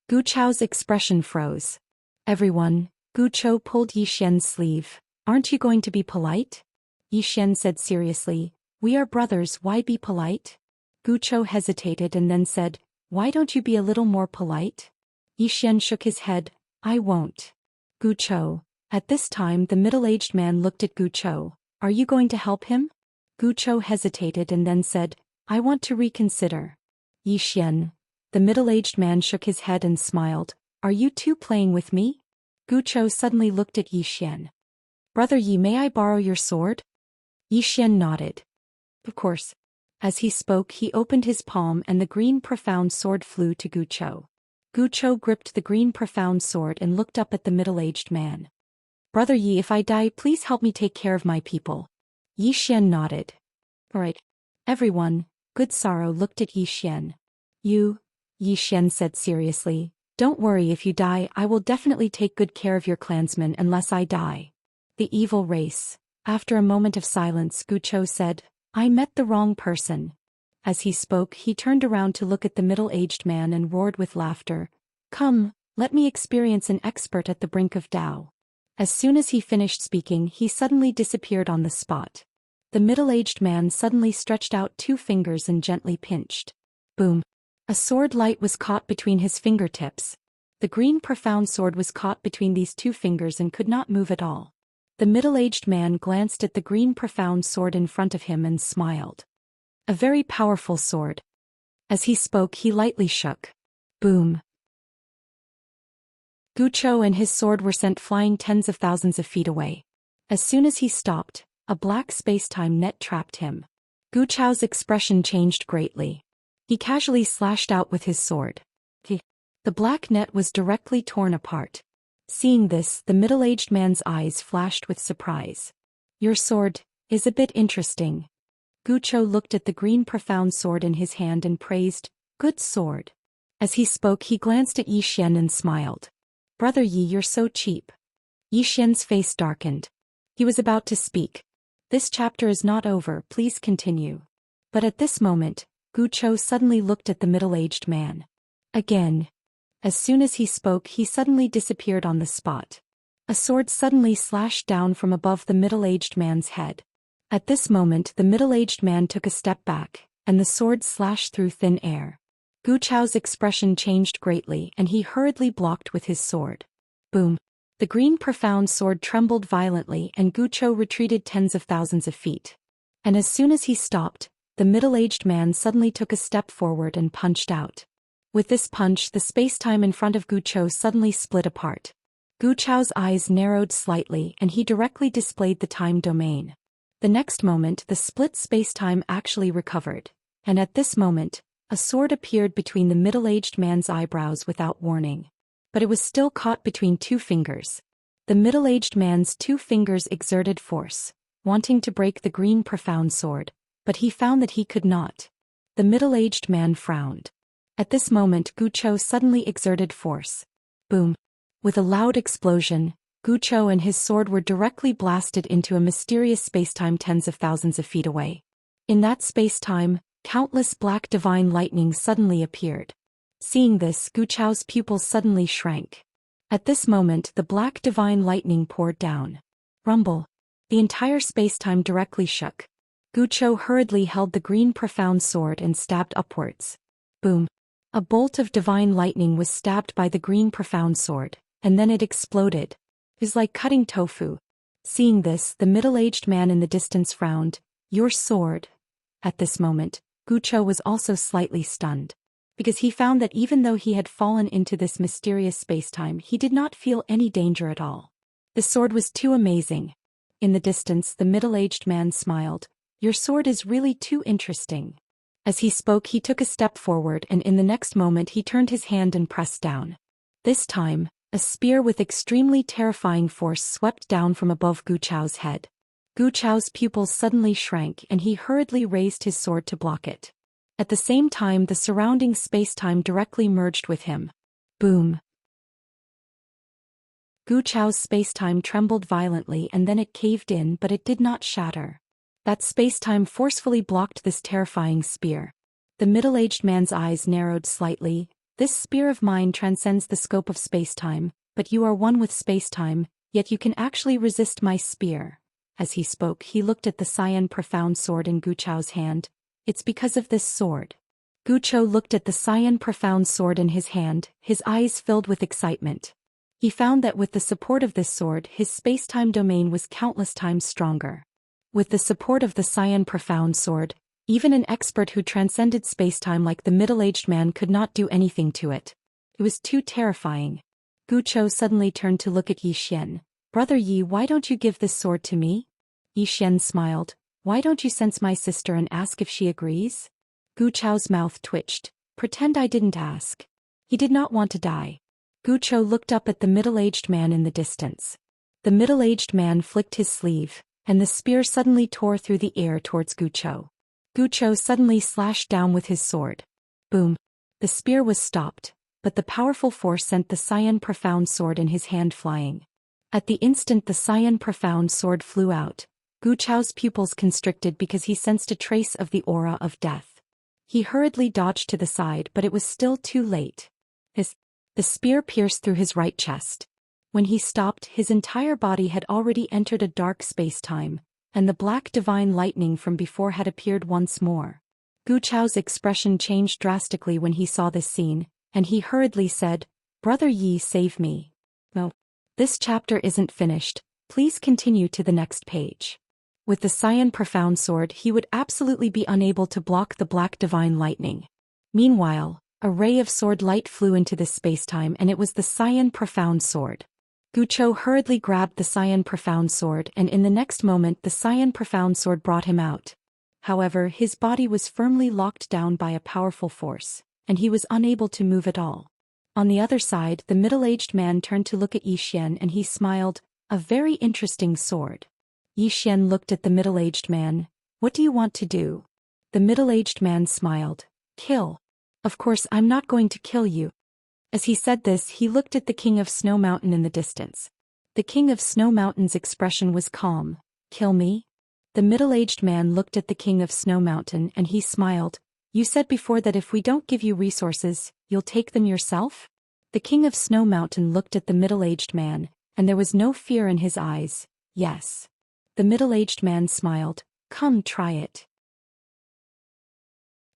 Gucho's expression froze. "Everyone," Gucho pulled Yi Xian's sleeve. "Aren't you going to be polite?" Yi Xian said seriously, "We are brothers, why be polite?" Gucho hesitated and then said, "Why don't you be a little more polite?" Yi Xian shook his head. "I won't." Gucho. At this time the middle-aged man looked at Gucho. "Are you going to help him?" Gucho hesitated and then said, "I want to reconsider." Yi Xian. The middle-aged man shook his head and smiled. "Are you two playing with me?" Gucho suddenly looked at Yi Xian. "Brother Yi, may I borrow your sword?" Yi Xian nodded. "Of course." As he spoke, he opened his palm and the green profound sword flew to Gucho. Gucho gripped the green profound sword and looked up at the middle-aged man. "Brother Yi, if I die, please help me take care of my people." Yi Xian nodded. "All right." Everyone, Good Sorrow looked at Yi Xian. "You," Yi Xian said seriously, "don't worry, if you die, I will definitely take good care of your clansmen unless I die." The evil race. After a moment of silence, Gucho said, "I met the wrong person." As he spoke, he turned around to look at the middle-aged man and roared with laughter. "Come, let me experience an expert at the brink of Tao." As soon as he finished speaking, he suddenly disappeared on the spot. The middle-aged man suddenly stretched out 2 fingers and gently pinched. Boom. A sword light was caught between his fingertips. The green profound sword was caught between these 2 fingers and could not move at all. The middle-aged man glanced at the green profound sword in front of him and smiled. "A very powerful sword." As he spoke, he lightly shook. Boom. Gucho and his sword were sent flying tens of thousands of feet away. As soon as he stopped, a black space-time net trapped him. Gucho's expression changed greatly. He casually slashed out with his sword. The black net was directly torn apart. Seeing this, the middle-aged man's eyes flashed with surprise. "Your sword is a bit interesting." Gucho looked at the green profound sword in his hand and praised, "Good sword." As he spoke, he glanced at Yi Xian and smiled. "Brother Yi, you're so cheap." Yi Xian's face darkened. He was about to speak. "This chapter is not over, please continue." But at this moment, Gucho suddenly looked at the middle-aged man. Again. As soon as he spoke, he suddenly disappeared on the spot. A sword suddenly slashed down from above the middle-aged man's head. At this moment, the middle-aged man took a step back, and the sword slashed through thin air. Gucho's expression changed greatly and he hurriedly blocked with his sword. Boom. The green profound sword trembled violently and Gucho retreated tens of thousands of feet. And as soon as he stopped, the middle-aged man suddenly took a step forward and punched out. With this punch, the space-time in front of Gucho suddenly split apart. Gucho's eyes narrowed slightly and he directly displayed the time domain. The next moment, the split space-time actually recovered. And at this moment, a sword appeared between the middle-aged man's eyebrows without warning. But it was still caught between 2 fingers. The middle-aged man's 2 fingers exerted force, wanting to break the green profound sword, but he found that he could not. The middle-aged man frowned. At this moment, Gucho suddenly exerted force. Boom. With a loud explosion, Gucho and his sword were directly blasted into a mysterious spacetime tens of thousands of feet away. In that spacetime, countless black divine lightnings suddenly appeared. Seeing this, Gucho's pupils suddenly shrank. At this moment, the black divine lightning poured down. Rumble. The entire spacetime directly shook. Gucho hurriedly held the green profound sword and stabbed upwards. Boom. A bolt of divine lightning was stabbed by the green profound sword, and then it exploded. It was like cutting tofu. Seeing this, the middle-aged man in the distance frowned. "Your sword." At this moment, Gucho was also slightly stunned. Because he found that even though he had fallen into this mysterious spacetime, he did not feel any danger at all. The sword was too amazing. In the distance, the middle-aged man smiled. Your sword is really too interesting. As he spoke, he took a step forward, and in the next moment he turned his hand and pressed down. This time, a spear with extremely terrifying force swept down from above Gu Chao's head. Gu Chao's pupils suddenly shrank and he hurriedly raised his sword to block it. At the same time, the surrounding space-time directly merged with him. Boom! Gu Chao's space-time trembled violently and then it caved in, but it did not shatter. That space-time forcefully blocked this terrifying spear. The middle-aged man's eyes narrowed slightly. This spear of mine transcends the scope of space-time, but you are one with space-time, yet you can actually resist my spear. As he spoke, he looked at the Xian profound sword in Gu Chao's hand. It's because of this sword. Gu Chou looked at the Xian profound sword in his hand, his eyes filled with excitement. He found that with the support of this sword, his space-time domain was countless times stronger. With the support of the Xian profound sword, even an expert who transcended space-time like the middle-aged man could not do anything to it. It was too terrifying. Gu Chou suddenly turned to look at Yi Xian. Brother Yi, why don't you give this sword to me? Yi Xian smiled. Why don't you sense my sister and ask if she agrees? Gu Chao's mouth twitched. Pretend I didn't ask. He did not want to die. Gu Chou looked up at the middle-aged man in the distance. The middle-aged man flicked his sleeve, and the spear suddenly tore through the air towards Gu Chou. Gu Chou suddenly slashed down with his sword. Boom! The spear was stopped, but the powerful force sent the Xian profound sword in his hand flying. At the instant the Xian profound sword flew out, Gu Chao's pupils constricted because he sensed a trace of the aura of death. He hurriedly dodged to the side, but it was still too late. The spear pierced through his right chest. When he stopped, his entire body had already entered a dark space-time, and the black divine lightning from before had appeared once more. Gu Chao's expression changed drastically when he saw this scene, and he hurriedly said, Brother Yi, save me. No. This chapter isn't finished, please continue to the next page. With the Xian profound sword, he would absolutely be unable to block the black divine lightning. Meanwhile, a ray of sword light flew into this space-time, and it was the Xian profound sword. Gu Chou hurriedly grabbed the Xian profound sword, and in the next moment the Xian profound sword brought him out. However, his body was firmly locked down by a powerful force, and he was unable to move at all. On the other side, the middle-aged man turned to look at Yi Xian and he smiled. A very interesting sword. Yi Xian looked at the middle-aged man. What do you want to do? The middle-aged man smiled. Kill. Of course, I'm not going to kill you. As he said this, he looked at the King of Snow Mountain in the distance. The King of Snow Mountain's expression was calm. Kill me? The middle-aged man looked at the King of Snow Mountain and he smiled. You said before that if we don't give you resources, you'll take them yourself? The King of Snow Mountain looked at the middle-aged man, and there was no fear in his eyes. Yes. The middle-aged man smiled. Come, try it.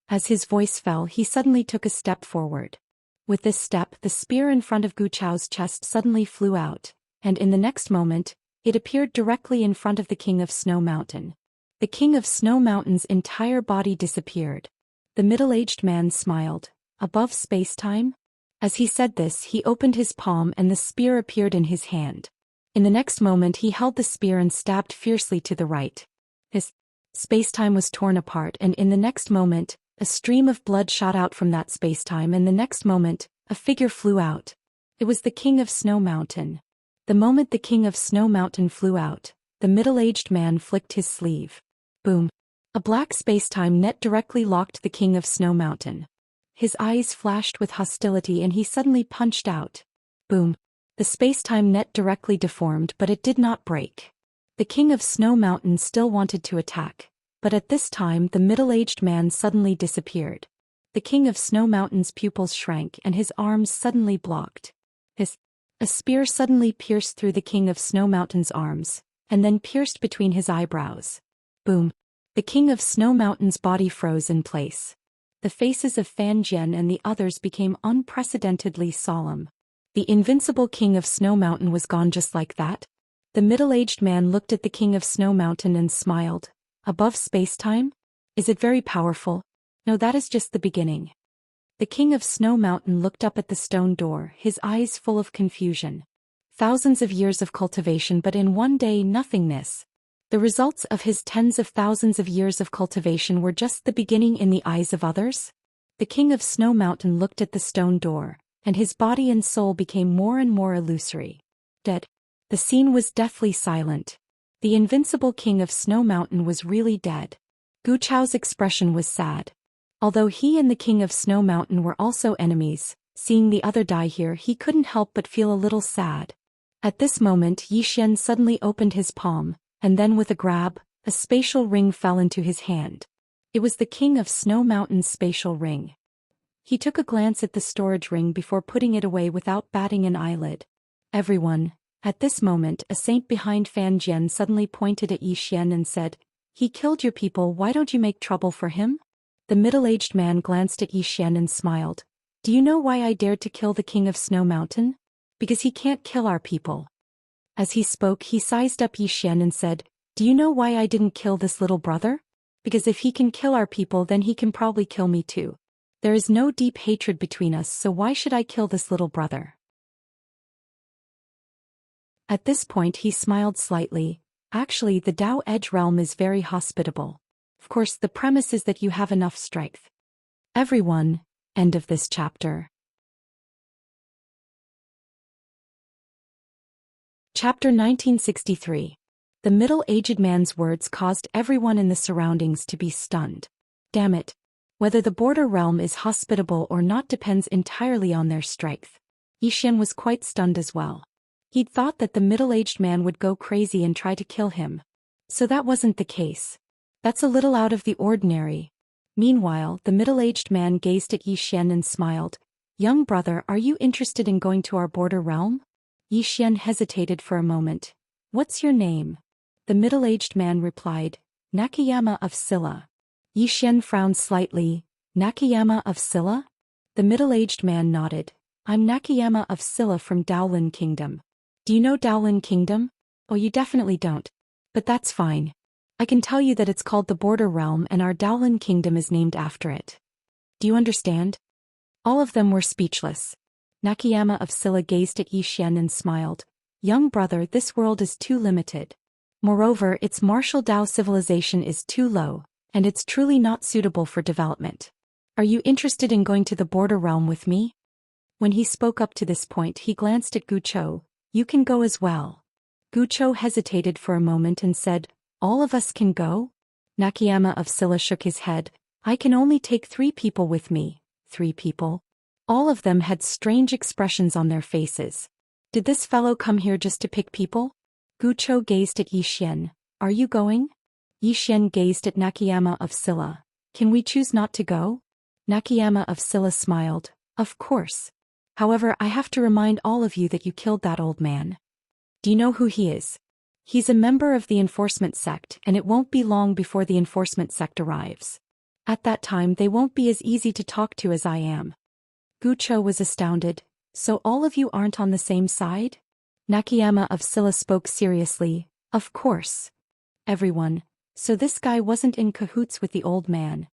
As his voice fell, he suddenly took a step forward. With this step, the spear in front of Gu Chao's chest suddenly flew out, and in the next moment, it appeared directly in front of the King of Snow Mountain. The King of Snow Mountain's entire body disappeared. The middle-aged man smiled. Above space-time? As he said this, he opened his palm and the spear appeared in his hand. In the next moment, he held the spear and stabbed fiercely to the right. His space-time was torn apart, and in the next moment, a stream of blood shot out from that space-time, and the next moment, a figure flew out. It was the King of Snow Mountain. The moment the King of Snow Mountain flew out, the middle-aged man flicked his sleeve. Boom! A black space-time net directly locked the King of Snow Mountain. His eyes flashed with hostility and he suddenly punched out. Boom! The space-time net directly deformed, but it did not break. The King of Snow Mountain still wanted to attack, but at this time the middle-aged man suddenly disappeared. The King of Snow Mountain's pupils shrank and his arms suddenly blocked. A spear suddenly pierced through the King of Snow Mountain's arms, and then pierced between his eyebrows. Boom! The King of Snow Mountain's body froze in place. The faces of Fan Jian and the others became unprecedentedly solemn. The invincible King of Snow Mountain was gone just like that? The middle-aged man looked at the King of Snow Mountain and smiled. Above space-time? Is it very powerful? No, that is just the beginning. The King of Snow Mountain looked up at the stone door, his eyes full of confusion. Thousands of years of cultivation, but in one day nothingness. The results of his tens of thousands of years of cultivation were just the beginning in the eyes of others? The king of Snow Mountain looked at the stone door, and his body and soul became more and more illusory. Dead. The scene was deathly silent. The invincible king of Snow Mountain was really dead. Gu Chao's expression was sad. Although he and the king of Snow Mountain were also enemies, seeing the other die here he couldn't help but feel a little sad. At this moment Xian suddenly opened his palm, and then with a grab, a spatial ring fell into his hand. It was the king of Snow Mountain's spatial ring. He took a glance at the storage ring before putting it away without batting an eyelid. Everyone. At this moment a saint behind Fan Jian suddenly pointed at Xian and said, "He killed your people, why don't you make trouble for him?" The middle-aged man glanced at Xian and smiled. "Do you know why I dared to kill the king of Snow Mountain? Because he can't kill our people." As he spoke he sized up Xian and said, "Do you know why I didn't kill this little brother? Because if he can kill our people then he can probably kill me too. There is no deep hatred between us, so why should I kill this little brother?" At this point he smiled slightly. "Actually the Dao Edge realm is very hospitable. Of course the premise is that you have enough strength." Everyone. End of this chapter. Chapter 1963. The middle-aged man's words caused everyone in the surroundings to be stunned. Damn it. Whether the border realm is hospitable or not depends entirely on their strength. Xian was quite stunned as well. He'd thought that the middle-aged man would go crazy and try to kill him. So that wasn't the case. That's a little out of the ordinary. Meanwhile, the middle-aged man gazed at Xian and smiled. "Young brother, are you interested in going to our border realm?" Xian hesitated for a moment. "What's your name?" The middle-aged man replied, "Nakayama of Silla." Xian frowned slightly. "Nakayama of Silla?" The middle-aged man nodded. "I'm Nakayama of Silla from Daolin Kingdom." "Do you know Daolin Kingdom?" "Oh, you definitely don't. But that's fine. I can tell you that it's called the Border Realm and our Daolin Kingdom is named after it. Do you understand?" All of them were speechless. Nakayama of Silla gazed at Xian and smiled. "Young brother, this world is too limited. Moreover, its martial Dao civilization is too low, and it's truly not suitable for development. Are you interested in going to the Border Realm with me?" When he spoke up to this point he glanced at Gu Chou. "You can go as well." Gu Chou hesitated for a moment and said, "All of us can go?" Nakayama of Silla shook his head. "I can only take 3 people with me." 3 people? All of them had strange expressions on their faces. Did this fellow come here just to pick people? Gu Chou gazed at Xian. "Are you going?" Xian gazed at Nakayama of Silla. "Can we choose not to go?" Nakayama of Silla smiled. "Of course. However, I have to remind all of you that you killed that old man. Do you know who he is? He's a member of the enforcement sect and it won't be long before the enforcement sect arrives. At that time they won't be as easy to talk to as I am." Gu Chou was astounded. "So all of you aren't on the same side?" Nakayama of Silla spoke seriously. "Of course. Everyone. So this guy wasn't in cahoots with the old man."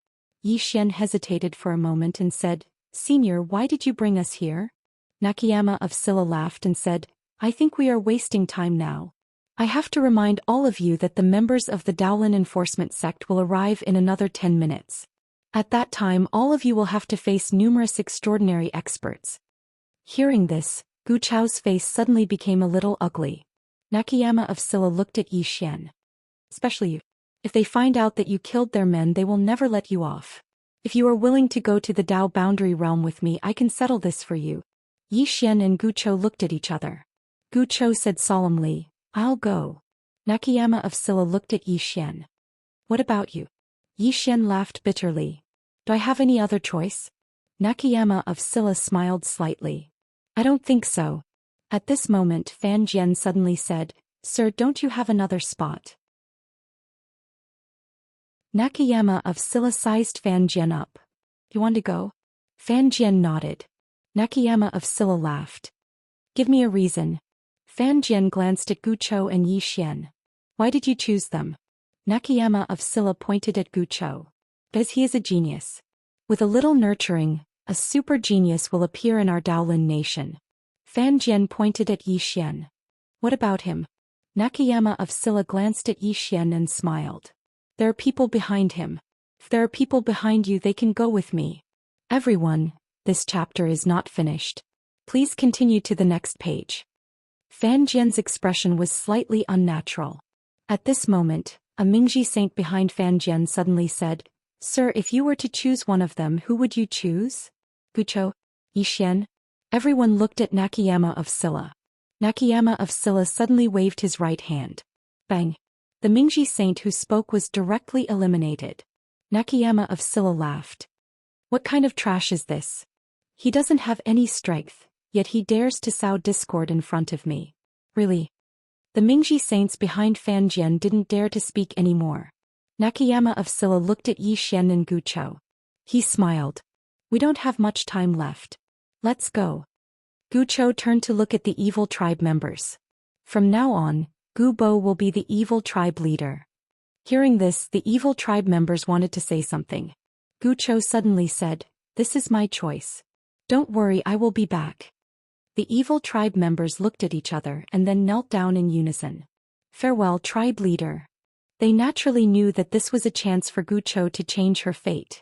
Xian hesitated for a moment and said, "Senior, why did you bring us here?" Nakayama of Silla laughed and said, "I think we are wasting time now. I have to remind all of you that the members of the Daolin Enforcement Sect will arrive in another 10 minutes. At that time all of you will have to face numerous extraordinary experts." Hearing this, Gu Chao's face suddenly became a little ugly. Nakayama of Silla looked at Xian. "Especially you. If they find out that you killed their men they will never let you off. If you are willing to go to the Dao Boundary Realm with me I can settle this for you." Xian and Gu Chou looked at each other. Gu Chou said solemnly, "I'll go." Nakayama of Silla looked at Xian. "What about you?" Xian laughed bitterly. "Do I have any other choice?" Nakayama of Silla smiled slightly. "I don't think so." At this moment Fan Jian suddenly said, "Sir, don't you have another spot?" Nakayama of Silla sized Fan Jian up. "You want to go?" Fan Jian nodded. Nakayama of Silla laughed. "Give me a reason." Fan Jian glanced at Gu Chou and Xian. "Why did you choose them?" Nakayama of Silla pointed at Gu Chou. "Because he is a genius. With a little nurturing, a super genius will appear in our Daolin nation." Fan Jian pointed at Xian. "What about him?" Nakayama of Silla glanced at Yi Xian and smiled. There are people behind him. If there are people behind you, they can go with me. Everyone, this chapter is not finished. Please continue to the next page. Fan Jian's expression was slightly unnatural. At this moment, a Mingji saint behind Fan Jian suddenly said, Sir, if you were to choose one of them, who would you choose? Gucho? Yi Xian? Everyone looked at Nakayama of Silla. Nakayama of Silla suddenly waved his right hand. Bang! The Mingji saint who spoke was directly eliminated. Nakayama of Silla laughed. What kind of trash is this? He doesn't have any strength, yet he dares to sow discord in front of me. Really? The Mingji saints behind Fan Jian didn't dare to speak anymore. Nakayama of Silla looked at Yi Xian and Gucho. He smiled. We don't have much time left. Let's go. Gucho turned to look at the evil tribe members. From now on, Gu Bo will be the evil tribe leader. Hearing this, the evil tribe members wanted to say something. Gucho suddenly said, This is my choice. Don't worry, I will be back. The evil tribe members looked at each other and then knelt down in unison. Farewell, tribe leader. They naturally knew that this was a chance for Gucho to change her fate.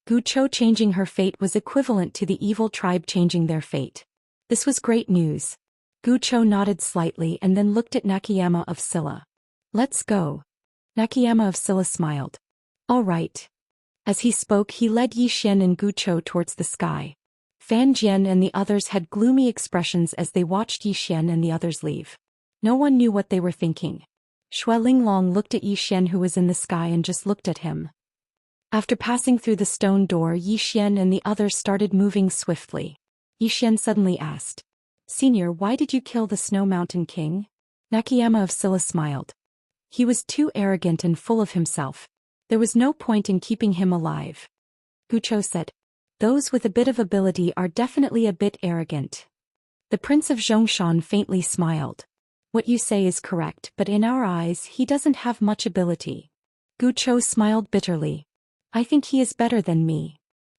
Gucho changing her fate was equivalent to the evil tribe changing their fate. This was great news. Gucho nodded slightly and then looked at Nakayama of Silla. Let's go. Nakayama of Silla smiled. All right. As he spoke, he led Yi Xian and Gucho towards the sky. Fan Jian and the others had gloomy expressions as they watched Yi Xian and the others leave. No one knew what they were thinking. Xue Linglong looked at Yi Xian, who was in the sky, and just looked at him. After passing through the stone door, Yi Xian and the others started moving swiftly. Yi Xian suddenly asked, Senior, why did you kill the Snow Mountain King? Nakayama of Silla smiled. He was too arrogant and full of himself. There was no point in keeping him alive. Gucho said, Those with a bit of ability are definitely a bit arrogant. The Prince of Zhou Xian faintly smiled. What you say is correct, but in our eyes he doesn't have much ability. Gucho smiled bitterly. I think he is better than me.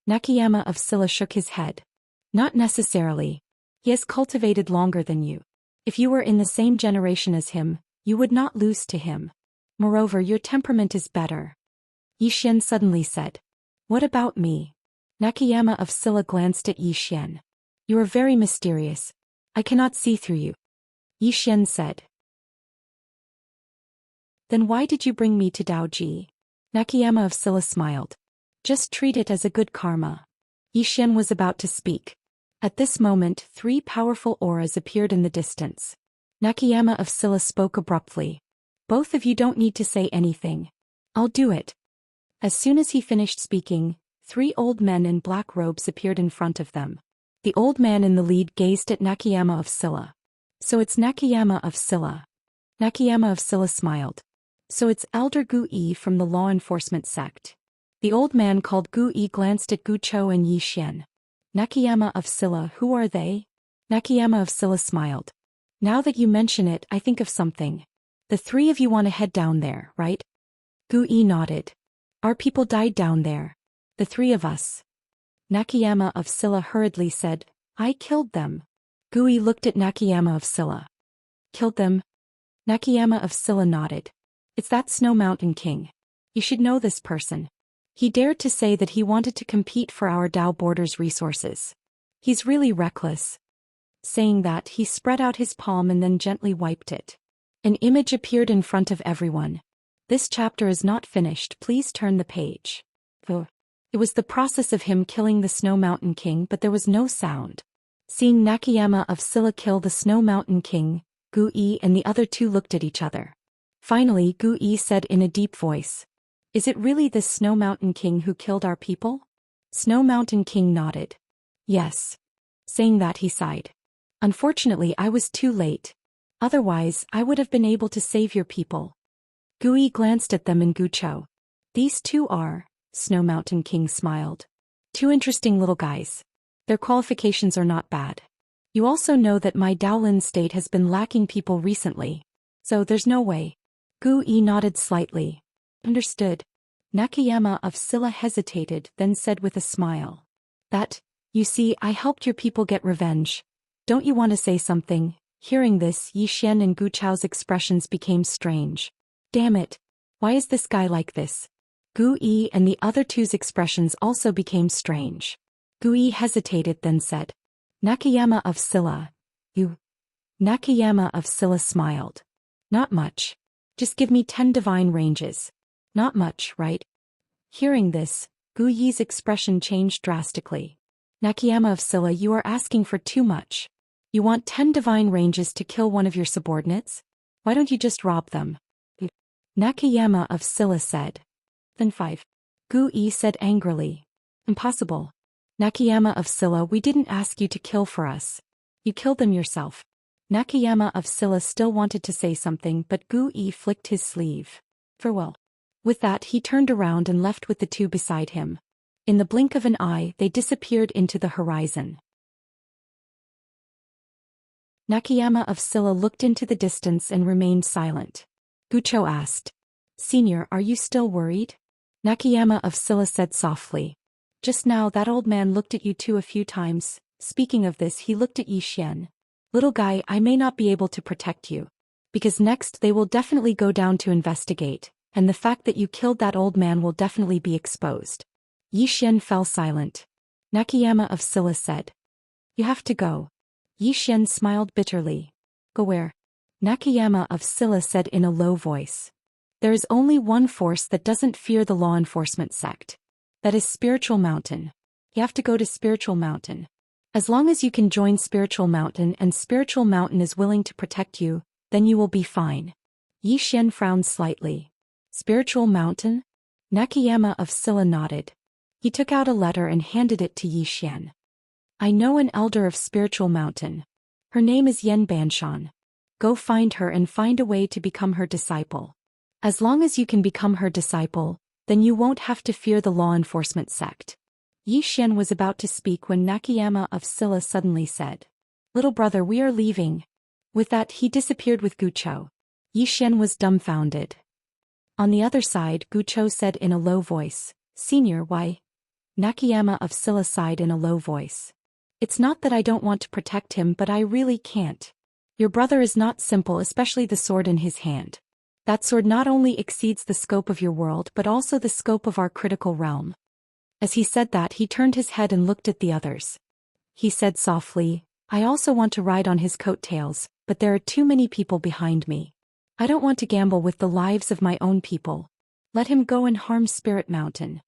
Nakayama of Silla shook his head. Not necessarily. He has cultivated longer than you. If you were in the same generation as him, you would not lose to him. Moreover, your temperament is better. Yi Xian suddenly said. What about me? Nakayama of Silla glanced at Yi Xian. You are very mysterious. I cannot see through you. Yi Xian said. Then why did you bring me to Daoji? Nakayama of Silla smiled. Just treat it as a good karma. Yi Xian was about to speak. At this moment, 3 powerful auras appeared in the distance. Nakayama of Silla spoke abruptly. Both of you don't need to say anything. I'll do it. As soon as he finished speaking, 3 old men in black robes appeared in front of them. The old man in the lead gazed at Nakayama of Silla. So it's Nakayama of Silla. Nakayama of Silla smiled. So it's Elder Gu Yi from the law enforcement sect. The old man called Gu Yi glanced at Gucho and Yi Xian. Nakayama of Silla, who are they? Nakayama of Silla smiled. Now that you mention it, I think of something. The 3 of you want to head down there, right? Gu Yi nodded. Our people died down there. The 3 of us. Nakayama of Silla hurriedly said, I killed them. Gu Yi looked at Nakayama of Silla. Killed them? Nakayama of Silla nodded. It's that Snow Mountain King. You should know this person. He dared to say that he wanted to compete for our Dao Borders resources. He's really reckless. Saying that, he spread out his palm and then gently wiped it. An image appeared in front of everyone. This chapter is not finished, please turn the page. It was the process of him killing the Snow Mountain King, but there was no sound. Seeing Nakayama of Silla kill the Snow Mountain King, Gu Yi and the other 2 looked at each other. Finally, Gu Yi said in a deep voice, Is it really this Snow Mountain King who killed our people? Snow Mountain King nodded. Yes. Saying that, he sighed. Unfortunately, I was too late. Otherwise, I would have been able to save your people. Gu Yi glanced at them and Gucho. These 2 are, Snow Mountain King smiled. 2 interesting little guys. Their qualifications are not bad. You also know that my Daolin state has been lacking people recently. So there's no way. Gu Yi nodded slightly. Understood. Nakayama of Silla hesitated, then said with a smile. That, you see, I helped your people get revenge. Don't you want to say something, Hearing this, Yi Xian and Gu Chao's expressions became strange. Damn it! Why is this guy like this? Gu Yi and the other two's expressions also became strange. Gu Yi hesitated, then said, Nakayama of Silla. You. Nakayama of Silla smiled. Not much. Just give me 10 divine ranges. Not much, right? Hearing this, Gu Yi's expression changed drastically. Nakayama of Silla, you are asking for too much. You want 10 divine ranges to kill one of your subordinates? Why don't you just rob them? Nakayama of Silla said. Then 5. Gu Yi said angrily. Impossible. Nakayama of Silla, we didn't ask you to kill for us. You killed them yourself. Nakayama of Silla still wanted to say something, but Gu Yi flicked his sleeve. Farewell. With that, he turned around and left with the two beside him. In the blink of an eye, they disappeared into the horizon. Nakayama of Silla looked into the distance and remained silent. Gucho asked, Senior, are you still worried? Nakayama of Silla said softly. Just now that old man looked at you too a few times. Speaking of this, he looked at Yi Xian. Little guy, I may not be able to protect you. Because next they will definitely go down to investigate, and the fact that you killed that old man will definitely be exposed. Yi Xian fell silent. Nakayama of Silla said. You have to go. Yi Xian smiled bitterly. Go where? Nakayama of Silla said in a low voice. There is only one force that doesn't fear the law enforcement sect. That is Spiritual Mountain. You have to go to Spiritual Mountain. As long as you can join Spiritual Mountain and Spiritual Mountain is willing to protect you, then you will be fine. Yi Xian frowned slightly. Spiritual Mountain? Nakayama of Silla nodded. He took out a letter and handed it to Yi Xian. I know an elder of Spiritual Mountain. Her name is Yen Banshan. Go find her and find a way to become her disciple. As long as you can become her disciple, then you won't have to fear the law enforcement sect. Yi Xian was about to speak when Nakayama of Silla suddenly said, Little brother, we are leaving. With that, he disappeared with Gucho. Yi Xian was dumbfounded. On the other side, Gucho said in a low voice, Senior, why? Nakayama of Silla sighed in a low voice. It's not that I don't want to protect him, but I really can't. Your brother is not simple, especially the sword in his hand. That sword not only exceeds the scope of your world but also the scope of our critical realm. As he said that, he turned his head and looked at the others. He said softly, I also want to ride on his coattails, but there are too many people behind me. I don't want to gamble with the lives of my own people. Let him go and harm Spirit Mountain.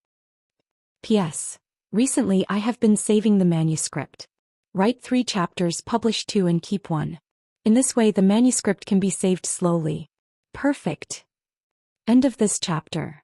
P.S. Recently I have been saving the manuscript. Write 3 chapters, publish 2 and keep 1. In this way the manuscript can be saved slowly. Perfect. End of this chapter.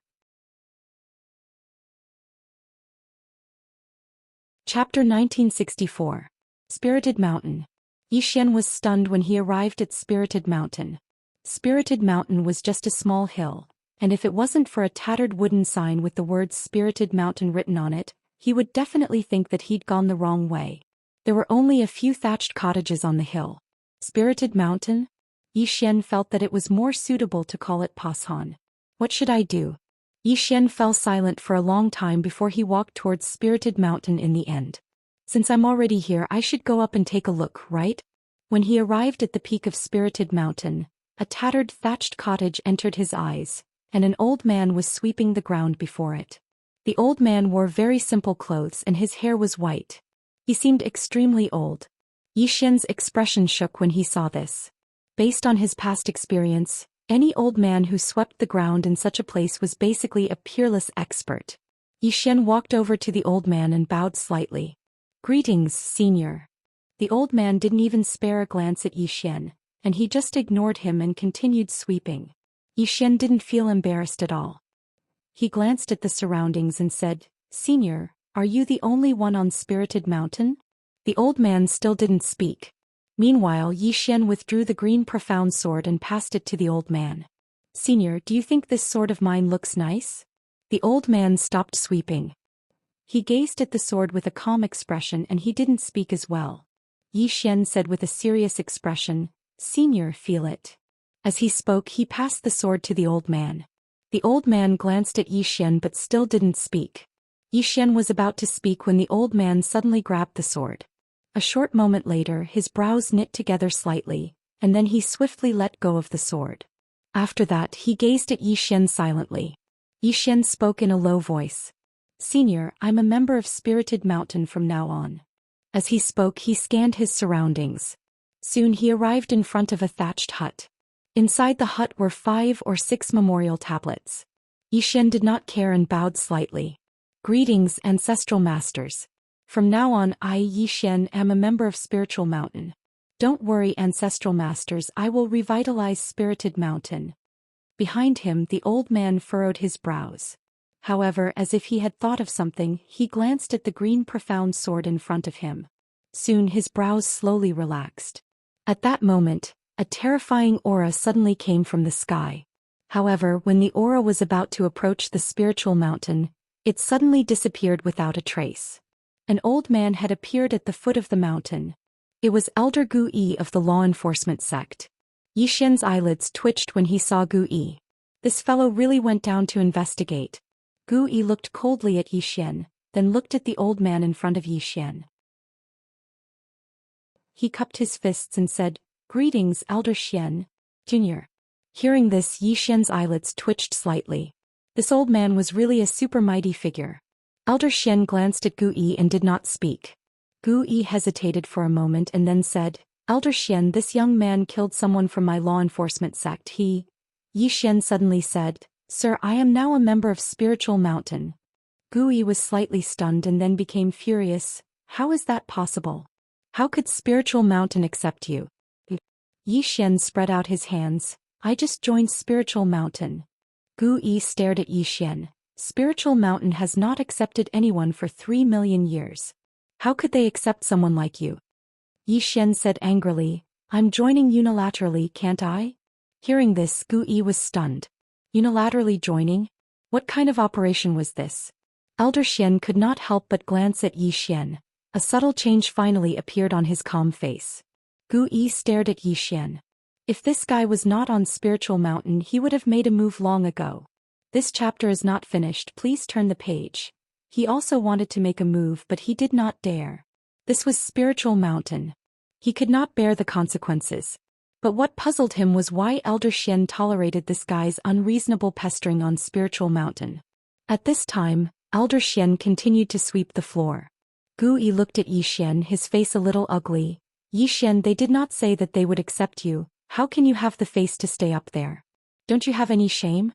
Chapter 1964. Spirited Mountain. Yi Xian was stunned when he arrived at Spirited Mountain. Spirited Mountain was just a small hill, and if it wasn't for a tattered wooden sign with the words Spirited Mountain written on it, he would definitely think that he'd gone the wrong way. There were only a few thatched cottages on the hill. Spirited Mountain? Yi Xian felt that it was more suitable to call it Pashan. What should I do? Yi Xian fell silent for a long time before he walked towards Spirited Mountain in the end. Since I'm already here, I should go up and take a look, right? When he arrived at the peak of Spirited Mountain, a tattered thatched cottage entered his eyes, and an old man was sweeping the ground before it. The old man wore very simple clothes and his hair was white. He seemed extremely old. Yi Xian's expression shook when he saw this. Based on his past experience, any old man who swept the ground in such a place was basically a peerless expert. Yi Xian walked over to the old man and bowed slightly. Greetings, senior. The old man didn't even spare a glance at Yi Xian, and he just ignored him and continued sweeping. Yi Xian didn't feel embarrassed at all. He glanced at the surroundings and said, Senior, are you the only one on Spirited Mountain? The old man still didn't speak. Meanwhile, Yi Xian withdrew the green profound sword and passed it to the old man. Senior, do you think this sword of mine looks nice? The old man stopped sweeping. He gazed at the sword with a calm expression and he didn't speak as well. Yi Xian said with a serious expression, Senior, feel it. As he spoke, he passed the sword to the old man. The old man glanced at Yi Xian but still didn't speak. Yi Xian was about to speak when the old man suddenly grabbed the sword. A short moment later his brows knit together slightly, and then he swiftly let go of the sword. After that he gazed at Yi Xian silently. Yi Xian spoke in a low voice. "Senior, I'm a member of Spirited Mountain from now on." As he spoke he scanned his surroundings. Soon he arrived in front of a thatched hut. Inside the hut were 5 or 6 memorial tablets. Yi Xian did not care and bowed slightly. "Greetings, ancestral masters. From now on I, Yi Xian, am a member of Spiritual Mountain. Don't worry, ancestral masters, I will revitalize Spirited Mountain." Behind him the old man furrowed his brows. However, as if he had thought of something, he glanced at the green profound sword in front of him. Soon his brows slowly relaxed. At that moment, a terrifying aura suddenly came from the sky. However, when the aura was about to approach the spiritual mountain, it suddenly disappeared without a trace. An old man had appeared at the foot of the mountain. It was Elder Gu Yi of the law enforcement sect. Yi Xian's eyelids twitched when he saw Gu Yi. This fellow really went down to investigate. Gu Yi looked coldly at Yi Xian, then looked at the old man in front of Yi Xian. He cupped his fists and said, "Greetings, Elder Xian, Jr." Hearing this, Yi Xian's eyelids twitched slightly. This old man was really a super mighty figure. Elder Xian glanced at Gu Yi and did not speak. Gu Yi hesitated for a moment and then said, "Elder Xian, this young man killed someone from my law enforcement sect. Yi Xian suddenly said, "Sir, I am now a member of Spiritual Mountain." Gu Yi was slightly stunned and then became furious. "How is that possible? How could Spiritual Mountain accept you?" Yi Xian spread out his hands. "I just joined Spiritual Mountain." Gu Yi stared at Yi Xian. "Spiritual Mountain has not accepted anyone for 3 million years. How could they accept someone like you?" Yi Xian said angrily, "I'm joining unilaterally, can't I?" Hearing this, Gu Yi was stunned. Unilaterally joining? What kind of operation was this? Elder Xian could not help but glance at Yi Xian. A subtle change finally appeared on his calm face. Gu Yi stared at Yi Xian. If this guy was not on Spiritual Mountain, he would have made a move long ago. This chapter is not finished, please turn the page. He also wanted to make a move but he did not dare. This was Spiritual Mountain. He could not bear the consequences. But what puzzled him was why Elder Xian tolerated this guy's unreasonable pestering on Spiritual Mountain. At this time, Elder Xian continued to sweep the floor. Gu Yi looked at Yi Xian, his face a little ugly. "Yi Xian, they did not say that they would accept you. How can you have the face to stay up there? Don't you have any shame?"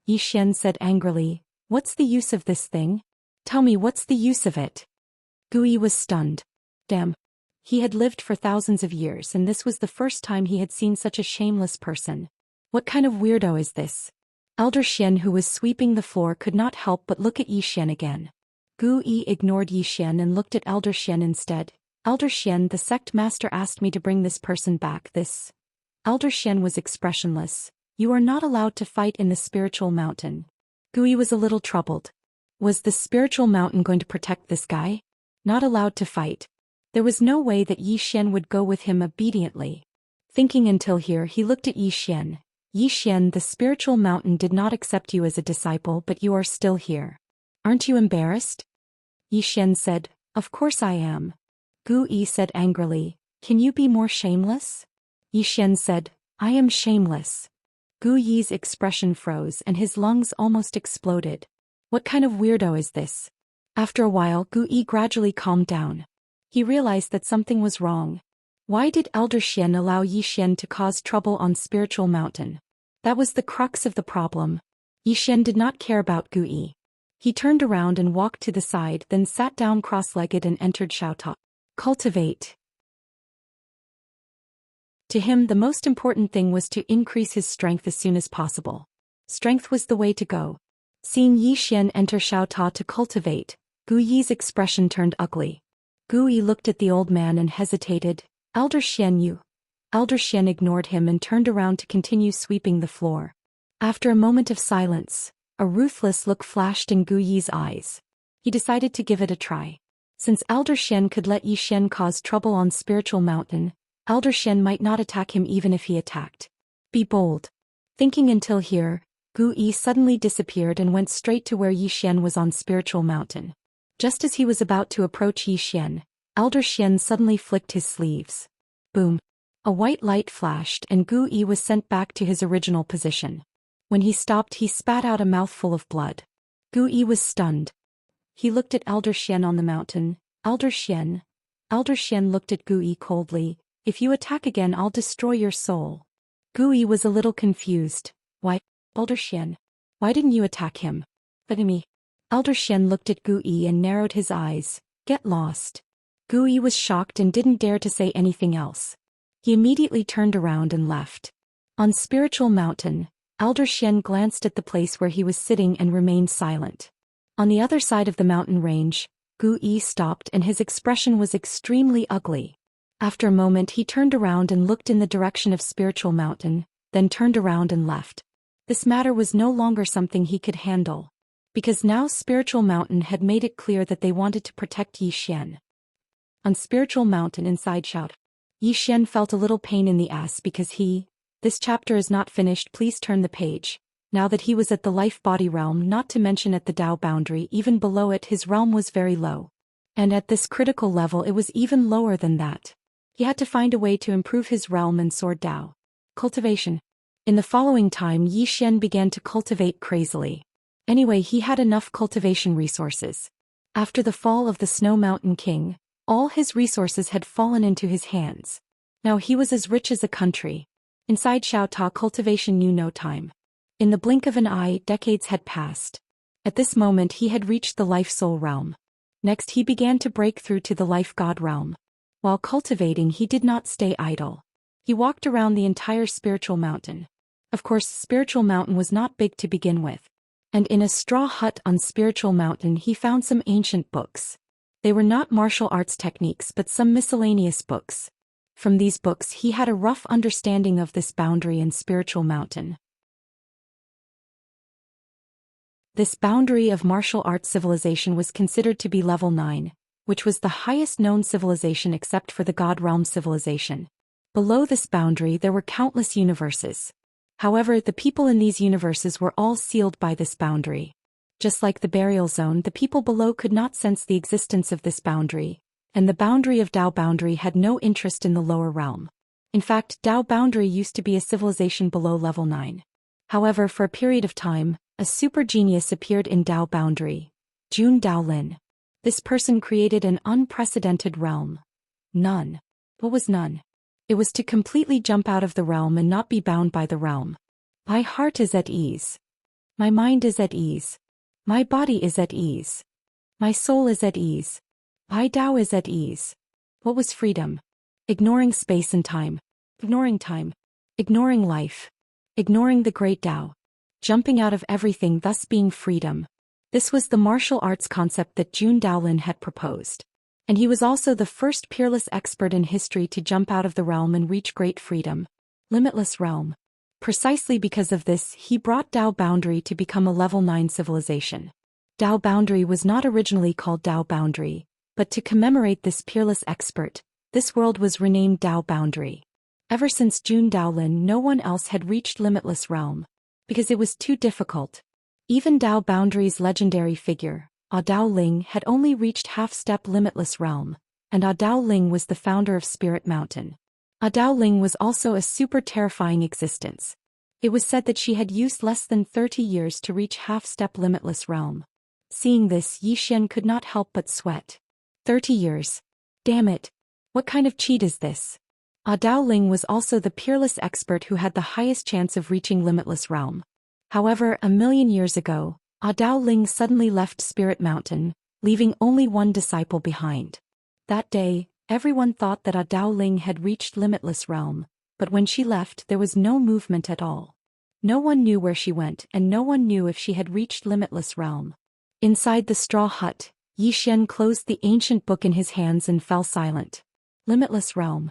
Yi Xian said angrily, "What's the use of this thing? Tell me, what's the use of it?" Gu Yi was stunned. Damn. He had lived for thousands of years and this was the first time he had seen such a shameless person. What kind of weirdo is this? Elder Xian, who was sweeping the floor, could not help but look at Yi Xian again. Gu Yi ignored Yi Xian and looked at Elder Xian instead. "Elder Xian, the sect master asked me to bring this person back. This..." Elder Xian was expressionless. "You are not allowed to fight in the Spiritual Mountain." Gu Yi was a little troubled. Was the Spiritual Mountain going to protect this guy? Not allowed to fight. There was no way that Yi Xian would go with him obediently. Thinking until here, he looked at Yi Xian. "Yi Xian, the Spiritual Mountain did not accept you as a disciple, but you are still here. Aren't you embarrassed?" Yi Xian said, "Of course I am." Gu Yi said angrily, "Can you be more shameless?" Yi Xian said, "I am shameless." Gu Yi's expression froze and his lungs almost exploded. What kind of weirdo is this? After a while, Gu Yi gradually calmed down. He realized that something was wrong. Why did Elder Xian allow Yi Xian to cause trouble on Spiritual Mountain? That was the crux of the problem. Yi Xian did not care about Gu Yi. He turned around and walked to the side, then sat down cross-legged and entered Xiaota. Cultivate. To him, the most important thing was to increase his strength as soon as possible. Strength was the way to go. Seeing Yi Xian enter Xiaota to cultivate, Gu Yi's expression turned ugly. Gu Yi looked at the old man and hesitated. "Elder Xian, you..." Elder Xian ignored him and turned around to continue sweeping the floor. After a moment of silence, a ruthless look flashed in Gu Yi's eyes. He decided to give it a try. Since Elder Xian could let Yi Xian cause trouble on Spiritual Mountain, Elder Xian might not attack him even if he attacked. Be bold. Thinking until here, Gu Yi suddenly disappeared and went straight to where Yi Xian was on Spiritual Mountain. Just as he was about to approach Yi Xian, Elder Xian suddenly flicked his sleeves. Boom. A white light flashed and Gu Yi was sent back to his original position. When he stopped, he spat out a mouthful of blood. Gu Yi was stunned. He looked at Elder Xian on the mountain. Elder Xian. Elder Xian looked at Gu Yi coldly. If you attack again, I'll destroy your soul. Gu Yi was a little confused. Why, Elder Xian? Why didn't you attack him? But me. Elder Xian looked at Gu Yi and narrowed his eyes. Get lost. Gu Yi was shocked and didn't dare to say anything else. He immediately turned around and left. On Spiritual Mountain, Elder Xian glanced at the place where he was sitting and remained silent. On the other side of the mountain range, Gu Yi stopped and his expression was extremely ugly. After a moment he turned around and looked in the direction of Spiritual Mountain, then turned around and left. This matter was no longer something he could handle. Because now Spiritual Mountain had made it clear that they wanted to protect Yi Xian. On Spiritual Mountain inside Shout. Yi Xian felt a little pain in the ass because this chapter is not finished, please turn the page. Now that he was at the life-body realm, not to mention at the Tao boundary, even below it his realm was very low. And at this critical level it was even lower than that. He had to find a way to improve his realm and soar Tao. Cultivation. In the following time Yi Xian began to cultivate crazily. Anyway, he had enough cultivation resources. After the fall of the Snow Mountain King, all his resources had fallen into his hands. Now he was as rich as a country. Inside Xiaota, cultivation knew no time. In the blink of an eye, decades had passed. At this moment he had reached the Life Soul realm. Next he began to break through to the Life God realm. While cultivating he did not stay idle. He walked around the entire Spiritual Mountain. Of course, Spiritual Mountain was not big to begin with. And in a straw hut on Spiritual Mountain he found some ancient books. They were not martial arts techniques but some miscellaneous books. From these books he had a rough understanding of this boundary in Spiritual Mountain. This boundary of martial arts civilization was considered to be level 9, which was the highest known civilization except for the God Realm civilization. Below this boundary there were countless universes. However, the people in these universes were all sealed by this boundary. Just like the burial zone, the people below could not sense the existence of this boundary, and the boundary of Tao boundary had no interest in the lower realm. In fact, Tao boundary used to be a civilization below level 9. However, for a period of time, a super genius appeared in Tao boundary, Jun Daolin. This person created an unprecedented realm. None. What was none? It was to completely jump out of the realm and not be bound by the realm. My heart is at ease. My mind is at ease. My body is at ease. My soul is at ease. My Tao is at ease. What was freedom? Ignoring space and time. Ignoring time. Ignoring life. Ignoring the great Tao. Jumping out of everything, thus being freedom. This was the martial arts concept that Jun Daolin had proposed. And he was also the first peerless expert in history to jump out of the realm and reach great freedom. Limitless realm. Precisely because of this, he brought Tao boundary to become a level 9 civilization. Tao boundary was not originally called Tao boundary, but to commemorate this peerless expert, this world was renamed Tao boundary. Ever since Jun Daolin, no one else had reached limitless realm, because it was too difficult. Even Tao boundary's legendary figure, Dao Ling, had only reached half-step limitless realm, and Dao Ling was the founder of Spirit Mountain. Dao Ling was also a super terrifying existence. It was said that she had used less than 30 years to reach half-step limitless realm. Seeing this, Yi Xian could not help but sweat. 30 years. Damn it. What kind of cheat is this? Dao Ling was also the peerless expert who had the highest chance of reaching limitless realm. However, 1,000,000 years ago, Dao Ling suddenly left Spirit Mountain, leaving only one disciple behind. That day, everyone thought that Dao Ling had reached limitless realm, but when she left there was no movement at all. No one knew where she went and no one knew if she had reached limitless realm. Inside the straw hut, Yi Xian closed the ancient book in his hands and fell silent. Limitless realm.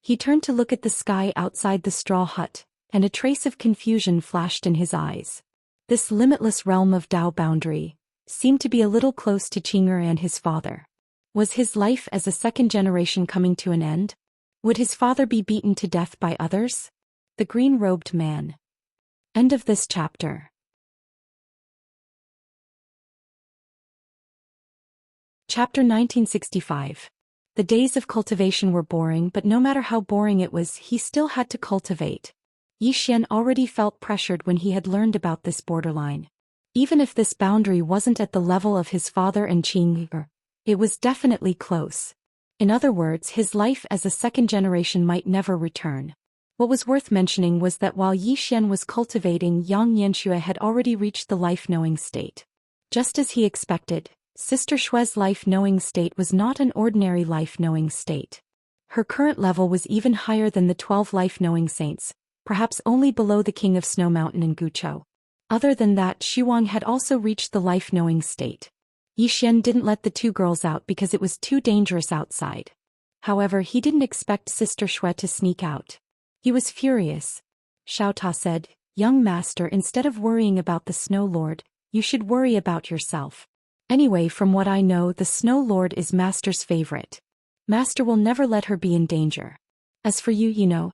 He turned to look at the sky outside the straw hut, and a trace of confusion flashed in his eyes. This limitless realm of Tao boundary seemed to be a little close to Qing'er and his father. Was his life as a second generation coming to an end? Would his father be beaten to death by others? The green-robed man. End of this chapter. Chapter 1965. The days of cultivation were boring, but no matter how boring it was, he still had to cultivate. Yi Xian already felt pressured when he had learned about this borderline. Even if this boundary wasn't at the level of his father and Qing, it was definitely close. In other words, his life as a second generation might never return. What was worth mentioning was that while Yi Xian was cultivating, Xianxia had already reached the life-knowing state. Just as he expected, Sister Shue's life-knowing state was not an ordinary life-knowing state. Her current level was even higher than the 12 life-knowing saints, perhaps only below the King of Snow Mountain and Guchou. Other than that, Xuang had also reached the life-knowing state. Yi Xian didn't let the two girls out because it was too dangerous outside. However, he didn't expect Sister Xue to sneak out. He was furious. Xiao Ta said, "Young master, instead of worrying about the Snow Lord, you should worry about yourself. Anyway, from what I know, the Snow Lord is Master's favorite. Master will never let her be in danger. As for you, you know."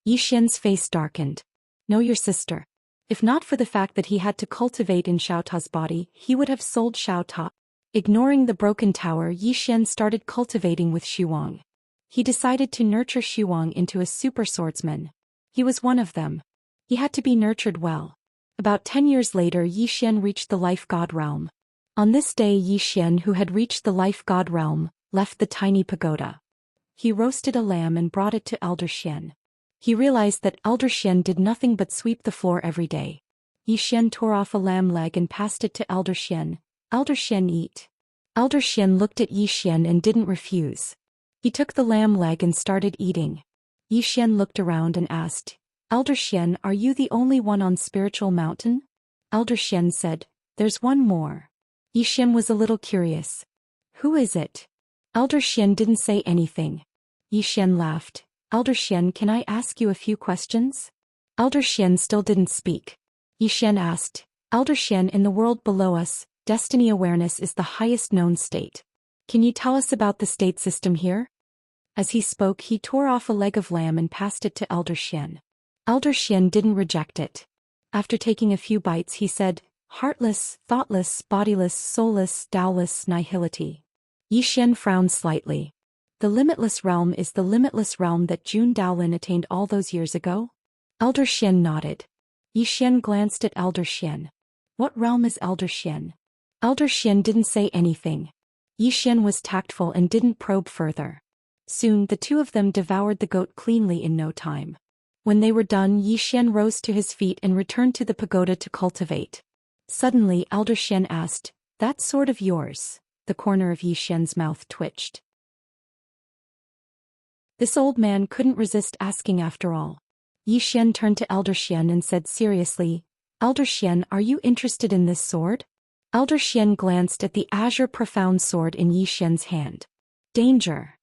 Yi Xian's face darkened. "Know your sister." If not for the fact that he had to cultivate in Xiao Ta's body, he would have sold Xiao Ta. Ignoring the broken tower, Yi Xian started cultivating with Xuang. He decided to nurture Xuang into a super swordsman. He was one of them. He had to be nurtured well. About 10 years later, Yi Xian reached the life god realm. On this day, Yi Xian, who had reached the life god realm, left the tiny pagoda. He roasted a lamb and brought it to Elder Xian. He realized that Elder Xian did nothing but sweep the floor every day. Yi Xian tore off a lamb leg and passed it to Elder Xian. "Elder Xian, eat." Elder Xian looked at Yi Xian and didn't refuse. He took the lamb leg and started eating. Yi Xian looked around and asked, "Elder Xian, are you the only one on Spiritual Mountain?" Elder Xian said, "There's one more." Yi Xian was a little curious. "Who is it?" Elder Xian didn't say anything. Yi Xian laughed. "Elder Xian, can I ask you a few questions?" Elder Xian still didn't speak. Yi Xian asked, "Elder Xian, in the world below us, destiny awareness is the highest known state. Can you tell us about the state system here?" As he spoke, he tore off a leg of lamb and passed it to Elder Xian. Elder Xian didn't reject it. After taking a few bites, he said, "Heartless, thoughtless, bodiless, soulless, Taoless nihility." Yi Xian frowned slightly. "The limitless realm is the limitless realm that Jun Daolin attained all those years ago?" Elder Xian nodded. Yi Xian glanced at Elder Xian. "What realm is Elder Xian?" Elder Xian didn't say anything. Yi Xian was tactful and didn't probe further. Soon, the two of them devoured the goat cleanly in no time. When they were done, Yi Xian rose to his feet and returned to the pagoda to cultivate. Suddenly, Elder Xian asked, "That sword of yours?" The corner of Yi Xian's mouth twitched. This old man couldn't resist asking after all. Yi Xian turned to Elder Xian and said seriously, "Elder Xian, are you interested in this sword?" Elder Xian glanced at the azure profound sword in Yi Xian's hand. "Danger!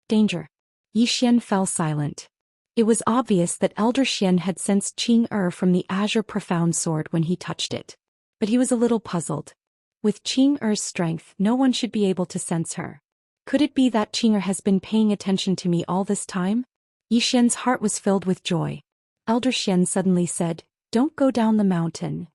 Danger!" Yi Xian fell silent. It was obvious that Elder Xian had sensed Qing from the azure profound sword when he touched it. But he was a little puzzled. With Qing strength, no one should be able to sense her. Could it be that Qing has been paying attention to me all this time? Yi Xian's heart was filled with joy. Elder Xian suddenly said, "Don't go down the mountain."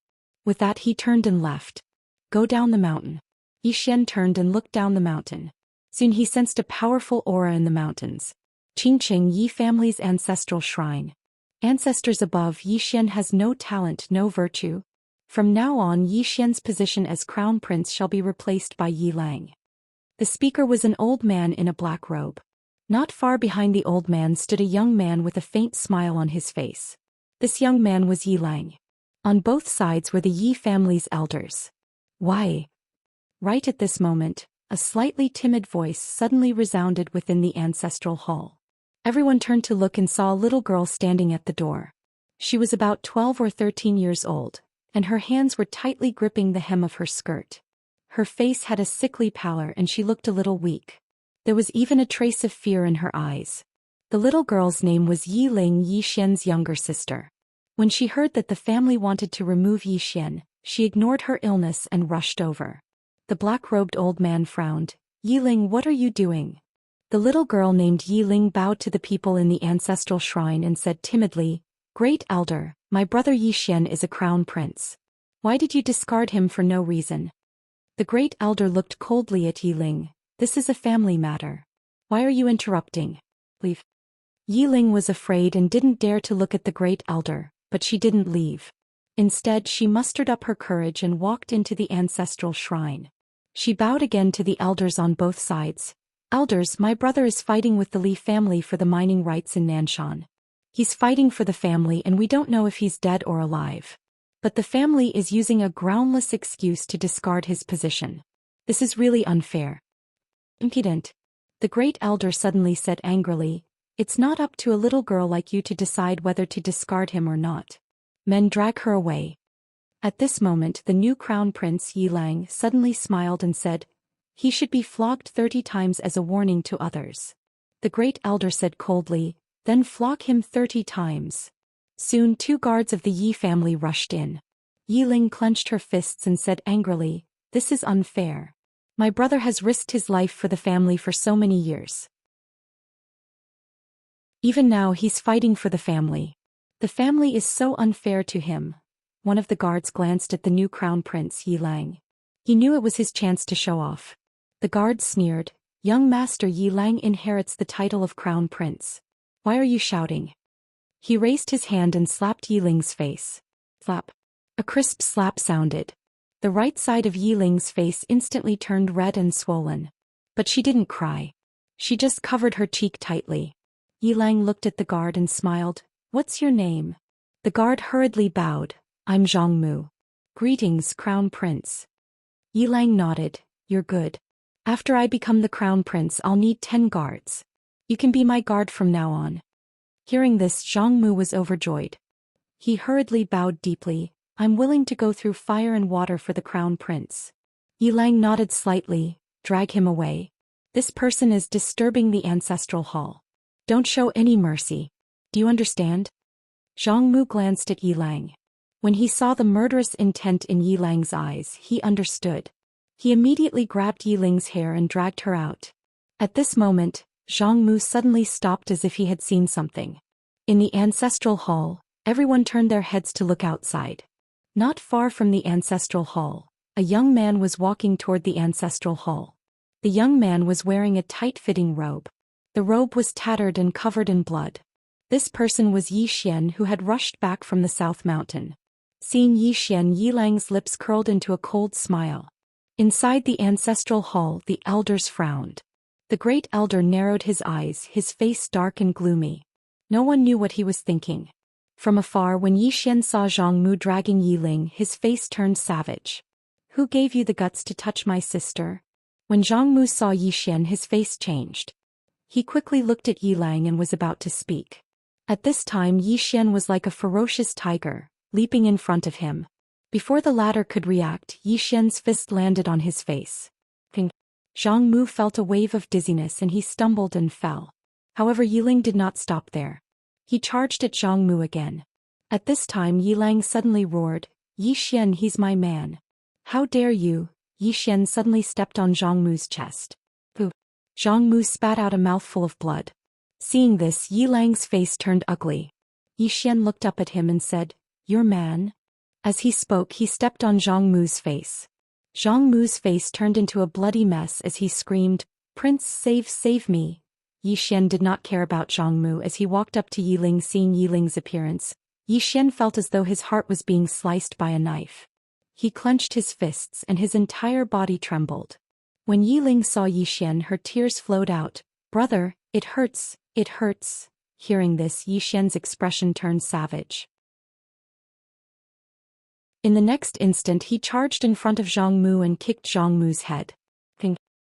With that, he turned and left. "Go down the mountain." Yi Xian turned and looked down the mountain. Soon he sensed a powerful aura in the mountains. Qingqing, Yi family's ancestral shrine. Ancestors above, Yi Xian has no talent, no virtue. From now on, Yi Xian's position as crown prince shall be replaced by Yi Lang. The speaker was an old man in a black robe. Not far behind the old man stood a young man with a faint smile on his face. This young man was Yi Lang. On both sides were the Yi family's elders. "Why?" Right at this moment, a slightly timid voice suddenly resounded within the ancestral hall. Everyone turned to look and saw a little girl standing at the door. She was about 12 or 13 years old, and her hands were tightly gripping the hem of her skirt. Her face had a sickly pallor and she looked a little weak. There was even a trace of fear in her eyes. The little girl's name was Yi Ling, Yi Xian's younger sister. When she heard that the family wanted to remove Yi Xian, she ignored her illness and rushed over. The black-robed old man frowned. "Yi Ling, what are you doing?" The little girl named Yi Ling bowed to the people in the ancestral shrine and said timidly, "Great Elder, my brother Yi Xian is a crown prince. Why did you discard him for no reason?" The great elder looked coldly at Yi Ling. "This is a family matter. Why are you interrupting? Leave. Yiling was afraid and didn't dare to look at the great elder, but she didn't leave. Instead, she mustered up her courage and walked into the ancestral shrine. She bowed again to the elders on both sides. Elders, my brother is fighting with the Li family for the mining rights in Nanshan. He's fighting for the family and we don't know if he's dead or alive. But the family is using a groundless excuse to discard his position. This is really unfair. Impudent. The great elder suddenly said angrily, it's not up to a little girl like you to decide whether to discard him or not. Men, drag her away. At this moment the new crown prince Yilang suddenly smiled and said, he should be flogged 30 times as a warning to others. The great elder said coldly, then flog him 30 times. Soon 2 guards of the Yi family rushed in. Yiling clenched her fists and said angrily, this is unfair. My brother has risked his life for the family for so many years. Even now he's fighting for the family. The family is so unfair to him. One of the guards glanced at the new crown prince Yilang. He knew it was his chance to show off. The guard sneered, young master Yilang inherits the title of crown prince. Why are you shouting? He raised his hand and slapped Yiling's face. Slap. A crisp slap sounded. The right side of Yiling's face instantly turned red and swollen. But she didn't cry. She just covered her cheek tightly. Yilang looked at the guard and smiled. What's your name? The guard hurriedly bowed. I'm Zhang Mu. Greetings, Crown Prince. Yilang nodded. You're good. After I become the Crown Prince, I'll need 10 guards. You can be my guard from now on. Hearing this, Zhang Mu was overjoyed. He hurriedly bowed deeply. I'm willing to go through fire and water for the Crown Prince. Yilang nodded slightly. Drag him away. This person is disturbing the ancestral hall. Don't show any mercy. Do you understand? Zhang Mu glanced at Yilang. When he saw the murderous intent in Yilang's eyes, he understood. He immediately grabbed Yiling's hair and dragged her out. At this moment, Zhang Mu suddenly stopped as if he had seen something. In the ancestral hall, everyone turned their heads to look outside. Not far from the ancestral hall, a young man was walking toward the ancestral hall. The young man was wearing a tight-fitting robe. The robe was tattered and covered in blood. This person was Zhou Xian, who had rushed back from the South Mountain. Seeing Zhou Xian, Yilang's lips curled into a cold smile. Inside the ancestral hall, the elders frowned. The great elder narrowed his eyes, his face dark and gloomy. No one knew what he was thinking. From afar, when Zhou Xian saw Zhang Mu dragging Yiling, his face turned savage. Who gave you the guts to touch my sister? When Zhang Mu saw Zhou Xian, his face changed. He quickly looked at Yilang and was about to speak. At this time, Zhou Xian was like a ferocious tiger, leaping in front of him. Before the latter could react, Zhou Xian's fist landed on his face. Zhang Mu felt a wave of dizziness and he stumbled and fell. However, Yiling did not stop there. He charged at Zhang Mu again. At this time, Yilang suddenly roared, Zhou Xian, he's my man. How dare you? Zhou Xian suddenly stepped on Zhang Mu's chest. Zhang Mu spat out a mouthful of blood. Seeing this, Yilang's face turned ugly. Zhou Xian looked up at him and said, your man? As he spoke, he stepped on Zhang Mu's face. Zhang Mu's face turned into a bloody mess as he screamed, Prince, save me. Zhou Xian did not care about Zhang Mu as he walked up to Yiling. Seeing Yiling's appearance, Zhou Xian felt as though his heart was being sliced by a knife. He clenched his fists and his entire body trembled. When Yiling saw Zhou Xian, her tears flowed out. Brother, it hurts, it hurts. Hearing this, Zhou Xian's expression turned savage. In the next instant, he charged in front of Zhang Mu and kicked Zhang Mu's head.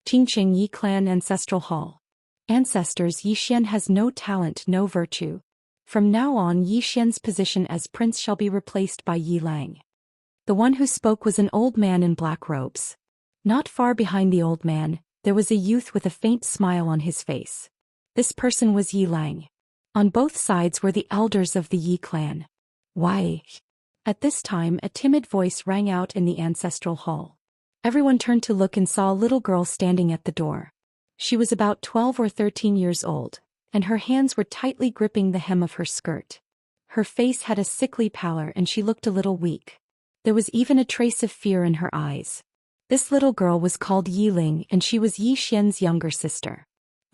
Qingqing Yi Clan Ancestral Hall. Ancestors, Zhou Xian has no talent, no virtue. From now on, Zhou Xian's position as prince shall be replaced by Yilang. The one who spoke was an old man in black robes. Not far behind the old man, there was a youth with a faint smile on his face. This person was Yilang. On both sides were the elders of the Yi clan. Why? At this time, a timid voice rang out in the ancestral hall. Everyone turned to look and saw a little girl standing at the door. She was about 12 or 13 years old, and her hands were tightly gripping the hem of her skirt. Her face had a sickly pallor and she looked a little weak. There was even a trace of fear in her eyes. This little girl was called Yiling and she was Zhou Xian's younger sister.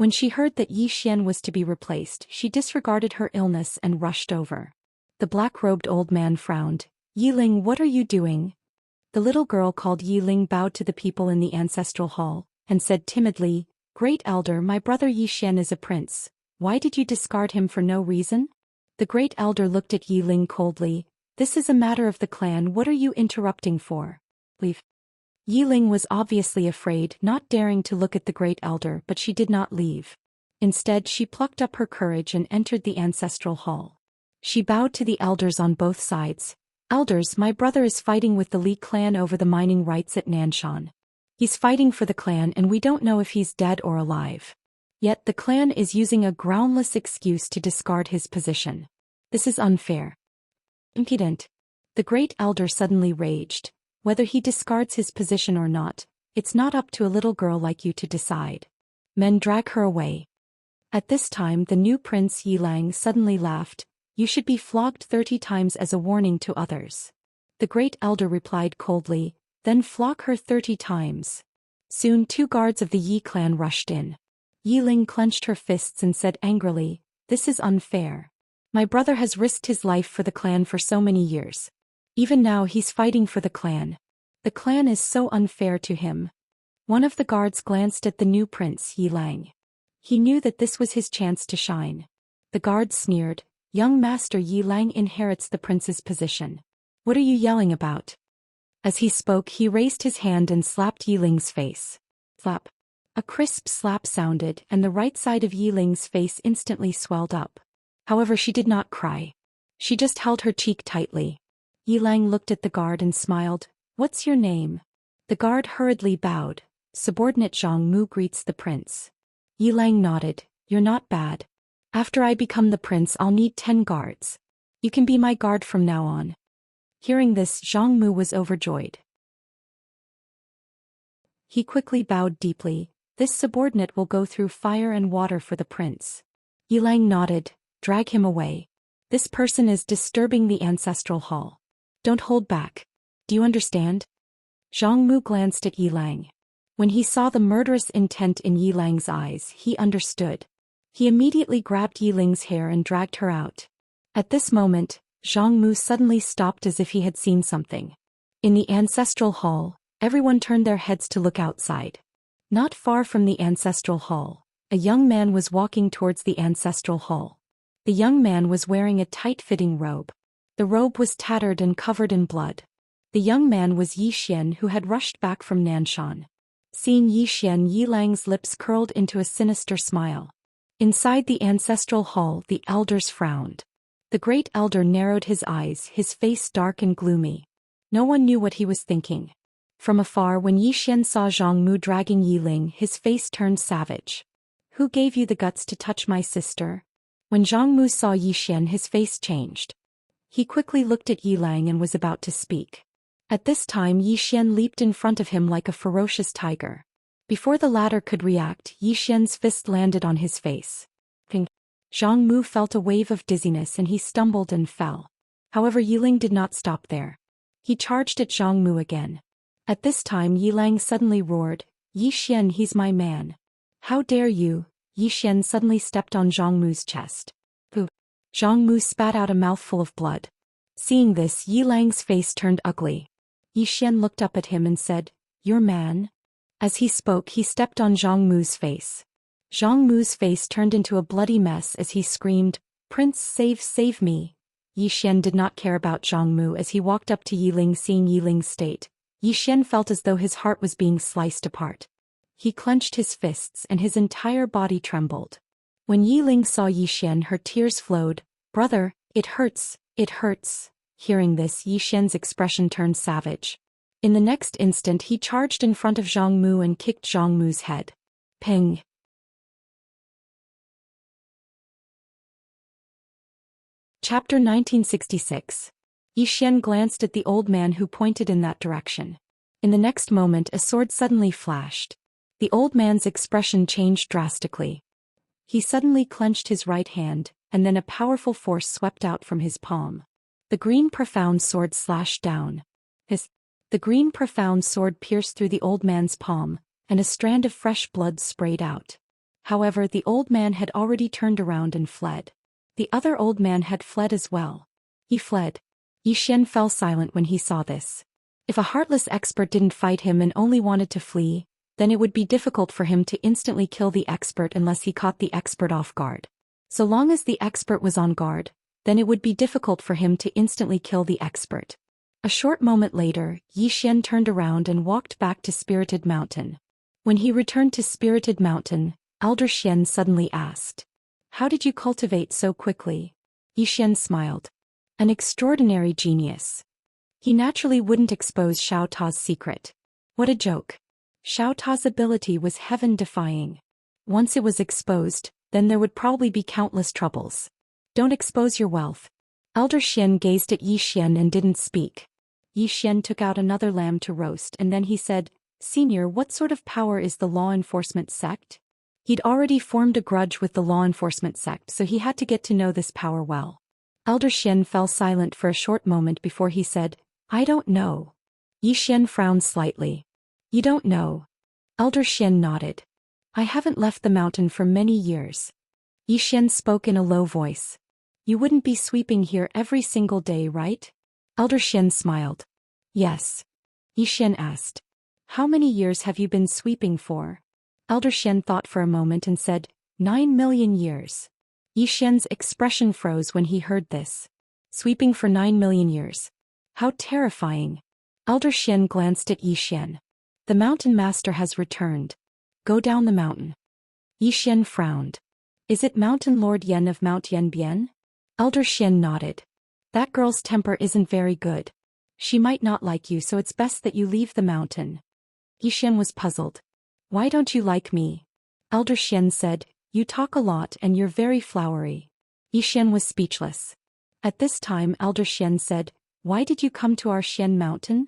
When she heard that Yi Xian was to be replaced, she disregarded her illness and rushed over. The black-robed old man frowned. "Yiling, what are you doing?" The little girl called Yiling bowed to the people in the ancestral hall, and said timidly, "Great Elder, my brother Yi Xian is a prince. Why did you discard him for no reason?" The Great Elder looked at Yiling coldly. "This is a matter of the clan, what are you interrupting for? Leave." Yiling was obviously afraid, not daring to look at the Great Elder, but she did not leave. Instead, she plucked up her courage and entered the ancestral hall. She bowed to the elders on both sides. "Elders, my brother is fighting with the Li clan over the mining rights at Nanshan. He's fighting for the clan and we don't know if he's dead or alive. Yet the clan is using a groundless excuse to discard his position. This is unfair." Impudent. The Great Elder suddenly raged. "Whether he discards his position or not, it's not up to a little girl like you to decide. Men, drag her away." At this time the new prince Yilang suddenly laughed. "You should be flogged 30 times as a warning to others." The Great Elder replied coldly, "Then flog her 30 times. Soon 2 guards of the Yi clan rushed in. Yiling clenched her fists and said angrily, "This is unfair. My brother has risked his life for the clan for so many years. Even now he's fighting for the clan. The clan is so unfair to him." One of the guards glanced at the new prince Yilang. He knew that this was his chance to shine. The guard sneered, "Young master Yilang inherits the prince's position. What are you yelling about?" As he spoke, he raised his hand and slapped Yiling's face. Slap. A crisp slap sounded, and the right side of Yiling's face instantly swelled up. However, she did not cry. She just held her cheek tightly. Yilang looked at the guard and smiled. "What's your name?" The guard hurriedly bowed. "Subordinate Zhang Mu greets the prince." Yilang nodded. "You're not bad. After I become the prince, I'll need 10 guards. You can be my guard from now on." Hearing this, Zhang Mu was overjoyed. He quickly bowed deeply. "This subordinate will go through fire and water for the prince." Yilang nodded. "Drag him away. This person is disturbing the ancestral hall. Don't hold back. Do you understand?" Zhang Mu glanced at Yilang. When he saw the murderous intent in Yilang's eyes, he understood. He immediately grabbed Yiling's hair and dragged her out. At this moment, Zhang Mu suddenly stopped as if he had seen something. In the ancestral hall, everyone turned their heads to look outside. Not far from the ancestral hall, a young man was walking towards the ancestral hall. The young man was wearing a tight-fitting robe. The robe was tattered and covered in blood. The young man was Yi Xian, who had rushed back from Nanshan. Seeing Yi Xian, Yilang's lips curled into a sinister smile. Inside the ancestral hall, the elders frowned. The Great Elder narrowed his eyes, his face dark and gloomy. No one knew what he was thinking. From afar, when Yi Xian saw Zhang Mu dragging Yiling, his face turned savage. "Who gave you the guts to touch my sister?" When Zhang Mu saw Yi Xian, his face changed. He quickly looked at Yilang and was about to speak. At this time, Yi Xian leaped in front of him like a ferocious tiger. Before the latter could react, Yi Xian's fist landed on his face. Ping. Zhang Mu felt a wave of dizziness and he stumbled and fell. However, Yiling did not stop there. He charged at Zhang Mu again. At this time, Yilang suddenly roared, "Yi Xian, he's my man. How dare you?" Yi Xian suddenly stepped on Zhang Mu's chest. Pooh. Zhang Mu spat out a mouthful of blood. Seeing this, Yilang's face turned ugly. Yi Xian looked up at him and said, "Your man?" As he spoke, he stepped on Zhang Mu's face. Zhang Mu's face turned into a bloody mess as he screamed, "Prince, save me." Yi Xian did not care about Zhang Mu as he walked up to Yiling. Seeing Yiling's state, Yi Xian felt as though his heart was being sliced apart. He clenched his fists and his entire body trembled. When Yiling saw Yi Xian, her tears flowed. "Brother, it hurts, it hurts." Hearing this, Yi Xian's expression turned savage. In the next instant, he charged in front of Zhang Mu and kicked Zhang Mu's head. Ping. Chapter 1966. Yi Xian glanced at the old man who pointed in that direction. In the next moment, a sword suddenly flashed. The old man's expression changed drastically. He suddenly clenched his right hand, and then a powerful force swept out from his palm. The green profound sword slashed down. The green profound sword pierced through the old man's palm, and a strand of fresh blood sprayed out. However, the old man had already turned around and fled. The other old man had fled as well. He fled. Yi Xian fell silent when he saw this. If a heartless expert didn't fight him and only wanted to flee, then it would be difficult for him to instantly kill the expert unless he caught the expert off guard. So long as the expert was on guard, then it would be difficult for him to instantly kill the expert. A short moment later, Yi Xian turned around and walked back to Spirited Mountain. When he returned to Spirited Mountain, Elder Xian suddenly asked, "How did you cultivate so quickly?" Yi Xian smiled. "An extraordinary genius." He naturally wouldn't expose Xiao Ta's secret. What a joke. Xiao Ta's ability was heaven-defying. Once it was exposed, then there would probably be countless troubles. Don't expose your wealth. Elder Xian gazed at Yi Xian and didn't speak. Yi Xian took out another lamb to roast and then he said, "Senior, what sort of power is the law enforcement sect?" He'd already formed a grudge with the law enforcement sect, so he had to get to know this power well. Elder Xian fell silent for a short moment before he said, "I don't know." Yi Xian frowned slightly. "You don't know?" Elder Xian nodded. "I haven't left the mountain for many years." Yi Xian spoke in a low voice. "You wouldn't be sweeping here every single day, right?" Elder Xian smiled. "Yes." Yi Xian asked, "How many years have you been sweeping for?" Elder Xian thought for a moment and said, 9 million years. Yi Xian's expression froze when he heard this. Sweeping for 9 million years. How terrifying. Elder Xian glanced at Yi Xian. "The mountain master has returned. Go down the mountain." Yi Xian frowned. "Is it Mountain Lord Yan of Mount Yanbian?" Elder Xian nodded. "That girl's temper isn't very good. She might not like you, so it's best that you leave the mountain." Yi Xian was puzzled. "Why don't you like me?" Elder Xian said, "You talk a lot and you're very flowery." Yi Xian was speechless. At this time Elder Xian said, "Why did you come to our Xian mountain?"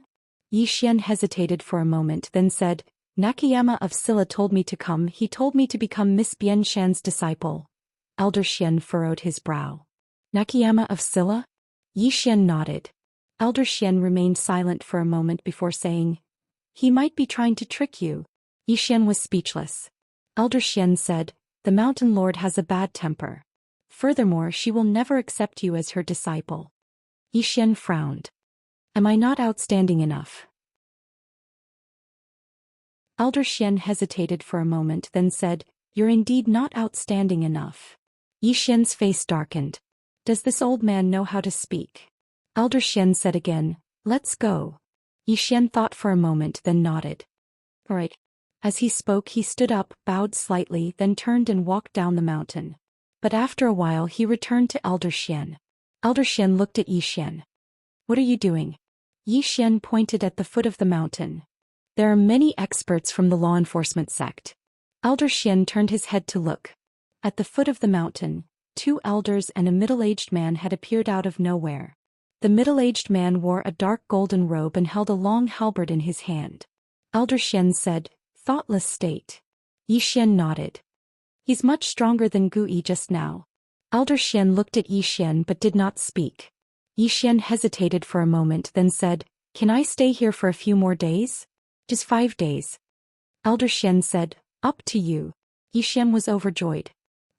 Yi Xian hesitated for a moment then said, "Nakayama of Silla told me to come. He told me to become Miss Bian Shan's disciple." Elder Xian furrowed his brow. "Nakayama of Silla?" Yi Xian nodded. Elder Xian remained silent for a moment before saying, "He might be trying to trick you." Yi Xian was speechless. Elder Xian said, "The Mountain Lord has a bad temper. Furthermore, she will never accept you as her disciple." Yi Xian frowned. "Am I not outstanding enough?" Elder Xian hesitated for a moment then said, "You're indeed not outstanding enough." Yi Xian's face darkened. Does this old man know how to speak? Elder Xian said again, "Let's go." Yi Xian thought for a moment then nodded. "All right." As he spoke he stood up, bowed slightly, then turned and walked down the mountain. But after a while he returned to Elder Xian. Elder Xian looked at Yi Xian. "What are you doing?" Yi Xian pointed at the foot of the mountain. "There are many experts from the law enforcement sect." Elder Xian turned his head to look. At the foot of the mountain, 2 elders and a middle-aged man had appeared out of nowhere. The middle-aged man wore a dark golden robe and held a long halberd in his hand. Elder Xian said, "Thoughtless state." Yi Xian nodded. "He's much stronger than Gui just now." Elder Xian looked at Yi Xian but did not speak. Yi Xian hesitated for a moment then said, "Can I stay here for a few more days?" "Just 5 days." Elder Xian said, "Up to you." Yi Xian was overjoyed.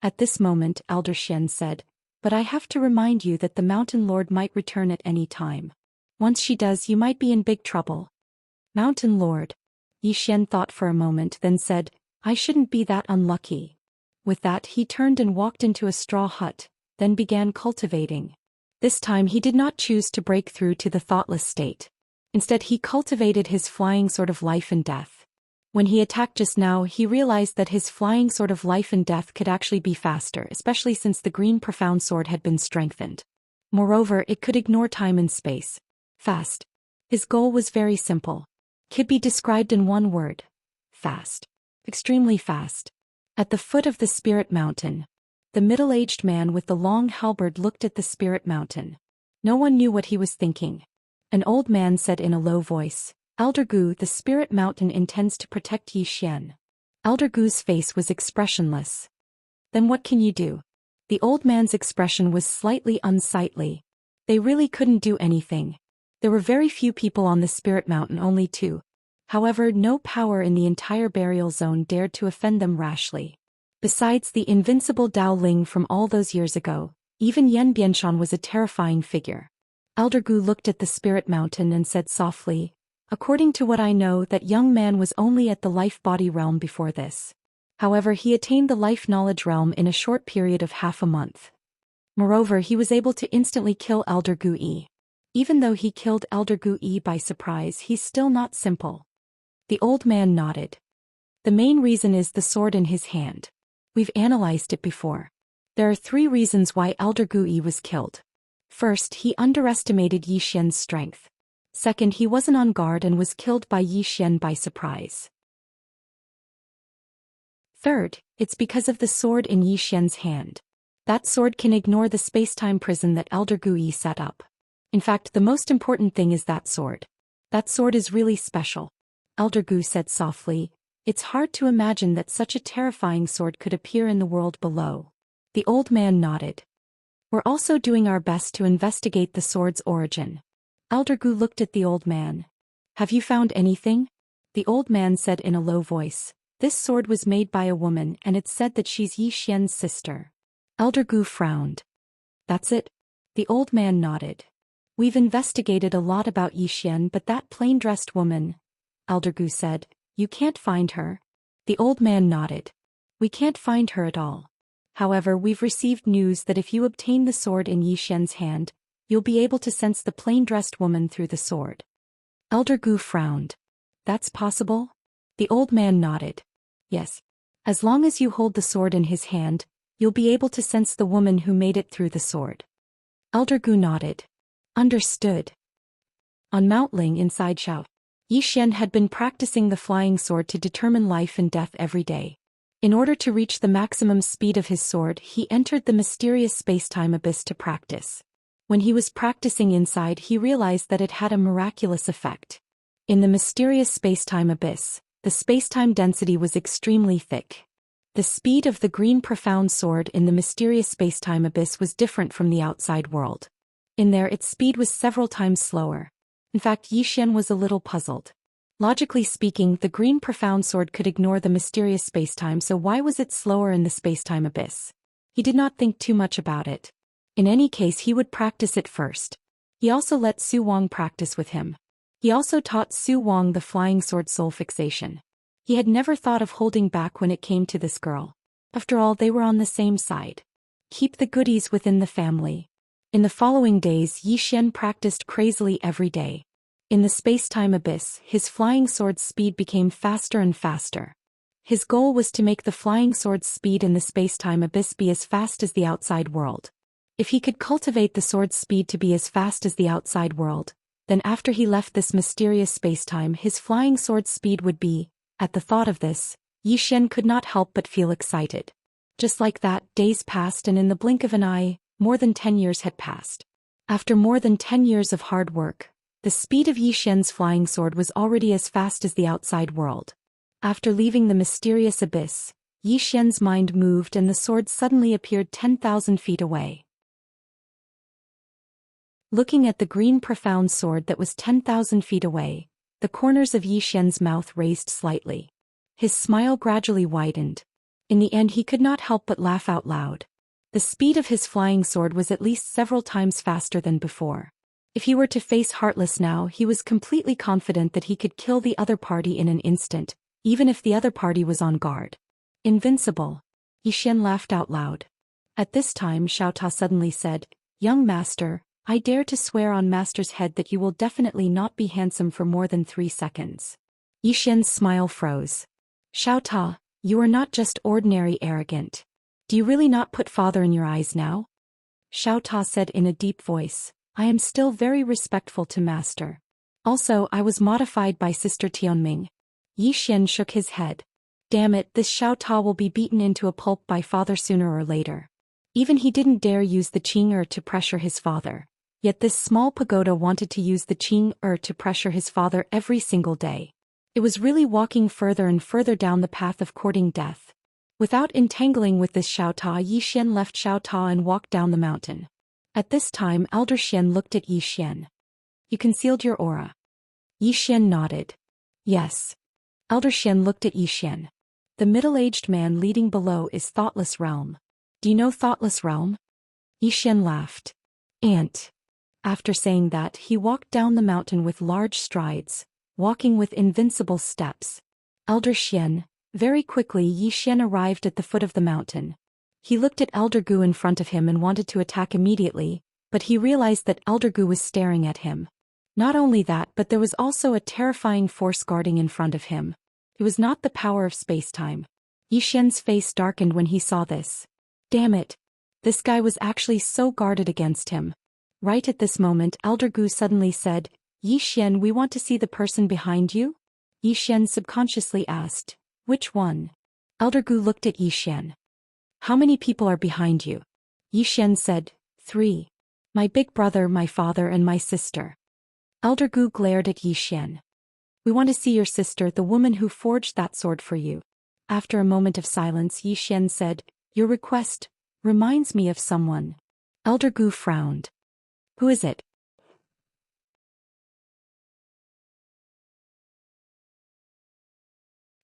At this moment Elder Xian said, "But I have to remind you that the Mountain Lord might return at any time. Once she does you might be in big trouble." "Mountain Lord." Yi Xian thought for a moment then said, "I shouldn't be that unlucky." With that he turned and walked into a straw hut, then began cultivating. This time he did not choose to break through to the thoughtless state. Instead he cultivated his flying sword of life and death. When he attacked just now he realized that his flying sword of life and death could actually be faster, especially since the green profound sword had been strengthened. Moreover, it could ignore time and space. Fast. His goal was very simple. Could be described in one word. Fast. Extremely fast. At the foot of the Spirit Mountain, the middle-aged man with the long halberd looked at the Spirit Mountain. No one knew what he was thinking. An old man said in a low voice, "Elder Gu, the Spirit Mountain intends to protect Yi Xian." Elder Gu's face was expressionless. "Then what can you do?" The old man's expression was slightly unsightly. They really couldn't do anything. There were very few people on the Spirit Mountain, only 2. However, no power in the entire burial zone dared to offend them rashly. Besides the invincible Dao Ling from all those years ago, even Yan Bianshan was a terrifying figure. Elder Gu looked at the spirit mountain and said softly, "According to what I know, that young man was only at the life-body realm before this. However, he attained the life-knowledge realm in a short period of half a month. Moreover, he was able to instantly kill Elder Gu Yi. Even though he killed Elder Gu Yi by surprise, he's still not simple." The old man nodded. "The main reason is the sword in his hand. We've analyzed it before. There are 3 reasons why Elder Gu Yi was killed. First, he underestimated Yi Xian's strength. Second, he wasn't on guard and was killed by Yi Xian by surprise. Third, it's because of the sword in Yi Xian's hand. That sword can ignore the space-time prison that Elder Gu Yi set up. In fact, the most important thing is that sword. That sword is really special." Elder Gu said softly, "It's hard to imagine that such a terrifying sword could appear in the world below." The old man nodded. "We're also doing our best to investigate the sword's origin." Elder Gu looked at the old man. "Have you found anything?" The old man said in a low voice, "This sword was made by a woman and it's said that she's Yi Xian's sister." Elder Gu frowned. "That's it?" The old man nodded. "We've investigated a lot about Yi Xian, but that plain-dressed woman," Elder Gu said, "you can't find her." The old man nodded. "We can't find her at all. However, we've received news that if you obtain the sword in Yi Xian's hand, you'll be able to sense the plain-dressed woman through the sword." Elder Gu frowned. "That's possible?" The old man nodded. "Yes. As long as you hold the sword in his hand, you'll be able to sense the woman who made it through the sword." Elder Gu nodded. "Understood." On Mount Ling inside Shao, Yi Xian had been practicing the flying sword to determine life and death every day. In order to reach the maximum speed of his sword, he entered the mysterious space-time abyss to practice. When he was practicing inside, he realized that it had a miraculous effect. In the mysterious space-time abyss, the space-time density was extremely thick. The speed of the green profound sword in the mysterious space-time abyss was different from the outside world. In there, its speed was several times slower. In fact, Yi Xian was a little puzzled. Logically speaking, the green profound sword could ignore the mysterious space-time, so why was it slower in the space-time abyss? He did not think too much about it. In any case, he would practice it first. He also let Su Wang practice with him. He also taught Su Wang the flying sword soul fixation. He had never thought of holding back when it came to this girl. After all, they were on the same side. Keep the goodies within the family. In the following days, Yi Xian practiced crazily every day. In the space-time abyss, his flying sword's speed became faster and faster. His goal was to make the flying sword's speed in the space-time abyss be as fast as the outside world. If he could cultivate the sword's speed to be as fast as the outside world, then after he left this mysterious space-time, his flying sword's speed would be. At the thought of this, Yi Xian could not help but feel excited. Just like that, days passed, and in the blink of an eye, more than 10 years had passed. After more than 10 years of hard work, the speed of Yi Xian's flying sword was already as fast as the outside world. After leaving the mysterious abyss, Yi Xian's mind moved and the sword suddenly appeared 10,000 feet away. Looking at the green profound sword that was 10,000 feet away, the corners of Yi Xian's mouth raised slightly. His smile gradually widened. In the end, he could not help but laugh out loud. The speed of his flying sword was at least several times faster than before. If he were to face Heartless now, he was completely confident that he could kill the other party in an instant, even if the other party was on guard. Invincible. Yi Xian laughed out loud. At this time, Xiao Ta suddenly said, "Young master, I dare to swear on master's head that you will definitely not be handsome for more than 3 seconds." Yi Xian's smile froze. "Xiao Ta, you are not just ordinary arrogant. Do you really not put father in your eyes now?" Xiao Ta said in a deep voice, "I am still very respectful to master. Also, I was modified by Sister Tianming." Yi Xian shook his head. "Damn it, this Xiao Ta will be beaten into a pulp by father sooner or later." Even he didn't dare use the Qing to pressure his father. Yet this small pagoda wanted to use the Qing to pressure his father every single day. It was really walking further and further down the path of courting death. Without entangling with this Xiao Ta, Yi Xian left Xiao Ta and walked down the mountain. At this time, Elder Xian looked at Yi Xian. "You concealed your aura." Yi Xian nodded. "Yes." Elder Xian looked at Yi Xian. The middle-aged man leading below is Thoughtless Realm. Do you know Thoughtless Realm? Xian laughed. Aunt. After saying that, he walked down the mountain with large strides, walking with invincible steps. Elder Xian. Very quickly Xian arrived at the foot of the mountain. He looked at Elder Gu in front of him and wanted to attack immediately, but he realized that Elder Gu was staring at him. Not only that, but there was also a terrifying force guarding in front of him. It was not the power of space-time. Xian's face darkened when he saw this. Damn it! This guy was actually so guarded against him. Right at this moment, Elder Gu suddenly said, Xian, we want to see the person behind you? Xian subconsciously asked, which one? Elder Gu looked at Xian. How many people are behind you? Xian said, 3. My big brother, my father, and my sister. Elder Gu glared at Xian. We want to see your sister, the woman who forged that sword for you. After a moment of silence, Xian said, your request reminds me of someone. Elder Gu frowned. Who is it?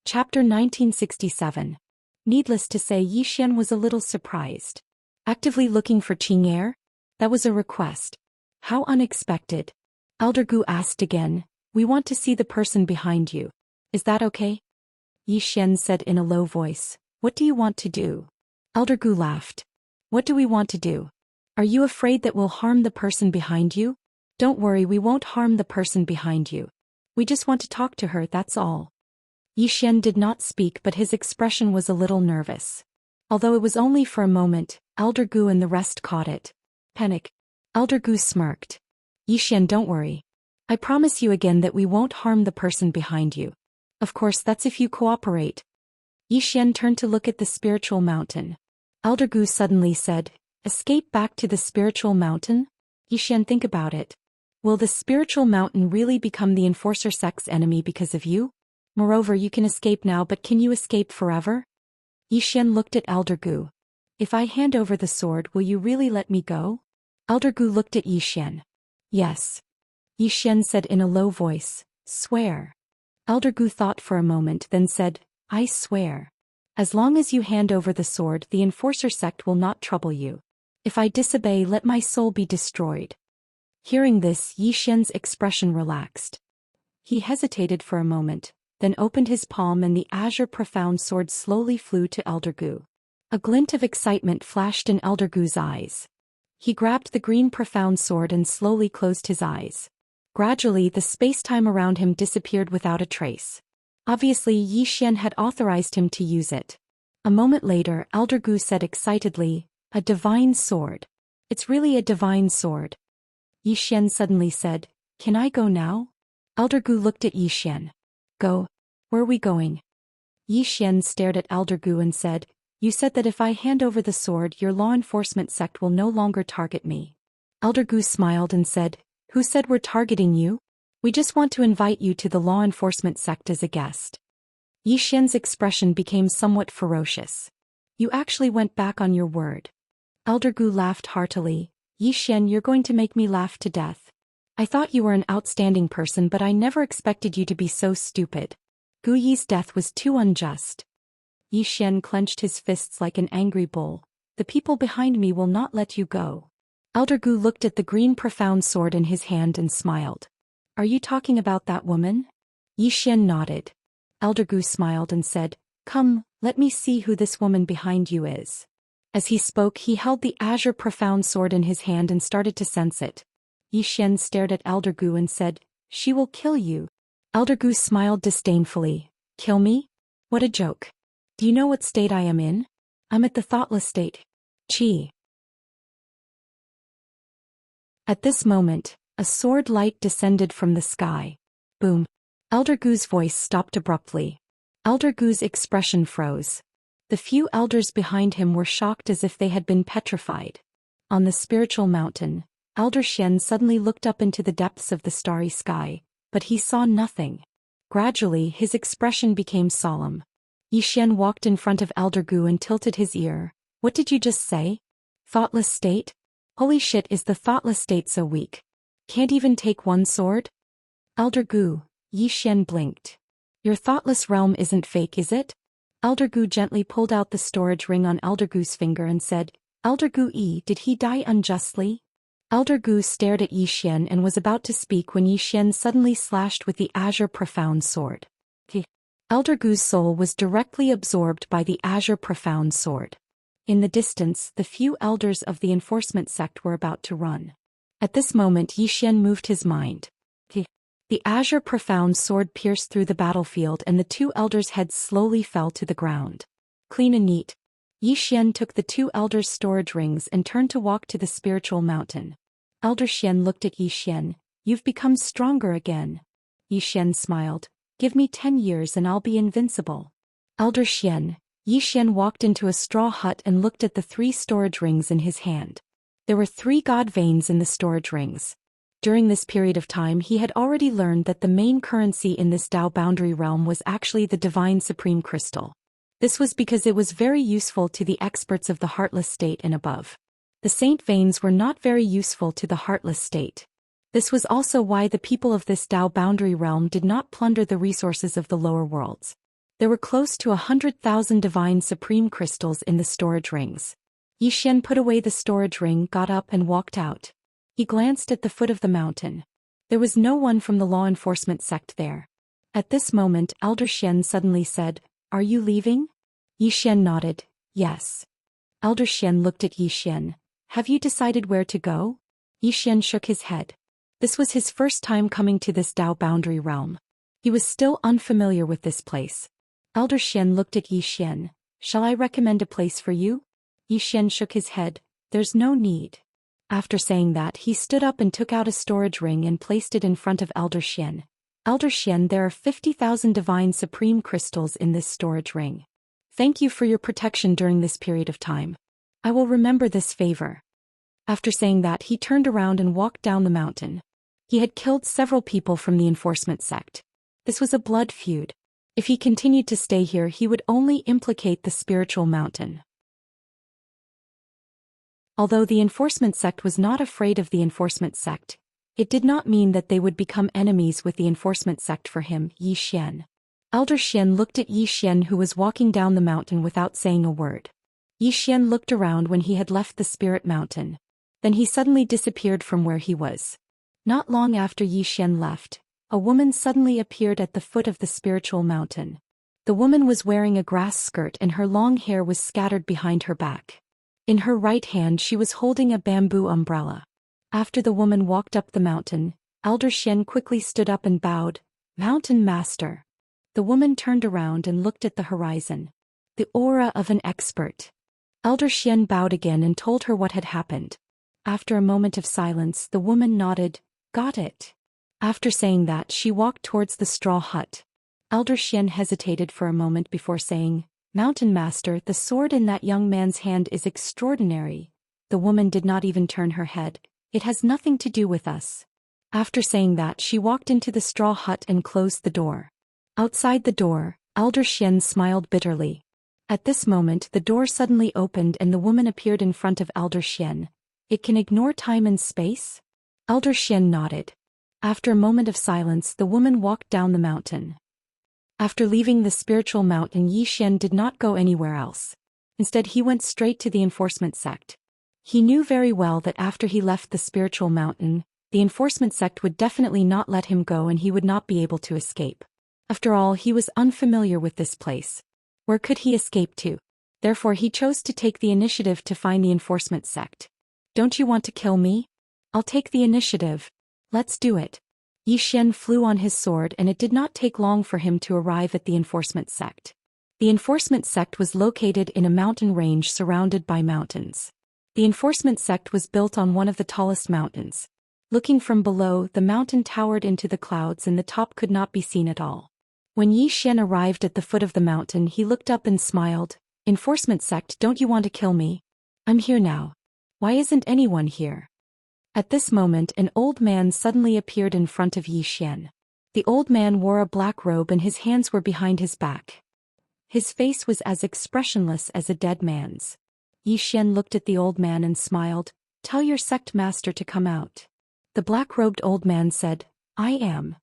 Chapter 1967. Needless to say, Xian was a little surprised. Actively looking for Qing'er? That was a request. How unexpected. Elder Gu asked again, we want to see the person behind you. Is that okay? Xian said in a low voice, what do you want to do? Elder Gu laughed. What do we want to do? Are you afraid that we'll harm the person behind you? Don't worry, we won't harm the person behind you. We just want to talk to her, that's all. Xian did not speak, but his expression was a little nervous. Although it was only for a moment, Elder Gu and the rest caught it. Panic. Elder Gu smirked. Xian, don't worry. I promise you again that we won't harm the person behind you. Of course, that's if you cooperate. Xian turned to look at the spiritual mountain. Elder Gu suddenly said, escape back to the spiritual mountain? Xian, think about it. Will the spiritual mountain really become the Enforcer sect's enemy because of you? Moreover, you can escape now, but can you escape forever? Xian looked at Elder Gu. If I hand over the sword, will you really let me go? Elder Gu looked at Xian. Yes. Xian said in a low voice, swear. Elder Gu thought for a moment, then said, I swear. As long as you hand over the sword, the Enforcer sect will not trouble you. If I disobey, let my soul be destroyed. Hearing this, Xian's expression relaxed. He hesitated for a moment, then opened his palm and the azure profound sword slowly flew to Elder Gu. A glint of excitement flashed in Elder Gu's eyes. He grabbed the green profound sword and slowly closed his eyes. Gradually, the space-time around him disappeared without a trace. Obviously, Xian had authorized him to use it. A moment later, Elder Gu said excitedly, a divine sword. It's really a divine sword. Xian suddenly said, can I go now? Elder Gu looked at Xian. Go. Where are we going? Xian stared at Elder Gu and said, you said that if I hand over the sword, your law enforcement sect will no longer target me. Elder Gu smiled and said, who said we're targeting you? We just want to invite you to the law enforcement sect as a guest. Xian's expression became somewhat ferocious. You actually went back on your word. Elder Gu laughed heartily. Xian, you're going to make me laugh to death. I thought you were an outstanding person, but I never expected you to be so stupid. Gu Yi's death was too unjust. Xian clenched his fists like an angry bull. The people behind me will not let you go. Elder Gu looked at the green profound sword in his hand and smiled. Are you talking about that woman? Xian nodded. Elder Gu smiled and said, come, let me see who this woman behind you is. As he spoke, he held the azure profound sword in his hand and started to sense it. Xian stared at Elder Gu and said, she will kill you. Elder Gu smiled disdainfully. Kill me? What a joke. Do you know what state I am in? I'm at the thoughtless state. Qi. At this moment, a sword light descended from the sky. Boom. Elder Gu's voice stopped abruptly. Elder Gu's expression froze. The few elders behind him were shocked as if they had been petrified. On the spiritual mountain, Elder Xian suddenly looked up into the depths of the starry sky, but he saw nothing. Gradually, his expression became solemn. Xian walked in front of Elder Gu and tilted his ear. What did you just say? Thoughtless state? Holy shit, is the thoughtless state so weak? Can't even take one sword? Elder Gu, Xian blinked. Your thoughtless realm isn't fake, is it? Elder Gu gently pulled out the storage ring on Elder Gu's finger and said, Elder Gu, did he die unjustly? Elder Gu stared at Yi Xian and was about to speak when Yi Xian suddenly slashed with the azure profound sword. Elder Gu's soul was directly absorbed by the azure profound sword. In the distance, the few elders of the enforcement sect were about to run. At this moment Yi Xian moved his mind. The azure profound sword pierced through the battlefield and the two elders' heads slowly fell to the ground. Clean and neat. Yi Xian took the two elders' storage rings and turned to walk to the spiritual mountain. Elder Xian looked at Yi Xian. You've become stronger again. Yi Xian smiled. Give me 10 years and I'll be invincible. Elder Xian. Yi Xian walked into a straw hut and looked at the 3 storage rings in his hand. There were 3 god veins in the storage rings. During this period of time he had already learned that the main currency in this Dao boundary realm was actually the divine supreme crystal. This was because it was very useful to the experts of the heartless state and above. The saint veins were not very useful to the heartless state. This was also why the people of this Dao boundary realm did not plunder the resources of the lower worlds. There were close to 100,000 divine supreme crystals in the storage rings. Yi Xian put away the storage ring, got up and walked out. He glanced at the foot of the mountain. There was no one from the law enforcement sect there. At this moment Elder Xian suddenly said, Are you leaving? Yi Xian nodded, Yes. Elder Xian looked at Yi Xian. Have you decided where to go? Yi Xian shook his head. This was his first time coming to this Dao boundary realm. He was still unfamiliar with this place. Elder Xian looked at Yi Xian. Shall I recommend a place for you? Yi Xian shook his head. There's no need. After saying that he stood up and took out a storage ring and placed it in front of Elder Xian. Elder Xian, there are 50,000 divine supreme crystals in this storage ring. Thank you for your protection during this period of time. I will remember this favor. After saying that he turned around and walked down the mountain. He had killed several people from the enforcement sect. This was a blood feud. If he continued to stay here he would only implicate the spiritual mountain. Although the enforcement sect was not afraid of the enforcement sect, it did not mean that they would become enemies with the enforcement sect for him, Yi Xian. Elder Xian looked at Yi Xian who was walking down the mountain without saying a word. Yi Xian looked around when he had left the spirit mountain. Then he suddenly disappeared from where he was. Not long after Yi Xian left, a woman suddenly appeared at the foot of the spiritual mountain. The woman was wearing a grass skirt and her long hair was scattered behind her back. In her right hand she was holding a bamboo umbrella. After the woman walked up the mountain, Elder Xian quickly stood up and bowed, Mountain Master. The woman turned around and looked at the horizon. The aura of an expert. Elder Xian bowed again and told her what had happened. After a moment of silence the woman nodded, Got it. After saying that she walked towards the straw hut. Elder Xian hesitated for a moment before saying, Mountain Master, the sword in that young man's hand is extraordinary. The woman did not even turn her head. It has nothing to do with us. After saying that she walked into the straw hut and closed the door. Outside the door, Elder Xian smiled bitterly. At this moment the door suddenly opened and the woman appeared in front of Elder Xian. It can ignore time and space? Elder Xian nodded. After a moment of silence the woman walked down the mountain. After leaving the spiritual mountain Yi Xian did not go anywhere else. Instead he went straight to the enforcement sect. He knew very well that after he left the spiritual mountain, the enforcement sect would definitely not let him go and he would not be able to escape. After all, he was unfamiliar with this place. Where could he escape to? Therefore he chose to take the initiative to find the enforcement sect. Don't you want to kill me? I'll take the initiative. Let's do it. Yi Xian flew on his sword and it did not take long for him to arrive at the enforcement sect. The enforcement sect was located in a mountain range surrounded by mountains. The enforcement sect was built on one of the tallest mountains. Looking from below, the mountain towered into the clouds and the top could not be seen at all. When Yi Xian arrived at the foot of the mountain he looked up and smiled. Enforcement sect, don't you want to kill me? I'm here now. Why isn't anyone here? At this moment an old man suddenly appeared in front of Yi Xian. The old man wore a black robe and his hands were behind his back. His face was as expressionless as a dead man's. Yi Xian looked at the old man and smiled. Tell your sect master to come out. The black-robed old man said, I am.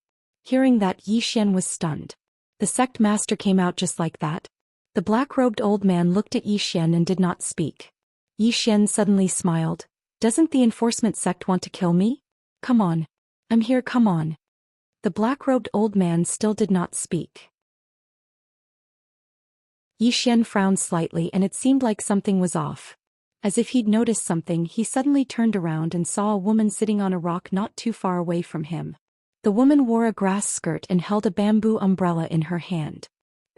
Hearing that Yi Xian was stunned. The sect master came out just like that. The The black-robed old man looked at Yi Xian and did not speak. Yi Xian suddenly smiled. Doesn't the enforcement sect want to kill me? Come on. I'm here, come on. The black-robed old man still did not speak. Yi Xian frowned slightly and it seemed like something was off. As if he'd noticed something, he suddenly turned around and saw a woman sitting on a rock not too far away from him. The woman wore a grass skirt and held a bamboo umbrella in her hand.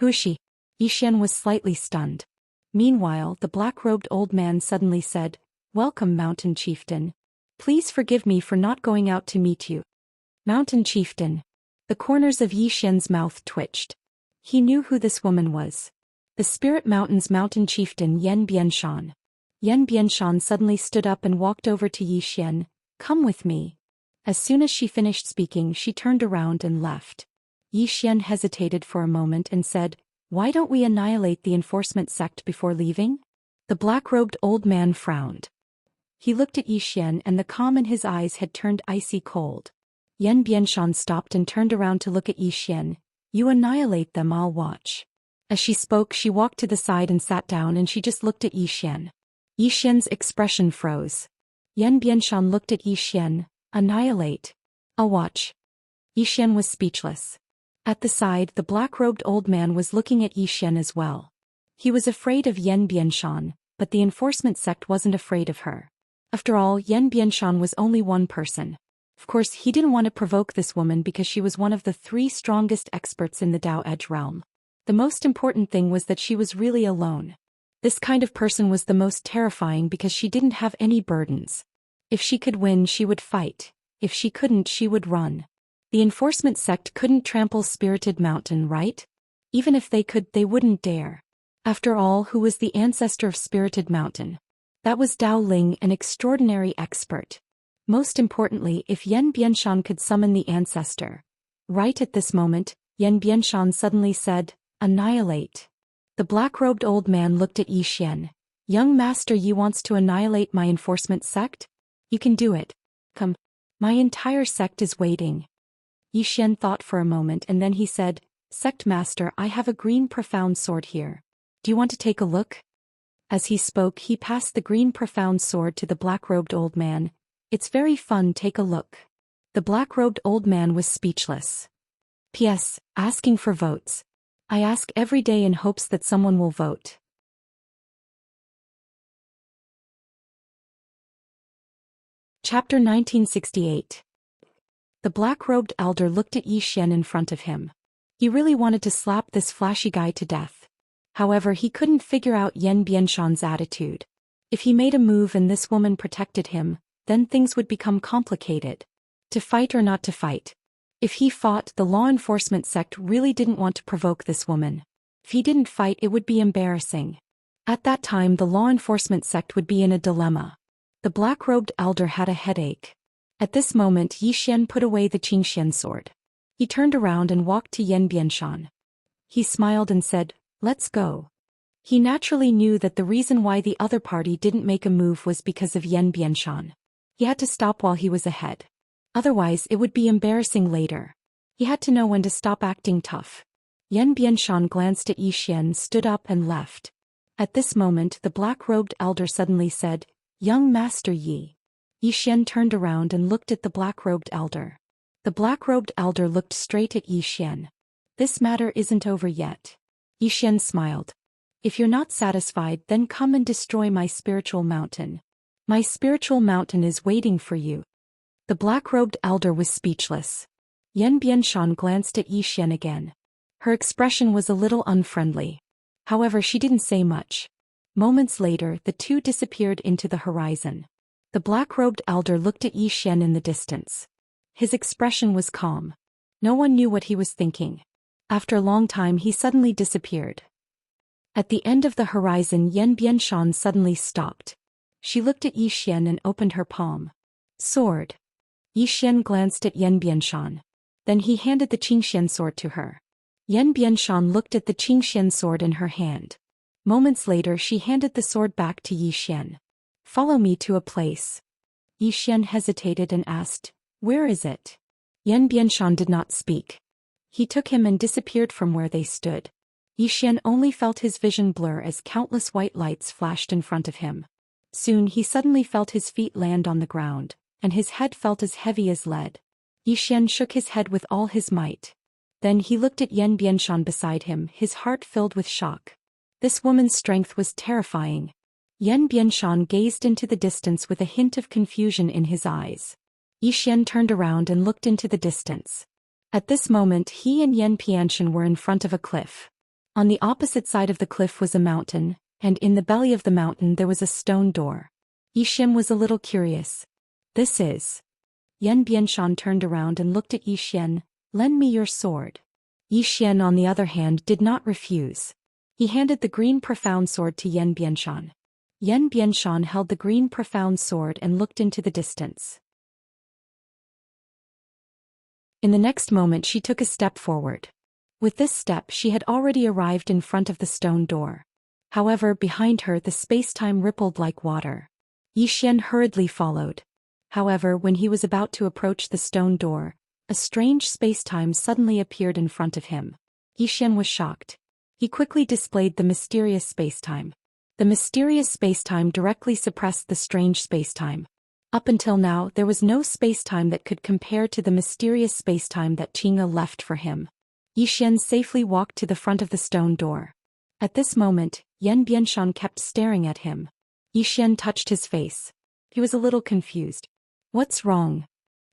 Who is she? Yi Xian was slightly stunned. Meanwhile, the black-robed old man suddenly said, Welcome, Mountain Chieftain. Please forgive me for not going out to meet you. Mountain Chieftain. The corners of Yi Xian's mouth twitched. He knew who this woman was. The Spirit Mountain's Mountain Chieftain Yan Bianshan. Yan Bianshan suddenly stood up and walked over to Yi Xian. Come with me. As soon as she finished speaking, she turned around and left. Yi Xian hesitated for a moment and said, Why don't we annihilate the enforcement sect before leaving? The black-robed old man frowned. He looked at Yi Xian and the calm in his eyes had turned icy cold. Yan Bianshan stopped and turned around to look at Yi Xian. You annihilate them, I'll watch. As she spoke, she walked to the side and sat down and she just looked at Yi Xian. Yi Xian's expression froze. Yan Bianshan looked at Yi Xian. Annihilate. I'll watch. Yi Xian was speechless. At the side, the black-robed old man was looking at Yi Xian as well. He was afraid of Yan Bianshan, but the enforcement sect wasn't afraid of her. After all, Yan Bianshan was only one person. Of course, he didn't want to provoke this woman because she was one of the 3 strongest experts in the Dao Edge realm. The most important thing was that she was really alone. This kind of person was the most terrifying because she didn't have any burdens. If she could win, she would fight. If she couldn't, she would run. The enforcement sect couldn't trample Spirited Mountain, right? Even if they could, they wouldn't dare. After all, who was the ancestor of Spirited Mountain? That was Dao Ling, an extraordinary expert. Most importantly, if Yan Bianshan could summon the ancestor. Right at this moment, Yan Bianshan suddenly said, Annihilate. The black-robed old man looked at Yi Xian. Young Master Yi wants to annihilate my enforcement sect? You can do it. Come. My entire sect is waiting. Yi Xian thought for a moment and then he said, Sect Master, I have a green profound sword here. Do you want to take a look? As he spoke, he passed the green profound sword to the black-robed old man. It's very fun, take a look. The black-robed old man was speechless. P.S. Asking for votes. I ask every day in hopes that someone will vote. Chapter 1968. The black-robed elder looked at Yi Xian in front of him. He really wanted to slap this flashy guy to death. However, he couldn't figure out Yan Bianshan's attitude. If he made a move and this woman protected him, then things would become complicated. To fight or not to fight? If he fought, the law enforcement sect really didn't want to provoke this woman. If he didn't fight, it would be embarrassing. At that time, the law enforcement sect would be in a dilemma. The black-robed elder had a headache. At this moment, Yi Xian put away the Xianxia sword. He turned around and walked to Yan Bianshan. He smiled and said, Let's go. He naturally knew that the reason why the other party didn't make a move was because of Yan Bianshan. He had to stop while he was ahead. Otherwise, it would be embarrassing later. He had to know when to stop acting tough. Yan Bianshan glanced at Yi Xian, stood up and left. At this moment, the black-robed elder suddenly said, Young Master Yi. Yi Xian turned around and looked at the black-robed elder. The black-robed elder looked straight at Yi Xian. This matter isn't over yet. Yi Xian smiled. If you're not satisfied, then come and destroy my spiritual mountain. My spiritual mountain is waiting for you. The black-robed elder was speechless. Yan Bianshan glanced at Yi Xian again. Her expression was a little unfriendly. However, she didn't say much. Moments later, the two disappeared into the horizon. The black-robed elder looked at Yi Xian in the distance. His expression was calm. No one knew what he was thinking. After a long time, he suddenly disappeared. At the end of the horizon, Yan Bianshan suddenly stopped. She looked at Yi Xian and opened her palm. Sword. Yi Xian glanced at Yan Bianshan. Then he handed the Xianxia sword to her. Yan Bianshan looked at the Xianxia sword in her hand. Moments later, she handed the sword back to Yi Xian. Follow me to a place. Yi Xian hesitated and asked, Where is it? Yan Bianshan did not speak. He took him and disappeared from where they stood. Yi Xian only felt his vision blur as countless white lights flashed in front of him. Soon he suddenly felt his feet land on the ground, and his head felt as heavy as lead. Yi Xian shook his head with all his might. Then he looked at Yan Bianshan beside him, his heart filled with shock. This woman's strength was terrifying. Yan Bianshan gazed into the distance with a hint of confusion in his eyes. Yi Xian turned around and looked into the distance. At this moment he and Yan Bianshan were in front of a cliff. On the opposite side of the cliff was a mountain, and in the belly of the mountain there was a stone door. Yi Xian was a little curious. This is... Yan Bianshan turned around and looked at Yi Xian. Lend me your sword. Yi Xian on the other hand did not refuse. He handed the green profound sword to Yan Bianshan. Yan Bianshan held the green profound sword and looked into the distance. In the next moment she took a step forward. With this step she had already arrived in front of the stone door. However, behind her the space-time rippled like water. Yi Xian hurriedly followed. However, when he was about to approach the stone door, a strange space-time suddenly appeared in front of him. Yi Xian was shocked. He quickly displayed the mysterious space-time. The mysterious space-time directly suppressed the strange space-time. Up until now there was no space-time that could compare to the mysterious space-time that Qing'e left for him. Yi Xian safely walked to the front of the stone door. At this moment, Yan Bianshan kept staring at him. Yi Xian touched his face. He was a little confused. What's wrong?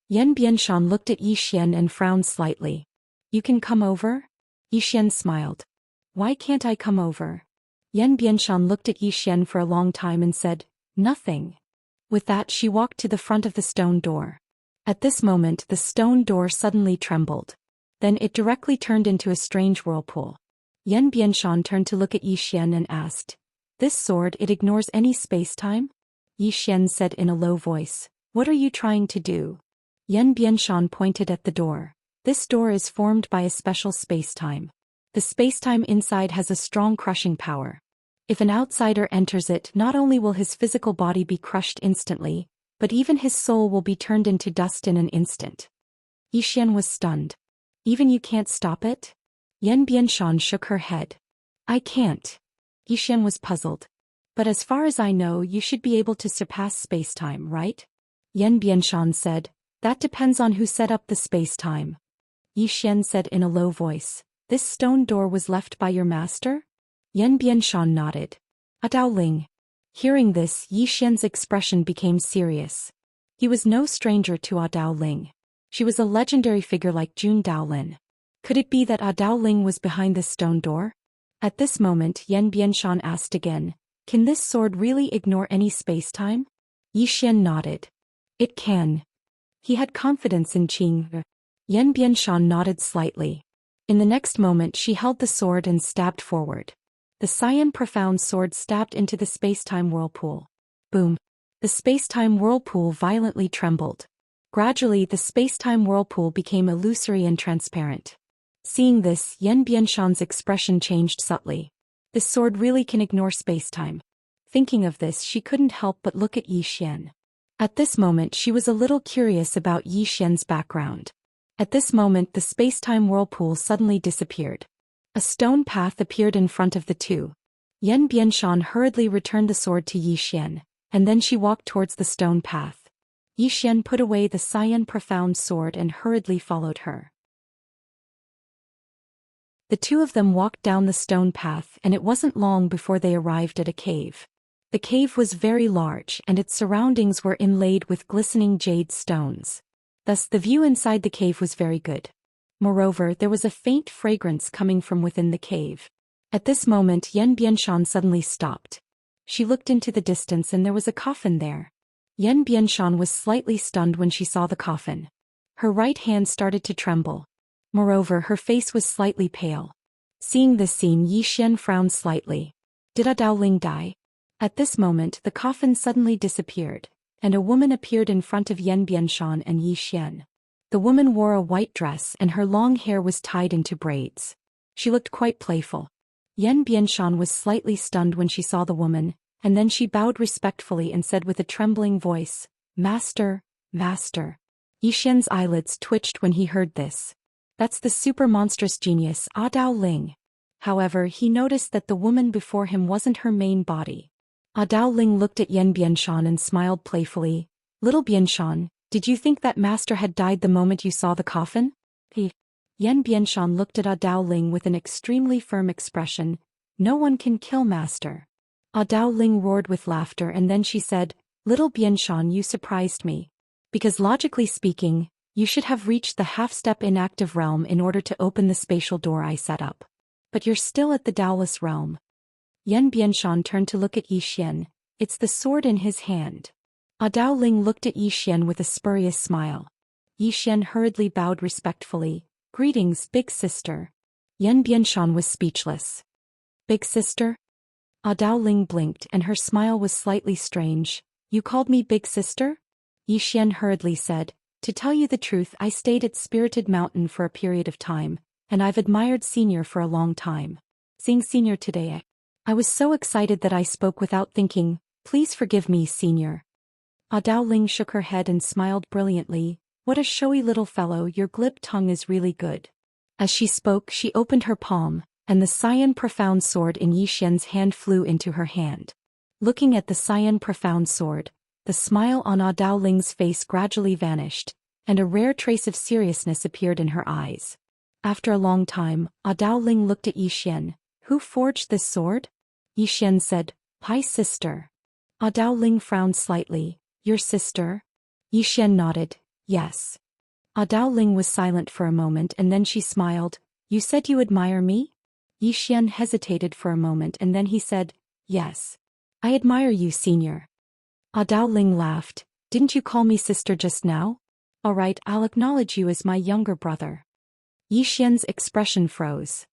Yan Bianshan looked at Yi Xian and frowned slightly. You can come over? Yi Xian smiled. Why can't I come over? Yan Bianshan looked at Yi Xian for a long time and said, Nothing. With that she walked to the front of the stone door. At this moment the stone door suddenly trembled. Then it directly turned into a strange whirlpool. Yan Bianshan turned to look at Yi Xian and asked, This sword, it ignores any space-time? Yi Xian said in a low voice, What are you trying to do? Yan Bianshan pointed at the door. This door is formed by a special space-time. The space-time inside has a strong crushing power. If an outsider enters it, not only will his physical body be crushed instantly, but even his soul will be turned into dust in an instant. Yi Xian was stunned. Even you can't stop it? Yan Bianshan shook her head. I can't. Yi Xian was puzzled. But as far as I know, you should be able to surpass space-time, right? Yan Bianshan said, That depends on who set up the space-time. Yi Xian said in a low voice, This stone door was left by your master? Yan Bianshan nodded. A Daoling. Hearing this, Yi Xian's expression became serious. He was no stranger to A Daoling. She was a legendary figure like Jun Daolin. Could it be that A Daoling was behind this stone door? At this moment Yan Bianshan asked again, Can this sword really ignore any space-time? Yi Xian nodded. It can. He had confidence in Qing'e. Yan Bianshan nodded slightly. In the next moment she held the sword and stabbed forward. The Xian profound sword stabbed into the space-time whirlpool. Boom. The space-time whirlpool violently trembled. Gradually the space-time whirlpool became illusory and transparent. Seeing this, Yan Bianshan's expression changed subtly. This sword really can ignore space-time. Thinking of this, she couldn't help but look at Yi Xian. At this moment she was a little curious about Yi Xian's background. At this moment the space-time whirlpool suddenly disappeared. A stone path appeared in front of the two. Yan Bianshan hurriedly returned the sword to Yi Xian, and then she walked towards the stone path. Yi Xian put away the Xian profound sword and hurriedly followed her. The two of them walked down the stone path, and it wasn't long before they arrived at a cave. The cave was very large and its surroundings were inlaid with glistening jade stones. Thus the view inside the cave was very good. Moreover, there was a faint fragrance coming from within the cave. At this moment Yan Bianshan suddenly stopped. She looked into the distance and there was a coffin there. Yan Bianshan was slightly stunned when she saw the coffin. Her right hand started to tremble. Moreover, her face was slightly pale. Seeing this scene, Yi Xian frowned slightly. Did A Daoling die? At this moment the coffin suddenly disappeared, and a woman appeared in front of Yan Bianshan and Yi Xian. The woman wore a white dress and her long hair was tied into braids. She looked quite playful. Yan Bianshan was slightly stunned when she saw the woman, and then she bowed respectfully and said with a trembling voice, Master, Master. Yi Xian's eyelids twitched when he heard this. That's the super monstrous genius, A Daoling. However, he noticed that the woman before him wasn't her main body. Dao Ling looked at Yan Bianshan and smiled playfully. Little Bianshan, did you think that master had died the moment you saw the coffin? Yan Bianshan looked at Dao Ling with an extremely firm expression. No one can kill master. Dao Ling roared with laughter and then she said, Little Bianshan, you surprised me. Because logically speaking, you should have reached the half-step inactive realm in order to open the spatial door I set up. But you're still at the Daoless realm. Yan Bianshan turned to look at Zhou Xian. It's the sword in his hand. Dao Ling looked at Zhou Xian with a spurious smile. Zhou Xian hurriedly bowed respectfully. Greetings, big sister. Yan Bianshan was speechless. Big sister? Dao Ling blinked and her smile was slightly strange. You called me big sister? Zhou Xian hurriedly said. To tell you the truth, I stayed at Spirited Mountain for a period of time, and I've admired Senior for a long time. Seeing Senior today, I was so excited that I spoke without thinking. Please forgive me, Senior. Dao Ling shook her head and smiled brilliantly. What a showy little fellow, your glib tongue is really good. As she spoke, she opened her palm, and the Xian Profound Sword in Zhou Xian's hand flew into her hand. Looking at the Xian Profound Sword, the smile on Dao Ling's face gradually vanished, and a rare trace of seriousness appeared in her eyes. After a long time, Dao Ling looked at Zhou Xian. Who forged this sword? Zhou Xian said, Hi sister. Dao Ling frowned slightly. Your sister? Zhou Xian nodded. Yes. Dao Ling was silent for a moment and then she smiled. You said you admire me? Zhou Xian hesitated for a moment and then he said, Yes. I admire you, Senior. Dao Ling laughed. Didn't you call me sister just now? All right, I'll acknowledge you as my younger brother. Zhou Xian's expression froze.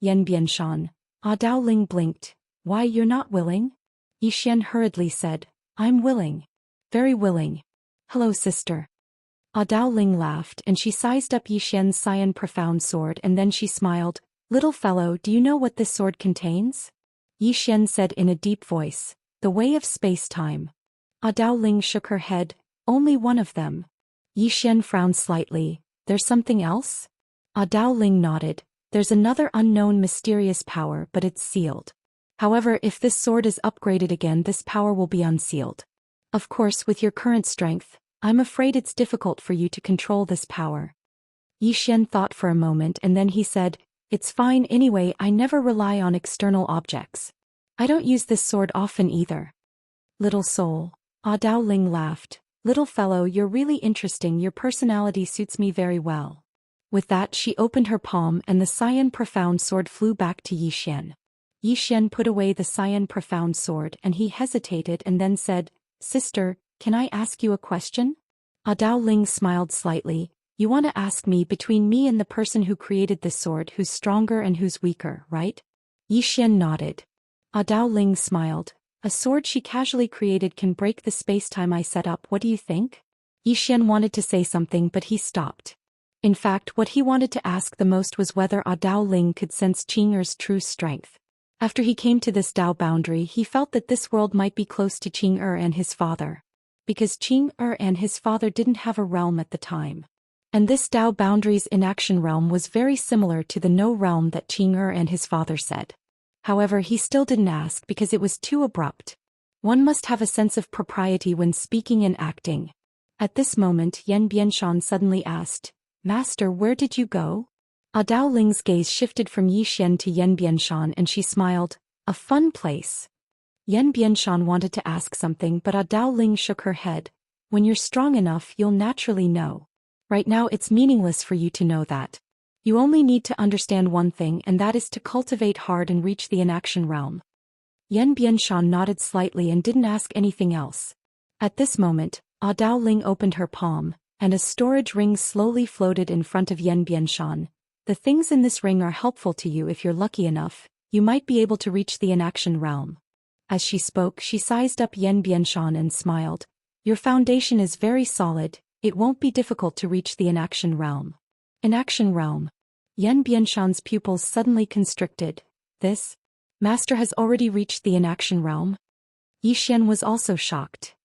Yan Bianshan. Dao Ling blinked. Why, you're not willing? Zhou Xian hurriedly said. I'm willing. Very willing. Hello, sister. Dao Ling laughed and she sized up Zhou Xian's Xian Profound Sword and then she smiled. Little fellow, do you know what this sword contains? Zhou Xian said in a deep voice. The way of space-time. Dao Ling shook her head. Only one of them. Zhou Xian frowned slightly. There's something else? Dao Ling nodded. There's another unknown mysterious power, but it's sealed. However, if this sword is upgraded again, this power will be unsealed. Of course, with your current strength, I'm afraid it's difficult for you to control this power. Zhou Xian thought for a moment and then he said, It's fine anyway, I never rely on external objects. I don't use this sword often either. Little soul. Dao Ling laughed. Little fellow, you're really interesting, your personality suits me very well. With that she opened her palm and the Xian Profound Sword flew back to Zhou Xian. Zhou Xian put away the Xian Profound Sword and he hesitated and then said, Sister, can I ask you a question? Dao Ling smiled slightly. You want to ask me between me and the person who created this sword who's stronger and who's weaker, right? Zhou Xian nodded. Dao Ling smiled. A sword she casually created can break the space-time I set up, what do you think? Zhou Xian wanted to say something but he stopped. In fact, what he wanted to ask the most was whether Dao Ling could sense Qing'er's true strength. After he came to this Dao boundary, he felt that this world might be close to Qing'er and his father. Because Qing'er and his father didn't have a realm at the time. And this Dao boundary's inaction realm was very similar to the no realm that Qing'er and his father said. However, he still didn't ask because it was too abrupt. One must have a sense of propriety when speaking and acting. At this moment, Yan Bianshan suddenly asked, Master, where did you go? Dao Ling's gaze shifted from Zhou Xian to Yan Bianshan and she smiled. A fun place. Yan Bianshan wanted to ask something but Dao Ling shook her head. When you're strong enough, you'll naturally know. Right now it's meaningless for you to know that. You only need to understand one thing and that is to cultivate hard and reach the inaction realm. Yan Bianshan nodded slightly and didn't ask anything else. At this moment, Dao Ling opened her palm, and a storage ring slowly floated in front of Yan Bianshan. The things in this ring are helpful to you if you're lucky enough, you might be able to reach the inaction realm. As she spoke, she sized up Yan Bianshan and smiled. Your foundation is very solid, it won't be difficult to reach the inaction realm. Inaction realm. Yan Bianshan's pupils suddenly constricted. This? Master has already reached the inaction realm? Zhou Xian was also shocked.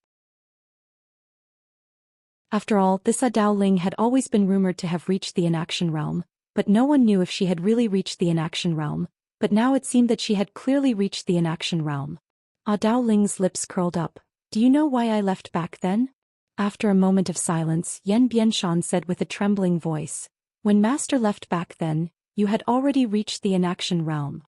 After all, this Dao Ling had always been rumored to have reached the inaction realm, but no one knew if she had really reached the inaction realm, but now it seemed that she had clearly reached the inaction realm. Dao Ling's lips curled up. Do you know why I left back then? After a moment of silence, Yan Bianshan said with a trembling voice, when Master left back then, you had already reached the inaction realm.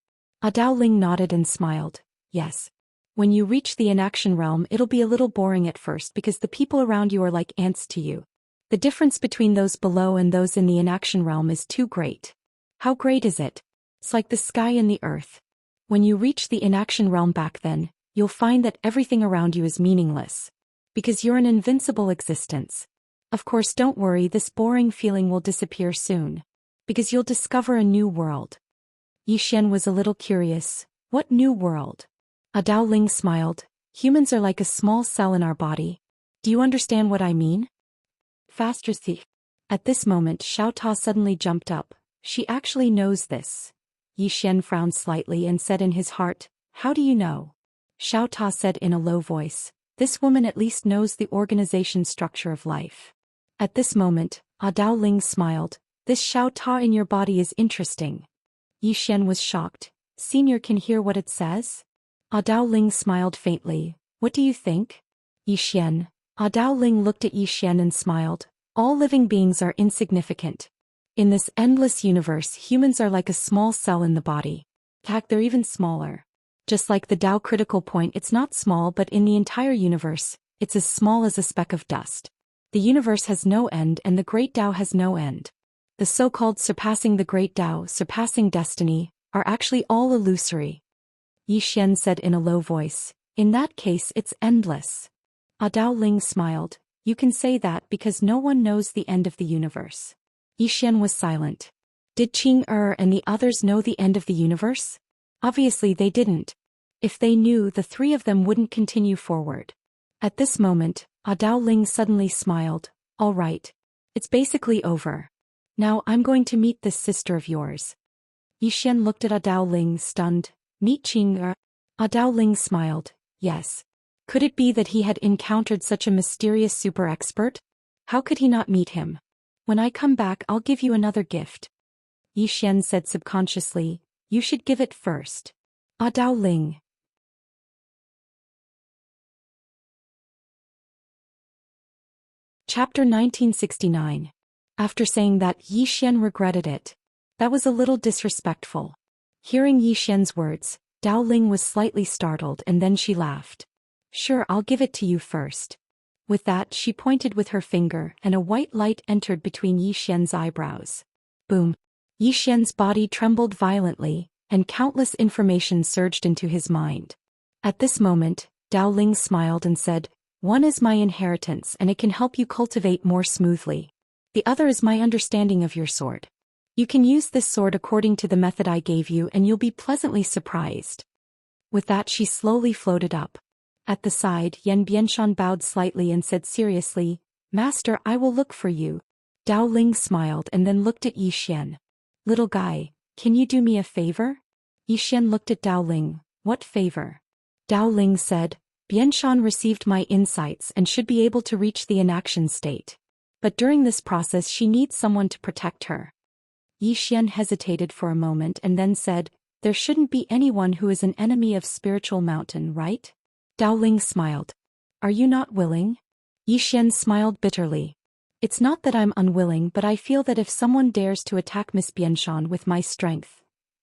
Dao Ling nodded and smiled. Yes. When you reach the inaction realm, it'll be a little boring at first because the people around you are like ants to you. The difference between those below and those in the inaction realm is too great. How great is it? It's like the sky and the earth. When you reach the inaction realm back then, you'll find that everything around you is meaningless. Because you're an invincible existence. Of course, don't worry, this boring feeling will disappear soon. Because you'll discover a new world. Yi Xian was a little curious. What new world? Dao Ling smiled. Humans are like a small cell in our body. Do you understand what I mean? Faster thief. At this moment, Xiao Ta suddenly jumped up. She actually knows this. Yi Xian frowned slightly and said in his heart, how do you know? Xiao Ta said in a low voice, this woman at least knows the organization structure of life. At this moment, Dao Ling smiled. This Xiao Ta in your body is interesting. Yi Xian was shocked. Senior can hear what it says? Dao Ling smiled faintly. What do you think? Yi Xian. Dao Ling looked at Yi Xian and smiled. All living beings are insignificant. In this endless universe, humans are like a small cell in the body. In fact, they're even smaller. Just like the Tao critical point, it's not small, but in the entire universe, it's as small as a speck of dust. The universe has no end and the great Tao has no end. The so-called surpassing the great Tao, surpassing destiny, are actually all illusory. Yi Xian said in a low voice, in that case it's endless. Dao Ling smiled. You can say that because no one knows the end of the universe. Yi Xian was silent. Did Qing and the others know the end of the universe? Obviously they didn't. If they knew, the three of them wouldn't continue forward. At this moment, Dao Ling suddenly smiled. All right. It's basically over. Now I'm going to meet this sister of yours. Yi Xian looked at Dao Ling, stunned. Meet Qing. Dao Ling smiled. Yes. Could it be that he had encountered such a mysterious super expert? How could he not meet him? When I come back, I'll give you another gift. Yi Xian said subconsciously. You should give it first. Dao Ling. Chapter 1969. After saying that, Yi Xian regretted it. That was a little disrespectful. Hearing Yi Xian's words, Dao Ling was slightly startled and then she laughed. Sure, I'll give it to you first. With that, she pointed with her finger and a white light entered between Yi Xian's eyebrows. Boom. Yi Xian's body trembled violently, and countless information surged into his mind. At this moment, Dao Ling smiled and said, one is my inheritance and it can help you cultivate more smoothly. The other is my understanding of your sword. You can use this sword according to the method I gave you and you'll be pleasantly surprised. With that, she slowly floated up. At the side, Yan Bianshan bowed slightly and said seriously, Master, I will look for you. Dao Ling smiled and then looked at Yi Xian. Little guy, can you do me a favor? Yi Xian looked at Dao Ling. What favor? Dao Ling said, Bianshan received my insights and should be able to reach the inaction state. But during this process she needs someone to protect her. Yi Xian hesitated for a moment and then said, there shouldn't be anyone who is an enemy of spiritual mountain, right? Dao Ling smiled. Are you not willing? Yi Xian smiled bitterly. It's not that I'm unwilling, but I feel that if someone dares to attack Miss Bianshan with my strength.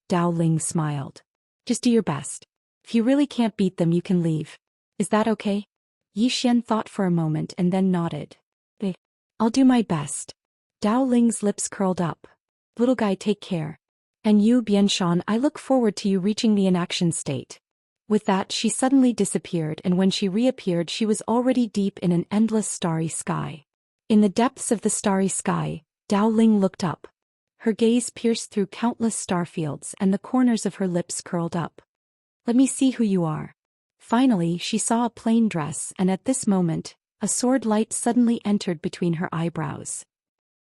Dao Ling smiled. Just do your best. If you really can't beat them, you can leave. Is that okay? Yi Xian thought for a moment and then nodded. I'll do my best. Dao Ling's lips curled up. Little guy, take care. And you, Bianshan, I look forward to you reaching the inaction state. With that, she suddenly disappeared, and when she reappeared, she was already deep in an endless starry sky. In the depths of the starry sky, Dao Ling looked up. Her gaze pierced through countless starfields and the corners of her lips curled up. Let me see who you are. Finally, she saw a plain dress, and at this moment, a sword light suddenly entered between her eyebrows.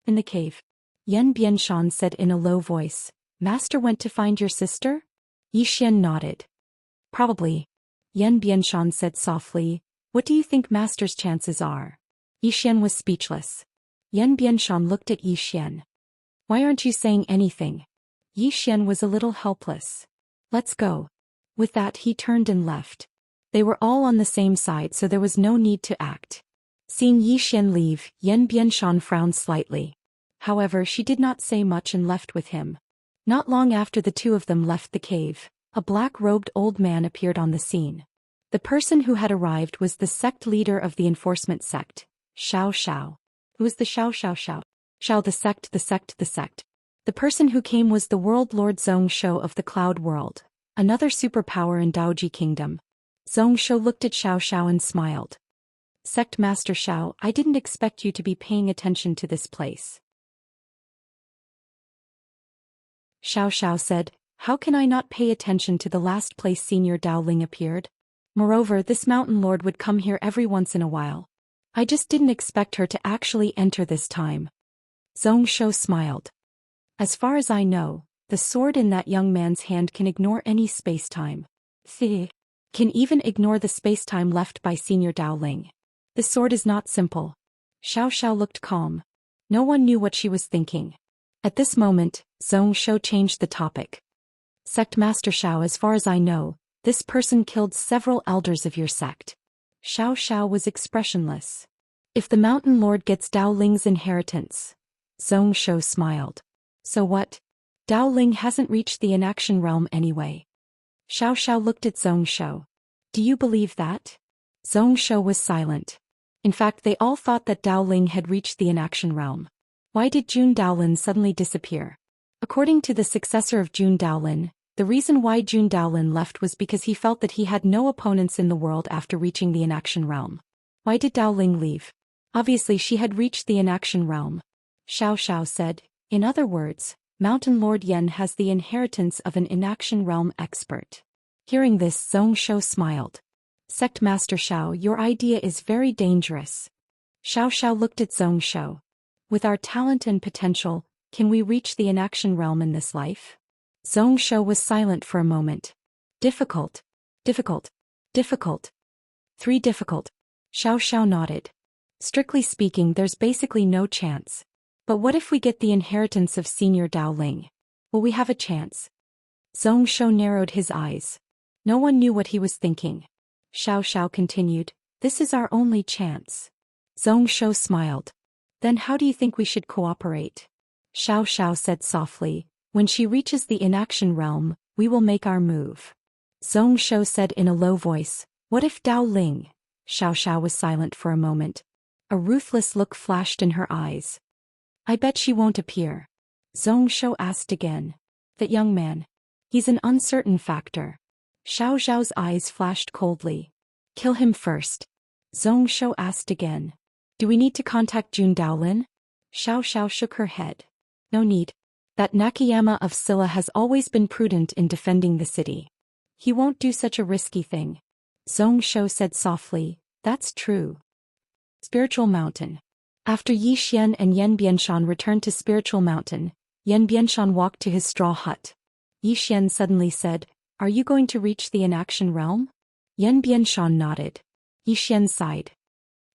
In the cave. Yan Bianshan said in a low voice, Master went to find your sister? Yi Xian nodded. Probably. Yan Bianshan said softly, what do you think Master's chances are? Yi Xian was speechless. Yan Bianshan looked at Yi Xian. Why aren't you saying anything? Yi Xian was a little helpless. Let's go. With that he turned and left. They were all on the same side, so there was no need to act. Seeing Yi Xian leave, Yan Bianshan frowned slightly. However, she did not say much and left with him. Not long after the two of them left the cave, a black-robed old man appeared on the scene. The person who had arrived was the sect leader of the enforcement sect, Xiao Xiao. Who is the Xiao Xiao Xiao? Xiao the sect. The person who came was the world lord Zhou Xian of the Cloud World, another superpower in Daoji Kingdom. Zhou Xian looked at Xiao Xiao and smiled. Sect Master Xiao, I didn't expect you to be paying attention to this place. Xiao Xiao said, how can I not pay attention to the last place Senior Dao Ling appeared? Moreover, this mountain lord would come here every once in a while. I just didn't expect her to actually enter this time. Zhou Xian smiled. As far as I know, the sword in that young man's hand can ignore any space-time. Can even ignore the space-time left by Senior Dao Ling. The sword is not simple. Xiao Xiao looked calm. No one knew what she was thinking. At this moment, Zhou Xian changed the topic. Sect Master Xiao, as far as I know, this person killed several elders of your sect. Xiao Xiao was expressionless. If the mountain lord gets Dao Ling's inheritance. Zhou Xian smiled. So what? Dao Ling hasn't reached the inaction realm anyway. Xiao Xiao looked at Zhou Xian. Do you believe that? Zhou Xian was silent. In fact, they all thought that Dao Ling had reached the inaction realm. Why did Jun Daolin suddenly disappear? According to the successor of Jun Daolin, the reason why Jun Daolin left was because he felt that he had no opponents in the world after reaching the inaction realm. Why did Dao Ling leave? Obviously she had reached the inaction realm. Xiao Xiao said, in other words, Mountain Lord Yan has the inheritance of an inaction realm expert. Hearing this, Zhou Xian smiled. Sect Master Xiao, your idea is very dangerous. Xiao Xiao looked at Zhou Xian. With our talent and potential, can we reach the inaction realm in this life? Zhou Xian was silent for a moment. Difficult. 3 difficult. Xiao Xiao nodded. Strictly speaking, there's basically no chance. But what if we get the inheritance of Senior Dao Ling? Will we have a chance? Zhou Xian narrowed his eyes. No one knew what he was thinking. Xiao Xiao continued, this is our only chance. Zhou Xian smiled. Then how do you think we should cooperate? Xiao Xiao said softly, when she reaches the inaction realm, we will make our move. Zhou Xian said in a low voice, what if Dao Ling? Xiao Xiao was silent for a moment. A ruthless look flashed in her eyes. I bet she won't appear. Zhou Xian asked again. That young man. He's an uncertain factor. Xiao Xiao's eyes flashed coldly. Kill him first. Zhou Xian asked again. Do we need to contact Jun Daolin? Xiao Xiao shook her head. No need. That Nakayama of Silla has always been prudent in defending the city. He won't do such a risky thing. Zhou Xian said softly, that's true. Spiritual Mountain. After Yi Xian and Yan Bianshan returned to Spiritual Mountain, Yan Bianshan walked to his straw hut. Yi Xian suddenly said, are you going to reach the inaction realm? Yan Bianshan nodded. Yi Xian sighed.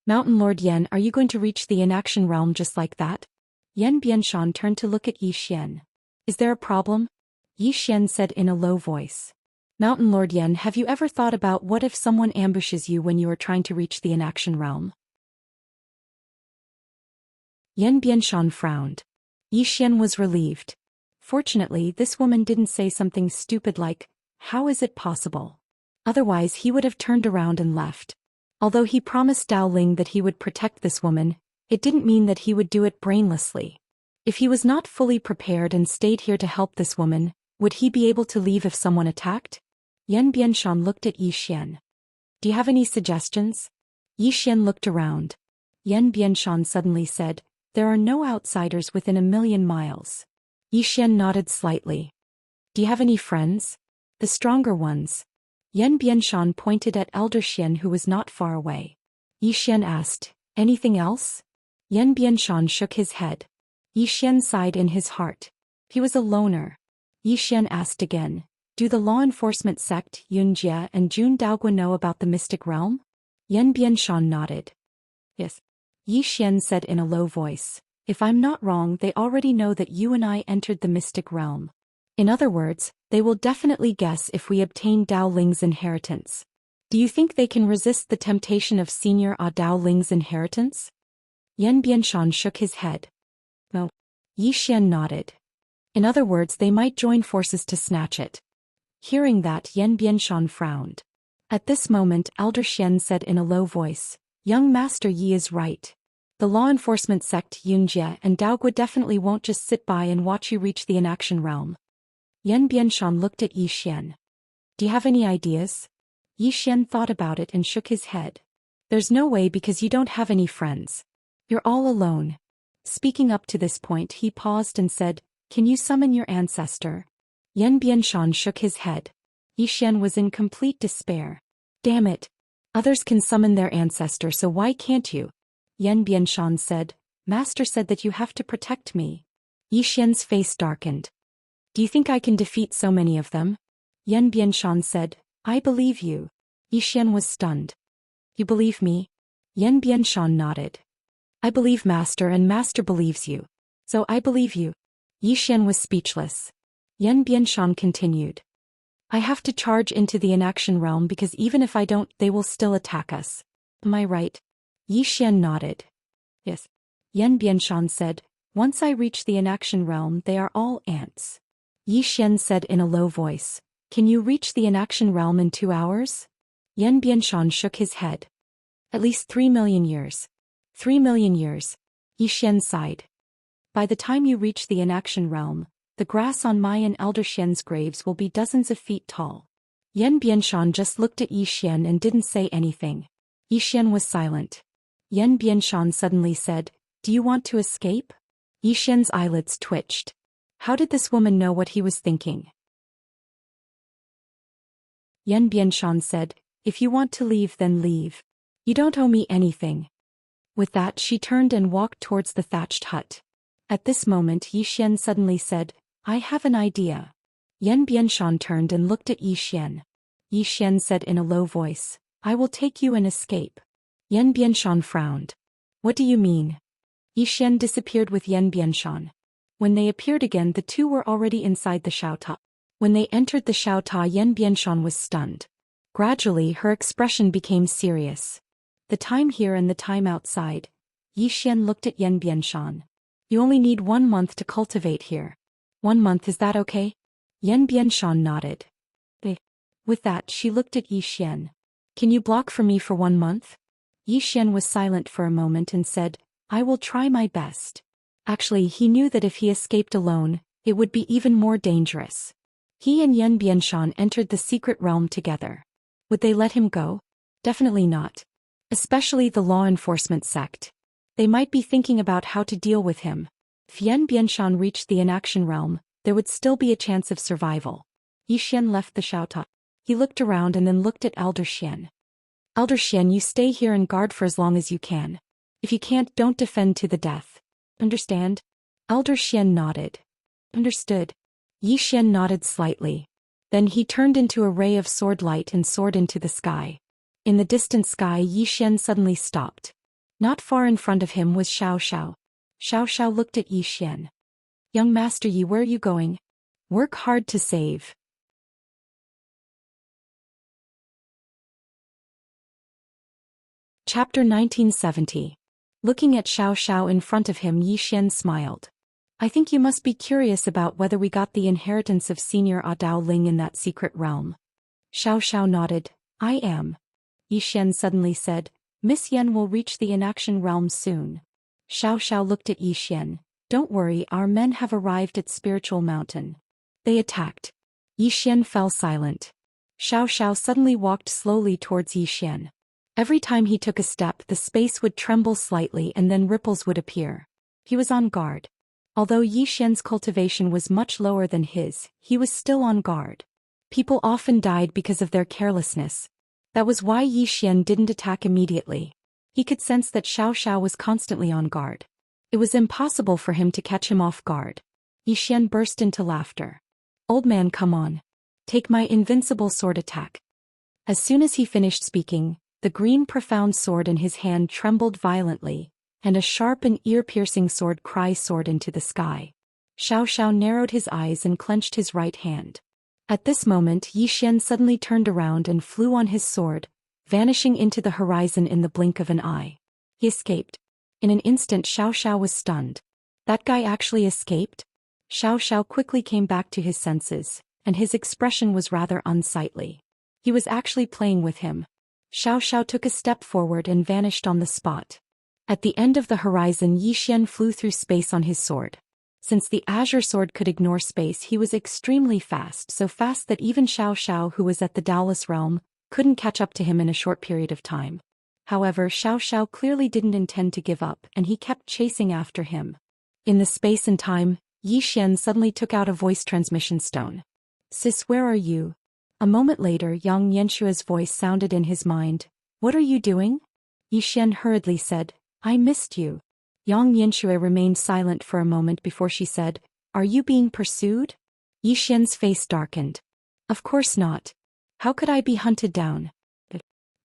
Mountain Lord Yan, are you going to reach the inaction realm just like that? Yan Bianshan turned to look at Yi Xian. Is there a problem? Yi Xian said in a low voice. Mountain Lord Yan, have you ever thought about what if someone ambushes you when you are trying to reach the inaction realm? Yan Bianshan frowned. Yi Xian was relieved. Fortunately, this woman didn't say something stupid like, how is it possible? Otherwise he would have turned around and left. Although he promised Dao Ling that he would protect this woman, it didn't mean that he would do it brainlessly. If he was not fully prepared and stayed here to help this woman, would he be able to leave if someone attacked? Yan Bianshan looked at Yi Xian. Do you have any suggestions? Yi Xian looked around. Yan Bianshan suddenly said, there are no outsiders within 1,000,000 miles. Yi Xian nodded slightly. Do you have any friends? The stronger ones. Yan Bianshan pointed at Elder Xian who was not far away. Yi Xian asked, anything else? Yan Bianshan shook his head. Yi Xian sighed in his heart. He was a loner. Yi Xian asked again, do the law enforcement sect Yunjia and Jun Daogua know about the mystic realm? Yan Bianshan nodded. Yes. Yi Xian said in a low voice. If I'm not wrong, they already know that you and I entered the mystic realm. In other words, they will definitely guess if we obtain Dao Ling's inheritance. Do you think they can resist the temptation of Senior Dao Ling's inheritance? Yan Bianshan shook his head. No. Yi Xian nodded. In other words, they might join forces to snatch it. Hearing that, Yan Bianshan frowned. At this moment, Elder Xian said in a low voice, "Young Master Yi is right. The law enforcement sect Yunjie and Daogua definitely won't just sit by and watch you reach the inaction realm." Yan Bianshan looked at Yi Xian. "Do you have any ideas?" Yi Xian thought about it and shook his head. "There's no way because you don't have any friends. You're all alone." Speaking up to this point, he paused and said, "Can you summon your ancestor?" Yan Bianshan shook his head. Yi Xian was in complete despair. "Damn it. Others can summon their ancestor, so why can't you?" Yan Bianshan said, "Master said that you have to protect me." Yi Xian's face darkened. "Do you think I can defeat so many of them?" Yan Bianshan said, "I believe you." Yi Xian was stunned. "You believe me?" Yan Bianshan nodded. "I believe Master and Master believes you. So I believe you." Yi Xian was speechless. Yan Bianshan continued. "I have to charge into the inaction realm because even if I don't, they will still attack us. Am I right?" Yi Xian nodded. "Yes." Yan Bianshan said, "Once I reach the inaction realm, they are all ants." Yi Xian said in a low voice, "Can you reach the inaction realm in 2 hours?" Yan Bianshan shook his head. "At least 3 million years. 3 million years." Yi Xian sighed. "By the time you reach the inaction realm, the grass on my and Elder Xian's graves will be dozens of feet tall." Yan Bianshan just looked at Yi Xian and didn't say anything. Yi Xian was silent. Yan Bianshan suddenly said, "Do you want to escape?" Yi Xian's eyelids twitched. How did this woman know what he was thinking? Yan Bianshan said, "If you want to leave, then leave. You don't owe me anything." With that, she turned and walked towards the thatched hut. At this moment, Yi Xian suddenly said, "I have an idea." Yan Bianshan turned and looked at Yi Xian. Yi Xian said in a low voice, "I will take you and escape." Yan Bianshan frowned. "What do you mean?" Yi Xian disappeared with Yan Bianshan. When they appeared again, the two were already inside the Xiaota. When they entered the Xiaota, Yan Bianshan was stunned. Gradually, her expression became serious. The time here and the time outside. Yi Xian looked at Yan Bianshan. "You only need 1 month to cultivate here. 1 month, is that okay?" Yan Bianshan nodded. With that, she looked at Yi Xian. "Can you block for me for 1 month?" Yi Xian was silent for a moment and said, "I will try my best." Actually, he knew that if he escaped alone, it would be even more dangerous. He and Yan Bianshan entered the secret realm together. Would they let him go? Definitely not. Especially the law enforcement sect. They might be thinking about how to deal with him. If Yan Bianshan reached the inaction realm, there would still be a chance of survival. Yi Xian left the Xiaota. He looked around and then looked at Elder Xian. "Elder Xian, you stay here and guard for as long as you can. If you can't, don't defend to the death. Understand?" Elder Xian nodded. "Understood." Yi Xian nodded slightly. Then he turned into a ray of sword light and soared into the sky. In the distant sky, Yi Xian suddenly stopped. Not far in front of him was Xiao Xiao. Xiao Xiao looked at Yi Xian. "Young Master Yi, where are you going?" "Work hard to save." Chapter 1970. Looking at Xiao Xiao in front of him, Yi Xian smiled. "I think you must be curious about whether we got the inheritance of Senior Dao Ling in that secret realm." Xiao Xiao nodded. "I am." Yi Xian suddenly said, "Miss Yan will reach the inaction realm soon." Xiao Xiao looked at Yi Xian. "Don't worry, our men have arrived at Spiritual Mountain." They attacked. Yi Xian fell silent. Xiao Xiao suddenly walked slowly towards Yi Xian. Every time he took a step, the space would tremble slightly and then ripples would appear. He was on guard. Although Yi Xian's cultivation was much lower than his, he was still on guard. People often died because of their carelessness. That was why Yi Xian didn't attack immediately. He could sense that Xiao Xiao was constantly on guard. It was impossible for him to catch him off guard. Yi Xian burst into laughter. "Old man, come on. Take my invincible sword attack." As soon as he finished speaking, the green profound sword in his hand trembled violently, and a sharp and ear-piercing sword cry soared into the sky. Xiao Xiao narrowed his eyes and clenched his right hand. At this moment Yi Xian suddenly turned around and flew on his sword, vanishing into the horizon in the blink of an eye. He escaped. In an instant Xiao Xiao was stunned. That guy actually escaped? Xiao Xiao quickly came back to his senses, and his expression was rather unsightly. He was actually playing with him. Xiao Xiao took a step forward and vanished on the spot. At the end of the horizon Yi Xian flew through space on his sword. Since the azure sword could ignore space, he was extremely fast, so fast that even Xiao Xiao, who was at the Taoist realm, couldn't catch up to him in a short period of time. However, Xiao Xiao clearly didn't intend to give up, and he kept chasing after him. In the space and time, Yi Xian suddenly took out a voice transmission stone. "Sis, where are you?" A moment later Yang Yenshua's voice sounded in his mind. "What are you doing?" Yi Xian hurriedly said, "I missed you." Yang Yanshue remained silent for a moment before she said, "Are you being pursued?" Yi Xian's face darkened. "Of course not. How could I be hunted down?"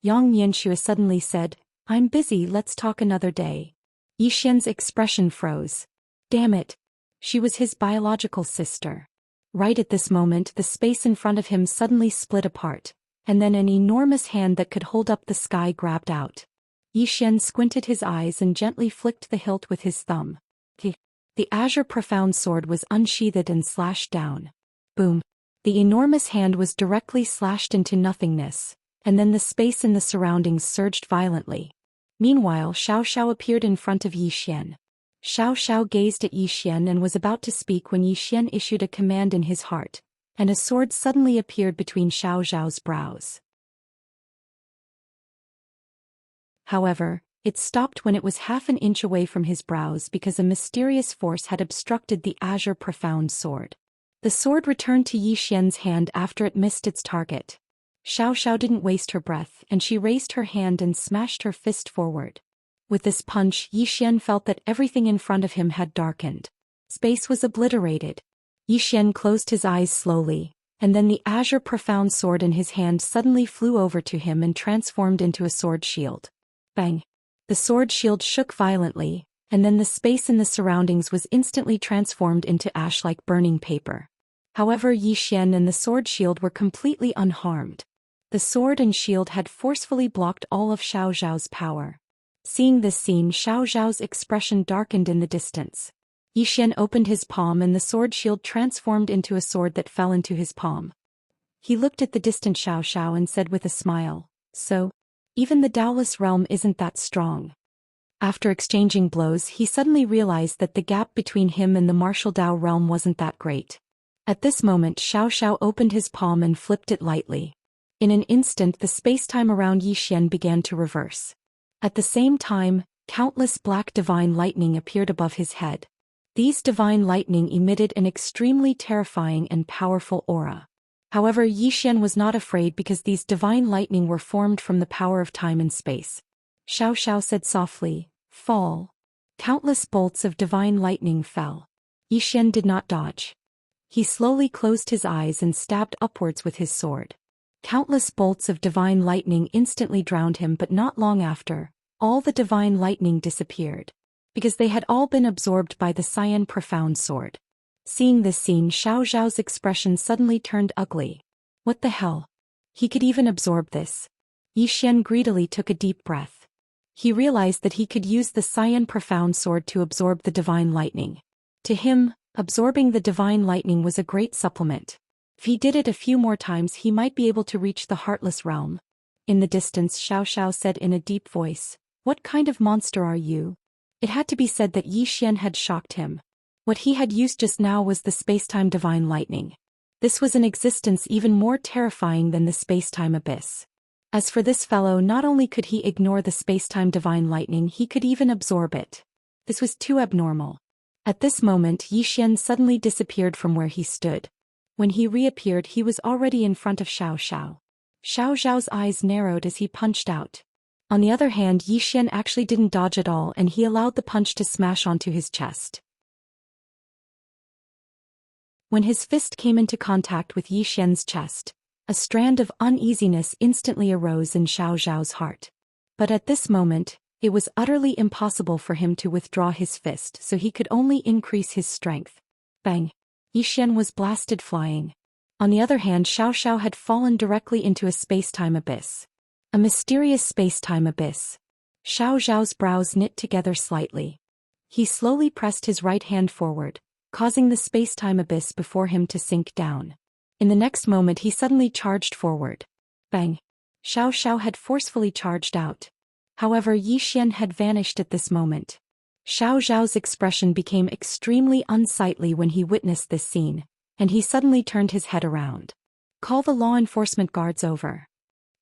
Yang Yanshue suddenly said, "I'm busy, let's talk another day." Yi Xian's expression froze. Damn it. She was his biological sister. Right at this moment the space in front of him suddenly split apart, and then an enormous hand that could hold up the sky grabbed out. Yi Xian squinted his eyes and gently flicked the hilt with his thumb. The azure profound sword was unsheathed and slashed down. Boom. The enormous hand was directly slashed into nothingness, and then the space in the surroundings surged violently. Meanwhile Xiao Xiao appeared in front of Yi Xian. Xiao Xiao gazed at Yi Xian and was about to speak when Yi Xian issued a command in his heart, and a sword suddenly appeared between Xiao Xiao's brows. However, it stopped when it was half an inch away from his brows because a mysterious force had obstructed the azure profound sword. The sword returned to Yi Xian's hand after it missed its target. Xiao Xiao didn't waste her breath, and she raised her hand and smashed her fist forward. With this punch, Yi Xian felt that everything in front of him had darkened. Space was obliterated. Yi Xian closed his eyes slowly, and then the azure profound sword in his hand suddenly flew over to him and transformed into a sword shield. Bang! The sword shield shook violently, and then the space in the surroundings was instantly transformed into ash like burning paper. However, Yi Xian and the sword shield were completely unharmed. The sword and shield had forcefully blocked all of Xiao Zhao's power. Seeing this scene, Xiao Zhao's expression darkened in the distance. Yi Xian opened his palm and the sword shield transformed into a sword that fell into his palm. He looked at the distant Xiao Xiao and said with a smile, "So, even the Taoist realm isn't that strong." After exchanging blows, he suddenly realized that the gap between him and the martial Dao realm wasn't that great. At this moment Xiao Xiao opened his palm and flipped it lightly. In an instant the space-time around Yi Xian began to reverse. At the same time, countless black divine lightning appeared above his head. These divine lightning emitted an extremely terrifying and powerful aura. However, Yi Xian was not afraid because these divine lightning were formed from the power of time and space. Xiao Xiao said softly, "Fall." Countless bolts of divine lightning fell. Yi Xian did not dodge. He slowly closed his eyes and stabbed upwards with his sword. Countless bolts of divine lightning instantly drowned him, but not long after, all the divine lightning disappeared, because they had all been absorbed by the Xian profound sword. Seeing this scene, Xiao Zhao's expression suddenly turned ugly. What the hell? He could even absorb this. Yi Xian greedily took a deep breath. He realized that he could use the Xian profound sword to absorb the divine lightning. To him, absorbing the divine lightning was a great supplement. If he did it a few more times, he might be able to reach the Heartless realm. In the distance, Xiao Xiao said in a deep voice, "What kind of monster are you?" It had to be said that Yi Xian had shocked him. What he had used just now was the spacetime divine lightning. This was an existence even more terrifying than the spacetime abyss. As for this fellow, not only could he ignore the spacetime divine lightning, he could even absorb it. This was too abnormal. At this moment, Yi Xian suddenly disappeared from where he stood. When he reappeared, he was already in front of Xiao Xiao. Xiao Zhao's eyes narrowed as he punched out. On the other hand, Yi Xian actually didn't dodge at all, and he allowed the punch to smash onto his chest. When his fist came into contact with Yi Xian's chest, a strand of uneasiness instantly arose in Xiao Zhao's heart. But at this moment, It was utterly impossible for him to withdraw his fist, so he could only increase his strength. Bang! Xian was blasted flying. On the other hand, Xiao had fallen directly into a space-time abyss. A mysterious space-time abyss. Xiao's brows knit together slightly. He slowly pressed his right hand forward, causing the space-time abyss before him to sink down. In the next moment he suddenly charged forward. Bang! Xiao had forcefully charged out. However, Xian had vanished at this moment. Xiao's expression became extremely unsightly when he witnessed this scene, and he suddenly turned his head around. Call the law enforcement guards over.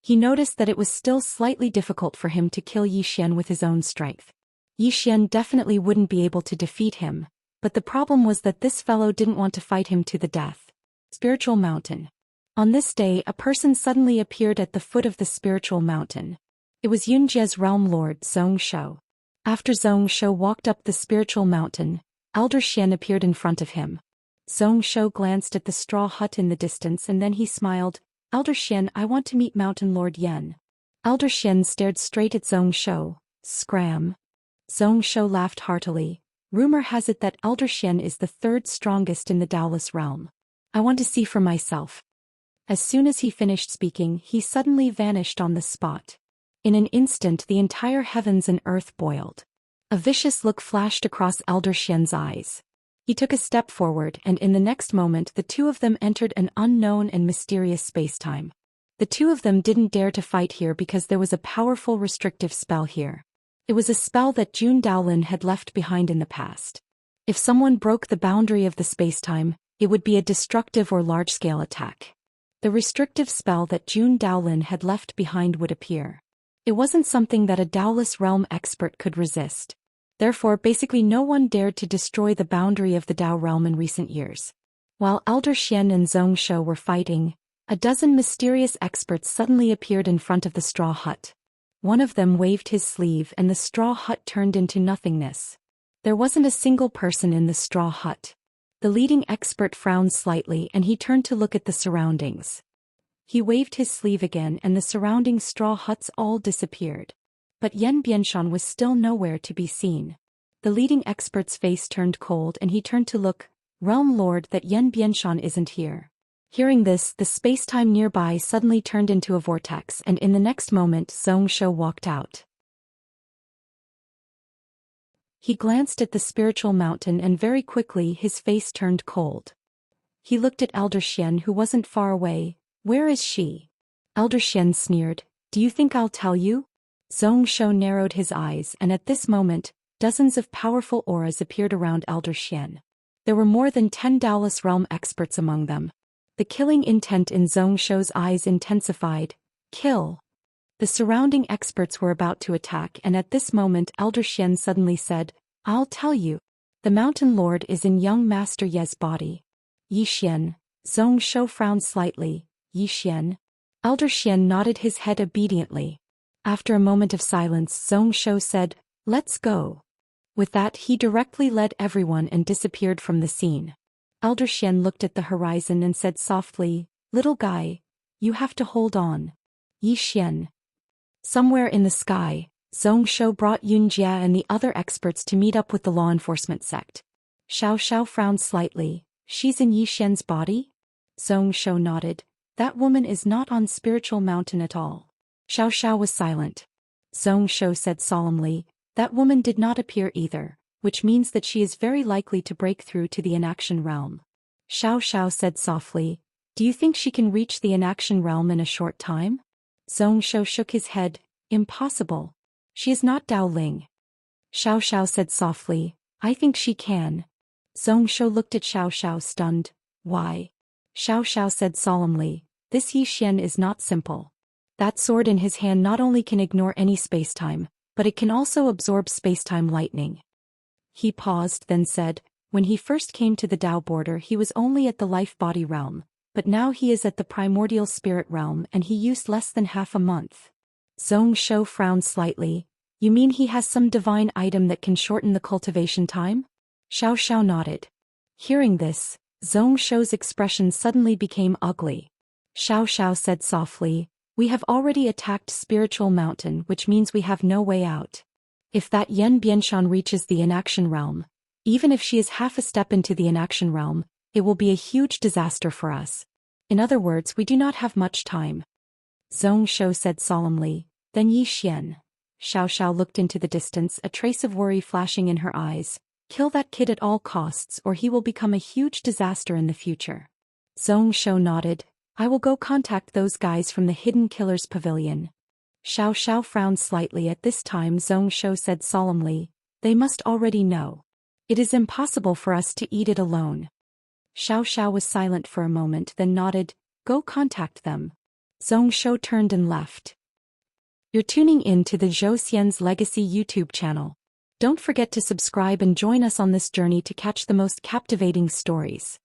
He noticed that it was still slightly difficult for him to kill Xian with his own strength. Xian definitely wouldn't be able to defeat him, but the problem was that this fellow didn't want to fight him to the death. Spiritual Mountain. On this day, a person suddenly appeared at the foot of the spiritual mountain. It was Yunjie's realm lord, Zhou Xian. After Zhou Xian walked up the spiritual mountain, Elder Xian appeared in front of him. Zhou Xian glanced at the straw hut in the distance and then he smiled. Elder Xian, I want to meet Mountain Lord Yan. Elder Xian stared straight at Zhou Xian. Scram. Zhou Xian laughed heartily. Rumor has it that Elder Xian is the third strongest in the Taoist realm. I want to see for myself. As soon as he finished speaking, he suddenly vanished on the spot. In an instant the entire heavens and earth boiled. A vicious look flashed across Elder Xian's eyes. He took a step forward and in the next moment the two of them entered an unknown and mysterious spacetime. The two of them didn't dare to fight here because there was a powerful restrictive spell here. It was a spell that Jun Daolin had left behind in the past. If someone broke the boundary of the spacetime, it would be a destructive or large-scale attack. The restrictive spell that Jun Daolin had left behind would appear. It wasn't something that a Taoist realm expert could resist. Therefore, basically no one dared to destroy the boundary of the Tao realm in recent years. While Elder Xian and Zhou Xian were fighting, a dozen mysterious experts suddenly appeared in front of the straw hut. One of them waved his sleeve and the straw hut turned into nothingness. There wasn't a single person in the straw hut. The leading expert frowned slightly and he turned to look at the surroundings. He waved his sleeve again and the surrounding straw huts all disappeared. But Yan Bianshan was still nowhere to be seen. The leading expert's face turned cold and he turned to look. Realm Lord, that Yan Bianshan isn't here. Hearing this, the spacetime nearby suddenly turned into a vortex and in the next moment Zhou Xian walked out. He glanced at the spiritual mountain and very quickly his face turned cold. He looked at Elder Xian who wasn't far away. Where is she? Elder Xian sneered. Do you think I'll tell you? Zhou Xian narrowed his eyes and at this moment, dozens of powerful auras appeared around Elder Xian. There were more than 10 Taoist realm experts among them. The killing intent in Zhou Xian's eyes intensified. Kill. The surrounding experts were about to attack and at this moment Elder Xian suddenly said, I'll tell you. The Mountain Lord is in young Master Ye's body. Xian. Zhou Xian frowned slightly. Xian. Elder Xian nodded his head obediently. After a moment of silence, Zhou Xian said, Let's go. With that he directly led everyone and disappeared from the scene. Elder Xian looked at the horizon and said softly, Little guy, you have to hold on. Xian. Somewhere in the sky, Zhou Xian brought Yunjie and the other experts to meet up with the law enforcement sect. Xiao frowned slightly. She's in Xian's body? Zhou Xian nodded. That woman is not on Spiritual Mountain at all. Xiao was silent. Zhou Xian said solemnly, that woman did not appear either, which means that she is very likely to break through to the inaction realm. Xiao said softly, do you think she can reach the inaction realm in a short time? Zhou Xian shook his head, impossible. She is not Dao Ling. Xiao said softly, I think she can. Zhou Xian looked at Xiao stunned, why? Xiao said solemnly, this Xian is not simple. That sword in his hand not only can ignore any spacetime, but it can also absorb spacetime lightning. He paused then said, when he first came to the Tao border he was only at the life-body realm, but now he is at the primordial spirit realm and he used less than half a month. Zhou Xian frowned slightly. You mean he has some divine item that can shorten the cultivation time? Xiao nodded. Hearing this, Zhou Xian's expression suddenly became ugly. Xiao said softly, we have already attacked Spiritual Mountain, which means we have no way out. If that Yen Bianshan reaches the inaction realm, even if she is half a step into the inaction realm, it will be a huge disaster for us. In other words, we do not have much time. Zhou Xian said solemnly. Then Yi Xian. Xiao looked into the distance, a trace of worry flashing in her eyes. Kill that kid at all costs or he will become a huge disaster in the future. Zhou Xian nodded. I will go contact those guys from the Hidden Killers Pavilion. Xiao frowned slightly. At this time Zhou Xian said solemnly. They must already know. It is impossible for us to eat it alone. Xiao was silent for a moment, then nodded. Go contact them. Zhou Xian turned and left. You're tuning in to the Zhou Xian's Legacy YouTube channel. Don't forget to subscribe and join us on this journey to catch the most captivating stories.